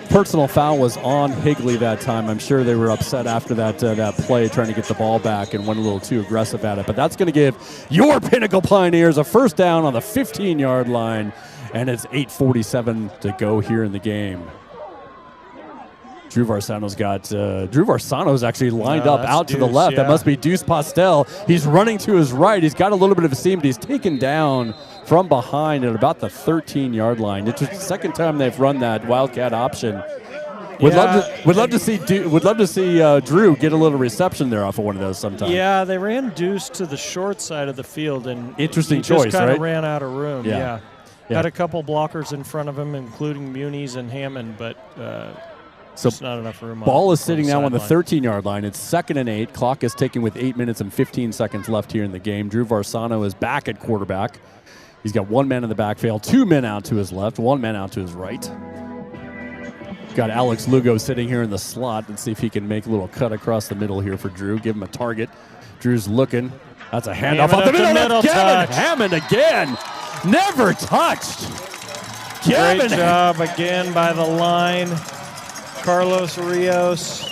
personal foul was on Higley that time. I'm sure they were upset after that play trying to get the ball back and went a little too aggressive at it. But that's going to give your Pinnacle Pioneers a first down on the 15-yard line, and it's 8:47 to go here in the game. Drew Varsano's actually lined up out to the left. Yeah. That must be Deuce Postel. He's running to his right. He's got a little bit of a seam, but he's taken down from behind at about the 13-yard line. It's the second time they've run that Wildcat option. Would love to see Drew get a little reception there off of one of those sometime. Yeah, they ran Deuce to the short side of the field, and interesting he choice, just kind right? of ran out of room. Yeah. Had a couple blockers in front of him, including Muniz and Hammond, but just not enough room. Ball is sitting now on the sideline. 13-yard line. It's 2nd and 8. Clock is ticking with 8 minutes and 15 seconds left here in the game. Drew Varsano is back at quarterback. He's got one man in the backfield, two men out to his left, one man out to his right. Got Alex Lugo sitting here in the slot. Let's see if he can make a little cut across the middle here for Drew. Give him a target. Drew's looking. That's a handoff off the middle. That's Hammond again. Never touched. Great job again by the line. Carlos Rios.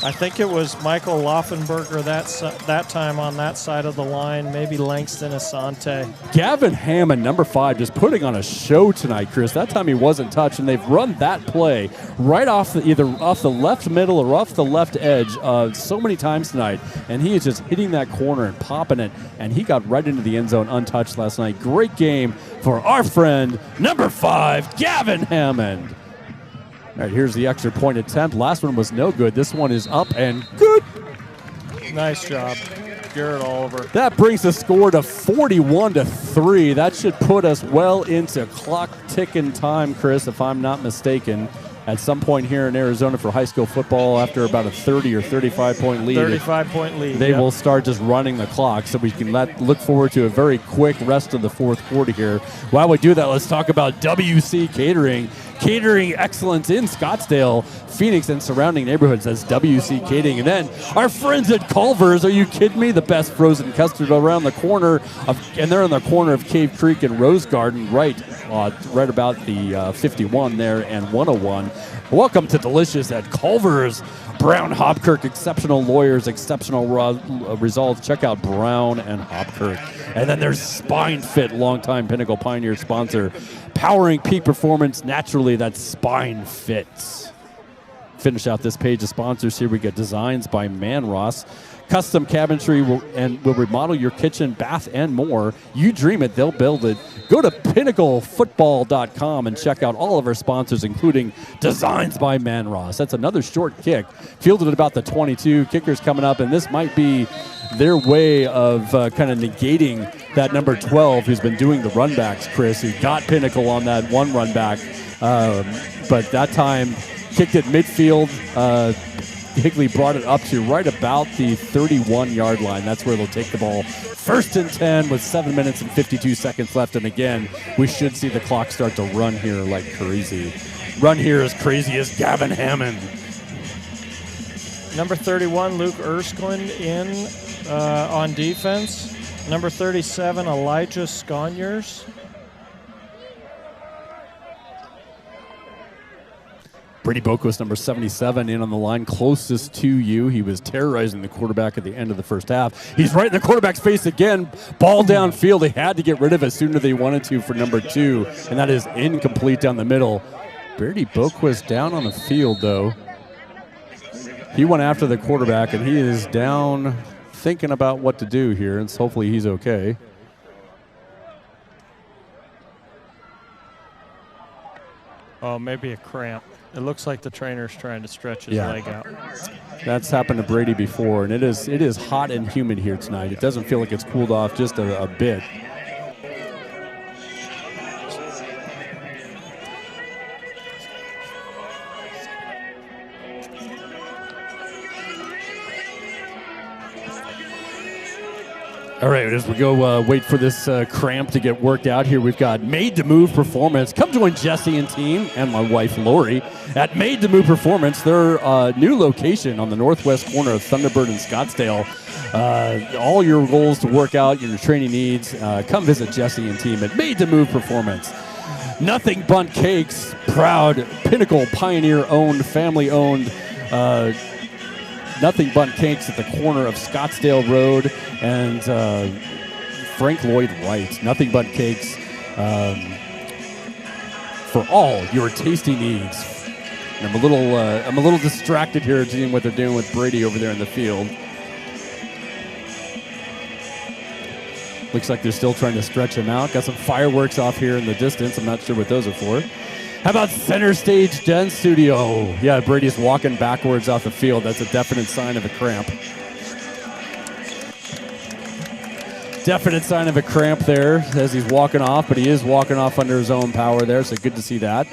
I think it was Michael Laufenberger that time on that side of the line, maybe Langston Asante. Gavin Hammond, number 5, just putting on a show tonight, Chris. That time he wasn't touched, and they've run that play right off either off the left middle or off the left edge so many times tonight, and he is just hitting that corner and popping it, and he got right into the end zone untouched last night. Great game for our friend, number 5, Gavin Hammond. All right, here's the extra point attempt. Last one was no good. This one is up and good. Nice job, Garrett Oliver. That brings the score to 41-3. That should put us well into clock ticking time, Chris, if I'm not mistaken. At some point here in Arizona for high school football, after about a 30 or 35-point lead. 35-point lead, They will start just running the clock, so we can look forward to a very quick rest of the fourth quarter here. While we do that, let's talk about WC Catering. Catering excellence in Scottsdale, Phoenix, and surrounding neighborhoods. That's WC Catering. And then our friends at Culver's. Are you kidding me? The best frozen custard around the corner and they're on the corner of Cave Creek and Rose Garden, right about the 51 there and 101. Welcome to Delicious at Culver's. Brown Hopkirk, exceptional lawyers, exceptional results. Check out Brown and Hopkirk. And then there's Spine Fit, longtime Pinnacle Pioneer sponsor, powering peak performance naturally. That's Spine Fit. Finish out this page of sponsors here. We get Designs by Manross. Custom cabinetry will remodel your kitchen, bath, and more. You dream it, they'll build it. Go to pinnaclefootball.com and check out all of our sponsors, including Designs by Manross. That's another short kick. Fielded at about the 22. Kicker's coming up, and this might be their way of kind of negating that number 12 who's been doing the runbacks, Chris, who got Pinnacle on that one run back. But that time, kicked it midfield, Higley brought it up to right about the 31-yard line. That's where they'll take the ball. 1st and 10 with 7 minutes and 52 seconds left. And again, we should see the clock start to run here like crazy. Run here as crazy as Gavin Hammond. Number 31, Luke Erskine in on defense. Number 37, Elijah Sconyers. Brady Boquist, number 77, in on the line closest to you. He was terrorizing the quarterback at the end of the first half. He's right in the quarterback's face again. Ball downfield. They had to get rid of it sooner than they wanted to for number 2, and that is incomplete down the middle. Brady Boquist down on the field, though. He went after the quarterback, and he is down thinking about what to do here, and hopefully he's okay. Oh, maybe a cramp. It looks like the trainer's trying to stretch his leg out. That's happened to Brady before, and it is hot and humid here tonight. It doesn't feel like it's cooled off just a bit. All right, as we go wait for this cramp to get worked out here, we've got Made to Move Performance. Come join Jesse and team and my wife Lori at Made to Move Performance, their new location on the northwest corner of Thunderbird and Scottsdale. All your goals to work out, your training needs, come visit Jesse and team at Made to Move Performance. Nothing Bundt Cakes, proud Pinnacle Pioneer-owned, family-owned Nothing Bundt Cakes at the corner of Scottsdale Road and Frank Lloyd Wright. Nothing Bundt Cakes for all your tasty needs. And I'm a little distracted here seeing what they're doing with Brady over there in the field. Looks like they're still trying to stretch him out. Got some fireworks off here in the distance. I'm not sure what those are for. How about Center Stage Dance Studio? Yeah, Brady's walking backwards off the field. That's a definite sign of a cramp. Definite sign of a cramp there as he's walking off, but he is walking off under his own power there, so good to see that.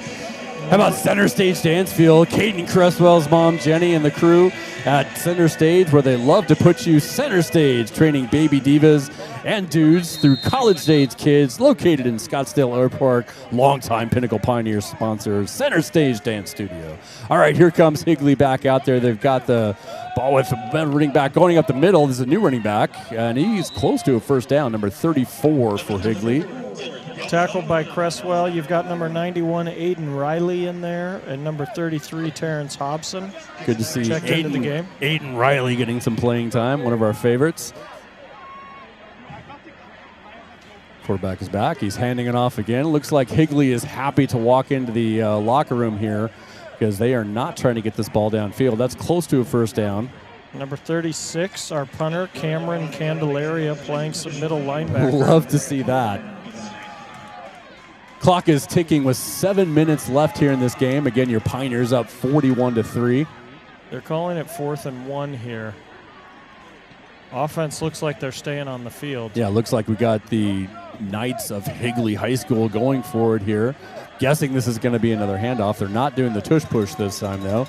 How about Center Stage Dance Field? Caden Cresswell's mom, Jenny, and the crew at Center Stage, where they love to put you center stage, training baby divas and dudes through college-age kids, located in Scottsdale Air Park. Longtime Pinnacle Pioneer sponsor, Center Stage Dance Studio. All right, here comes Higley back out there. They've got the ball with the running back going up the middle. This is a new running back, and he's close to a first down, number 34 for Higley. Tackled by Cresswell. You've got number 91, Aiden Riley, in there, and number 33, Terrence Hobson. Good to see Checked into the game. Aiden Riley getting some playing time, one of our favorites. Quarterback is back. He's handing it off again. Looks like Higley is happy to walk into the locker room here because they are not trying to get this ball downfield. That's close to a first down. Number 36, our punter, Cameron Candelaria, playing some middle linebacker. Love to see that. Clock is ticking with 7 minutes left here in this game. Again, your Pioneers up 41-3. They're calling it 4th and 1 here. Offense looks like they're staying on the field. Yeah, looks like we got the Knights of Higley High School going forward here. Guessing this is going to be another handoff. They're not doing the tush push this time, though.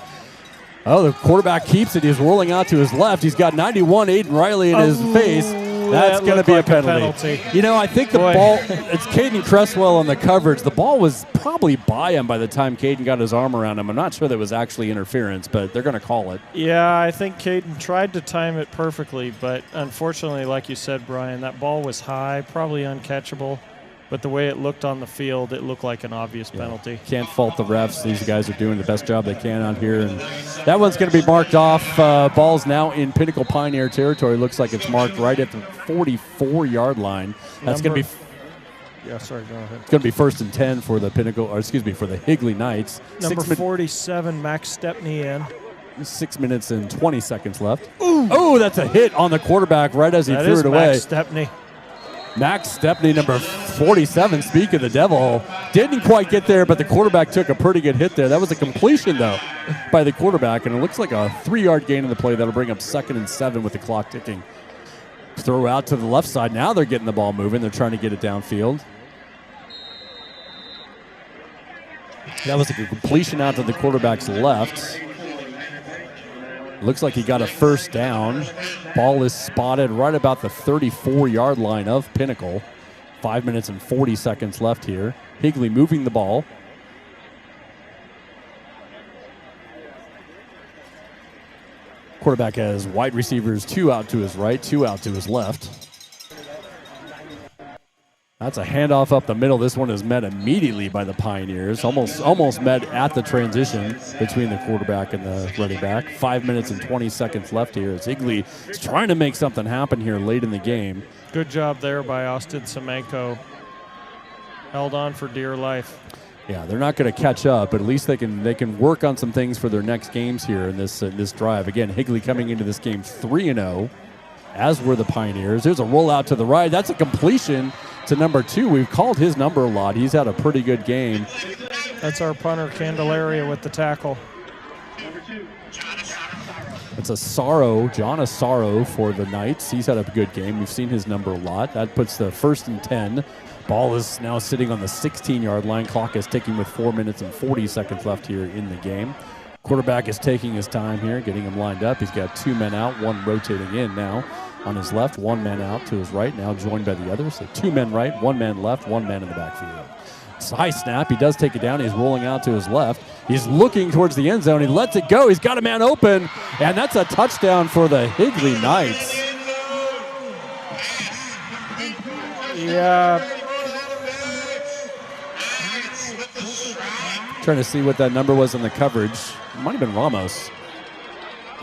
Oh, the quarterback keeps it. He's rolling out to his left. He's got 91, Aiden Riley in his face. That's going to be like a penalty. You know, I think the ball, it's Caden Cresswell on the coverage. The ball was probably by him by the time Caden got his arm around him. I'm not sure that was actually interference, but they're going to call it. Yeah, I think Caden tried to time it perfectly, but unfortunately, like you said, Brian, that ball was high, probably uncatchable. But the way it looked on the field, it looked like an obvious penalty. Can't fault the refs. These guys are doing the best job they can out here. And that one's going to be marked off. Ball's now in Pinnacle Pioneer territory. Looks like it's marked right at the 44-yard line. That's going to be... Yeah, sorry, go ahead. It's going to be 1st and 10 for the Pinnacle, or excuse me, for the Higley Knights. Number 47, Max Stepney in. 6 minutes and 20 seconds left. Ooh. Oh, that's a hit on the quarterback right as he threw it away. Max Stepney. Max Stepney, number 47, speak of the devil, didn't quite get there, but the quarterback took a pretty good hit there. That was a completion, though, by the quarterback, and it looks like a 3-yard gain in the play. That'll bring up 2nd and 7 with the clock ticking. Throw out to the left side. Now they're getting the ball moving. They're trying to get it downfield. That was a completion out to the quarterback's left. Looks like he got a first down. Ball is spotted right about the 34-yard line of Pinnacle. 5 minutes and 40 seconds left here. Higley moving the ball. Quarterback has wide receivers, 2 out to his right, 2 out to his left. That's a handoff up the middle. This one is met immediately by the Pioneers. Almost met at the transition between the quarterback and the running back. 5 minutes and 20 seconds left here as Higley is trying to make something happen here late in the game. Good job there by Austin Semenko. Held on for dear life. Yeah, they're not going to catch up, but at least they can work on some things for their next games here in this drive. Again, Higley coming into this game 3-0, as were the Pioneers. There's a rollout to the right. That's a completion to number 2. We've called his number a lot. He's had a pretty good game. That's our punter, Candelaria, with the tackle. It's John Asaro for the Knights. He's had a good game. We've seen his number a lot. That puts the 1st and 10. Ball is now sitting on the 16-yard line. Clock is ticking with 4 minutes and 40 seconds left here in the game. Quarterback is taking his time here, getting him lined up. He's got 2 men out, 1 rotating in now. On his left, 1 man out to his right, now joined by the other. So 2 men right, 1 man left, 1 man in the backfield. It's a high snap. He does take it down. He's rolling out to his left. He's looking towards the end zone. He lets it go. He's got a man open, and that's a touchdown for the Higley Knights. Yeah. Trying to see what that number was in the coverage. It might have been Ramos.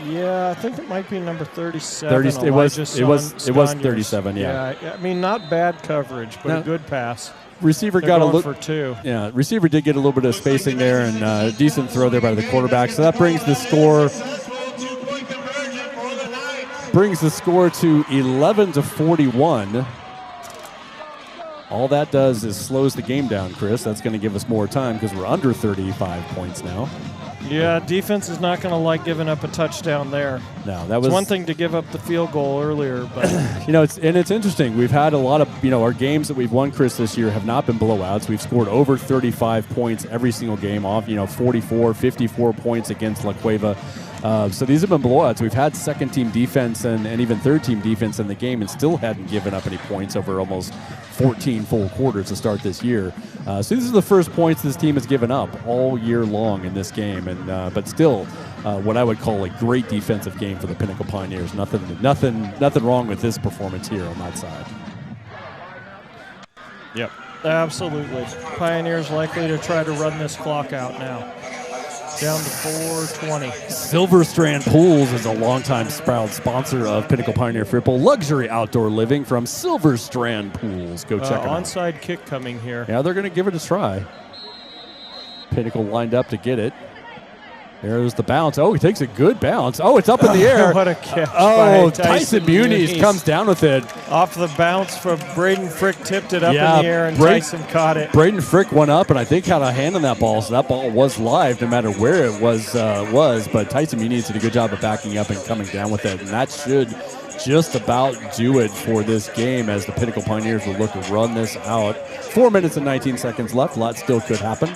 Yeah, I think it might be number 37. It was 37. Yeah. I mean, not bad coverage, but a good pass. Receiver They're got a going little for 2. Yeah, receiver did get a little bit of spacing there, and a decent throw there by the quarterback. So that brings the score to 11-41. All that does is slows the game down, Chris. That's going to give us more time because we're under 35 points now. Yeah, defense is not going to like giving up a touchdown there. No, that was it's one thing to give up the field goal earlier, but it's interesting. We've had a lot of our games that we've won, Chris, this year have not been blowouts. We've scored over 35 points every single game off. 44, 54 points against La Cueva. So these have been blowouts. We've had second-team defense and even third-team defense in the game and still hadn't given up any points over almost 14 full quarters to start this year. So these are the first points this team has given up all year long in this game, but still what I would call a great defensive game for the Pinnacle Pioneers. Nothing wrong with this performance here on that side. Yep, absolutely. Pioneers likely to try to run this clock out now. Down to 4:20. Silver Strand Pools is a longtime proud sponsor of Pinnacle Pioneer Football. Luxury outdoor living from Silver Strand Pools. Go check it out. Onside kick coming here. Yeah, they're going to give it a try. Pinnacle lined up to get it. There's the bounce. Oh, he takes a good bounce. Oh, it's up in the air. What a catch. Tyson Muniz comes down with it. Off the bounce from Braden Frick, tipped it up in the air, and Tyson caught it. Braden Frick went up and I think had a hand on that ball, so that ball was live no matter where it was. But Tyson Muniz did a good job of backing up and coming down with it, and that should just about do it for this game as the Pinnacle Pioneers will look to run this out. 4 minutes and 19 seconds left. A lot still could happen.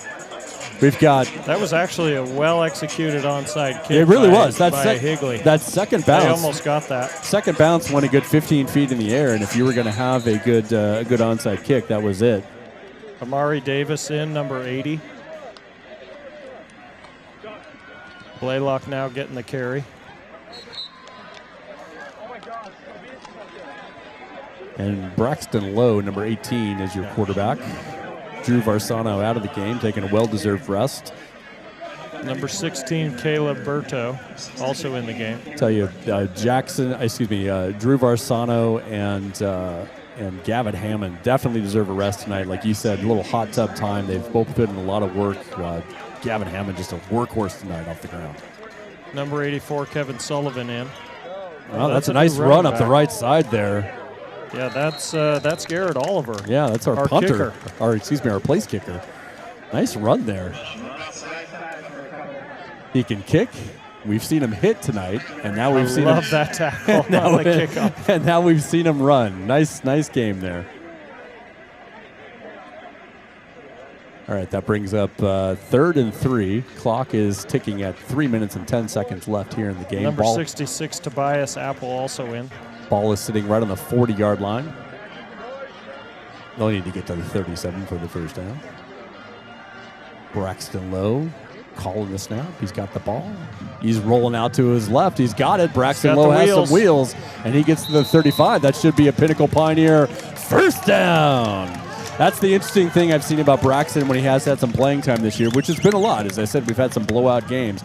We've got... That was actually a well-exeted onside kick. It really was. By Higley. That second bounce. They almost got that. Second bounce went a good 15 feet in the air, and if you were going to have a good onside kick, that was it. Amari Davis in, number 80. Blaylock now getting the carry. And Braxton Lowe, number 18, is your quarterback. Drew Varsano out of the game, taking a well-deserved rest. Number 16, Caleb Berto, also in the game. Tell you, Drew Varsano and Gavin Hammond definitely deserve a rest tonight. Like you said, a little hot tub time. They've both put in a lot of work. Gavin Hammond just a workhorse tonight off the ground. Number 84, Kevin Sullivan in. Well, that's a nice run up the right side there. Yeah, that's Garrett Oliver. Yeah, that's our punter. Kicker. Our place kicker. Nice run there. He can kick. We've seen him hit tonight, and now we've seen him. Love that tackle on the kickoff. And now we've seen him run. Nice game there. All right, that brings up 3rd and 3. Clock is ticking at 3 minutes and 10 seconds left here in the game. Number 66, Tobias Apple, also in. Ball is sitting right on the 40-yard line. They'll need to get to the 37 for the first down. Braxton Lowe calling the snap. He's got the ball. He's rolling out to his left. He's got it. Braxton Lowe has some wheels, and he gets to the 35. That should be a Pinnacle Pioneer first down. That's the interesting thing I've seen about Braxton when he has had some playing time this year, which has been a lot. As I said, we've had some blowout games.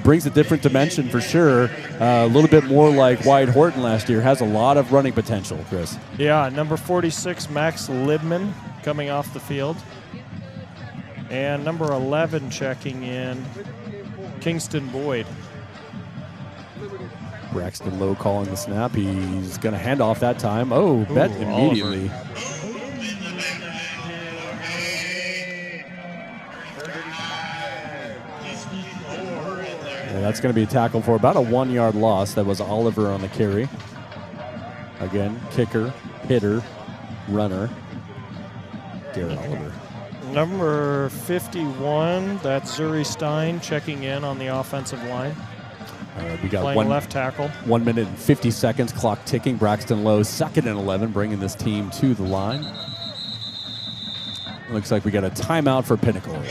Brings a different dimension for sure. A little bit more like Wyatt Horton last year. Has a lot of running potential, Chris. Yeah, number 46, Max Libman, coming off the field. And number 11 checking in, Kingston Boyd. Braxton Lowe calling the snap. He's going to hand off that time. Oh, bet immediately. That's going to be a tackle for about a 1-yard loss. That was Oliver on the carry. Again, kicker, hitter, runner, Garrett Oliver. Number 51, that's Zuri Stein checking in on the offensive line. We got playing left tackle. 1 minute and 50 seconds, clock ticking. Braxton Lowe, 2nd and 11, bringing this team to the line. Looks like we got a timeout for Pinnacle.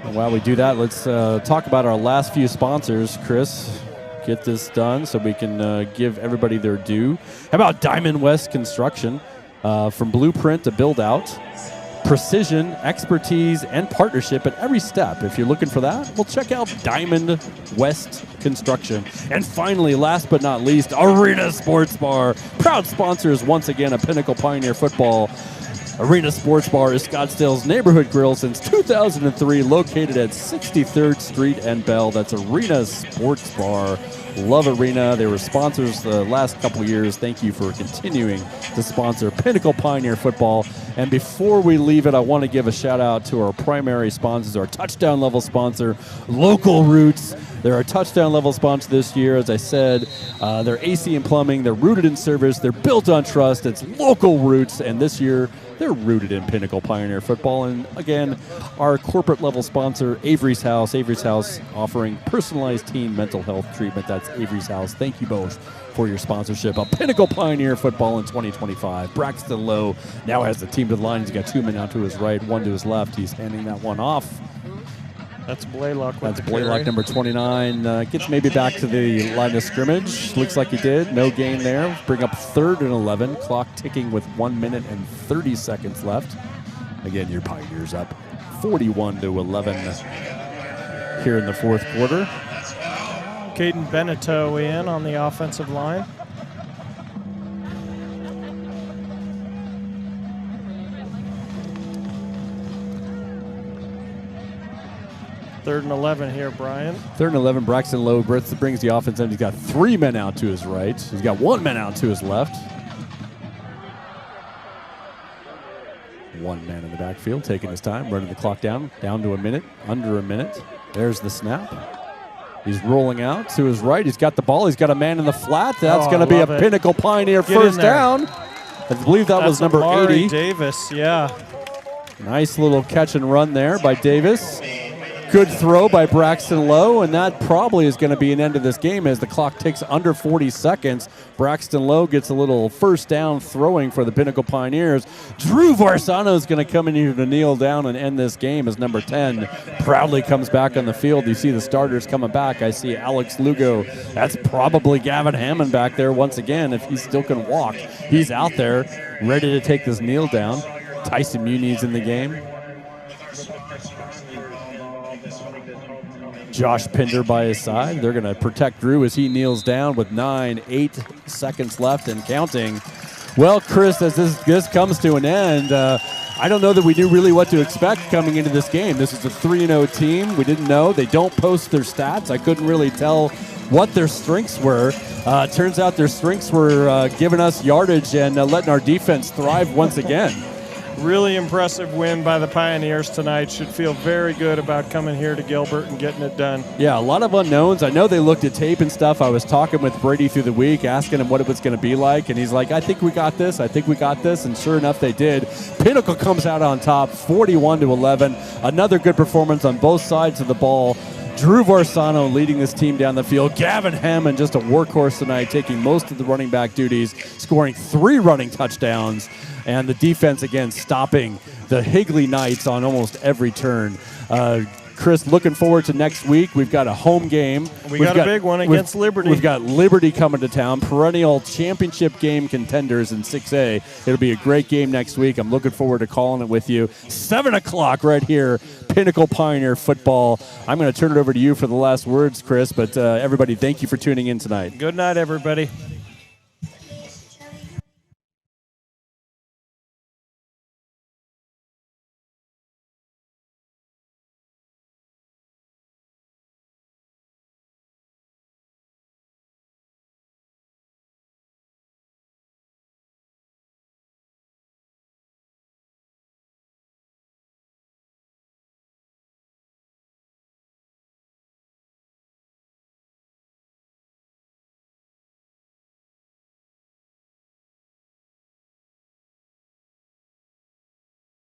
And while we do that, let's talk about our last few sponsors. Chris, get this done so we can give everybody their due. How about Diamond West Construction? From blueprint to build out, precision, expertise, and partnership at every step. If you're looking for that, well, check out Diamond West Construction. And finally, last but not least, Arena Sports Bar. Proud sponsors once again of Pinnacle Pioneer Football. Arena Sports Bar is Scottsdale's neighborhood grill since 2003, located at 63rd Street and Bell. That's Arena Sports Bar. Love Arena. They were sponsors the last couple years. Thank you for continuing to sponsor Pinnacle Pioneer Football. And before we leave it, I want to give a shout out to our primary sponsors, our touchdown level sponsor, Local Roots. They're our touchdown level sponsor this year. As I said, they're AC and plumbing. They're rooted in service. They're built on trust. It's Local Roots. And this year, they're rooted in Pinnacle Pioneer Football. And again, our corporate level sponsor, Avery's House. Avery's House offering personalized teen mental health treatment. That's Avery's House. Thank you both for your sponsorship of Pinnacle Pioneer Football in 2025. Braxton Lowe now has the team to the line. He's got 2 men out to his right, 1 to his left. He's handing that one off. That's Blaylock. That's Blaylock, number 29. Gets maybe back to the line of scrimmage. Looks like he did. No gain there. Bring up 3rd and 11. Clock ticking with 1 minute and 30 seconds left. Again, your Pioneers up 41-11 here in the fourth quarter. Caden Beneteau in on the offensive line. Third and 11 here, Brian. 3rd and 11, Braxton Lowe brings the offense in. He's got 3 men out to his right. He's got 1 man out to his left. 1 man in the backfield, taking his time, running the clock down to a minute, under a minute. There's the snap. He's rolling out to his right. He's got the ball. He's got a man in the flat. That's going to be a Pinnacle Pioneer first down. I believe that was number Amari 80. Davis, yeah. Nice little catch and run there by Davis. Good throw by Braxton Lowe, and that probably is going to be an end of this game as the clock ticks under 40 seconds. Braxton Lowe gets a little first down throwing for the Pinnacle Pioneers. Drew Varsano is going to come in here to kneel down and end this game as number 10 proudly comes back on the field. You see the starters coming back. I see Alex Lugo. That's probably Gavin Hammond back there once again if he still can walk. He's out there ready to take this kneel down. Tyson Muni's in the game. Josh Pinder by his side. They're going to protect Drew as he kneels down with 8 seconds left and counting. Well, Chris, as this comes to an end, I don't know that we knew really what to expect coming into this game. This is a 3-0 team. We didn't know. They don't post their stats. I couldn't really tell what their strengths were. Turns out their strengths were giving us yardage and letting our defense thrive once again. Really impressive win by the Pioneers tonight. Should feel very good about coming here to Gilbert and getting it done. Yeah, a lot of unknowns. I know they looked at tape and stuff. I was talking with Brady through the week, asking him what it was going to be like, and he's like, I think we got this. I think we got this. And sure enough, they did. Pinnacle comes out on top, 41-11. Another good performance on both sides of the ball. Drew Varsano leading this team down the field. Gavin Hammond, just a workhorse tonight, taking most of the running back duties, scoring 3 running touchdowns. And the defense, again, stopping the Higley Knights on almost every turn. Chris, looking forward to next week. We've got a home game. We've got a big one against Liberty. We've got Liberty coming to town, perennial championship game contenders in 6A. It'll be a great game next week. I'm looking forward to calling it with you. 7 o'clock right here, Pinnacle Pioneer football. I'm going to turn it over to you for the last words, Chris, but everybody, thank you for tuning in tonight. Good night, everybody.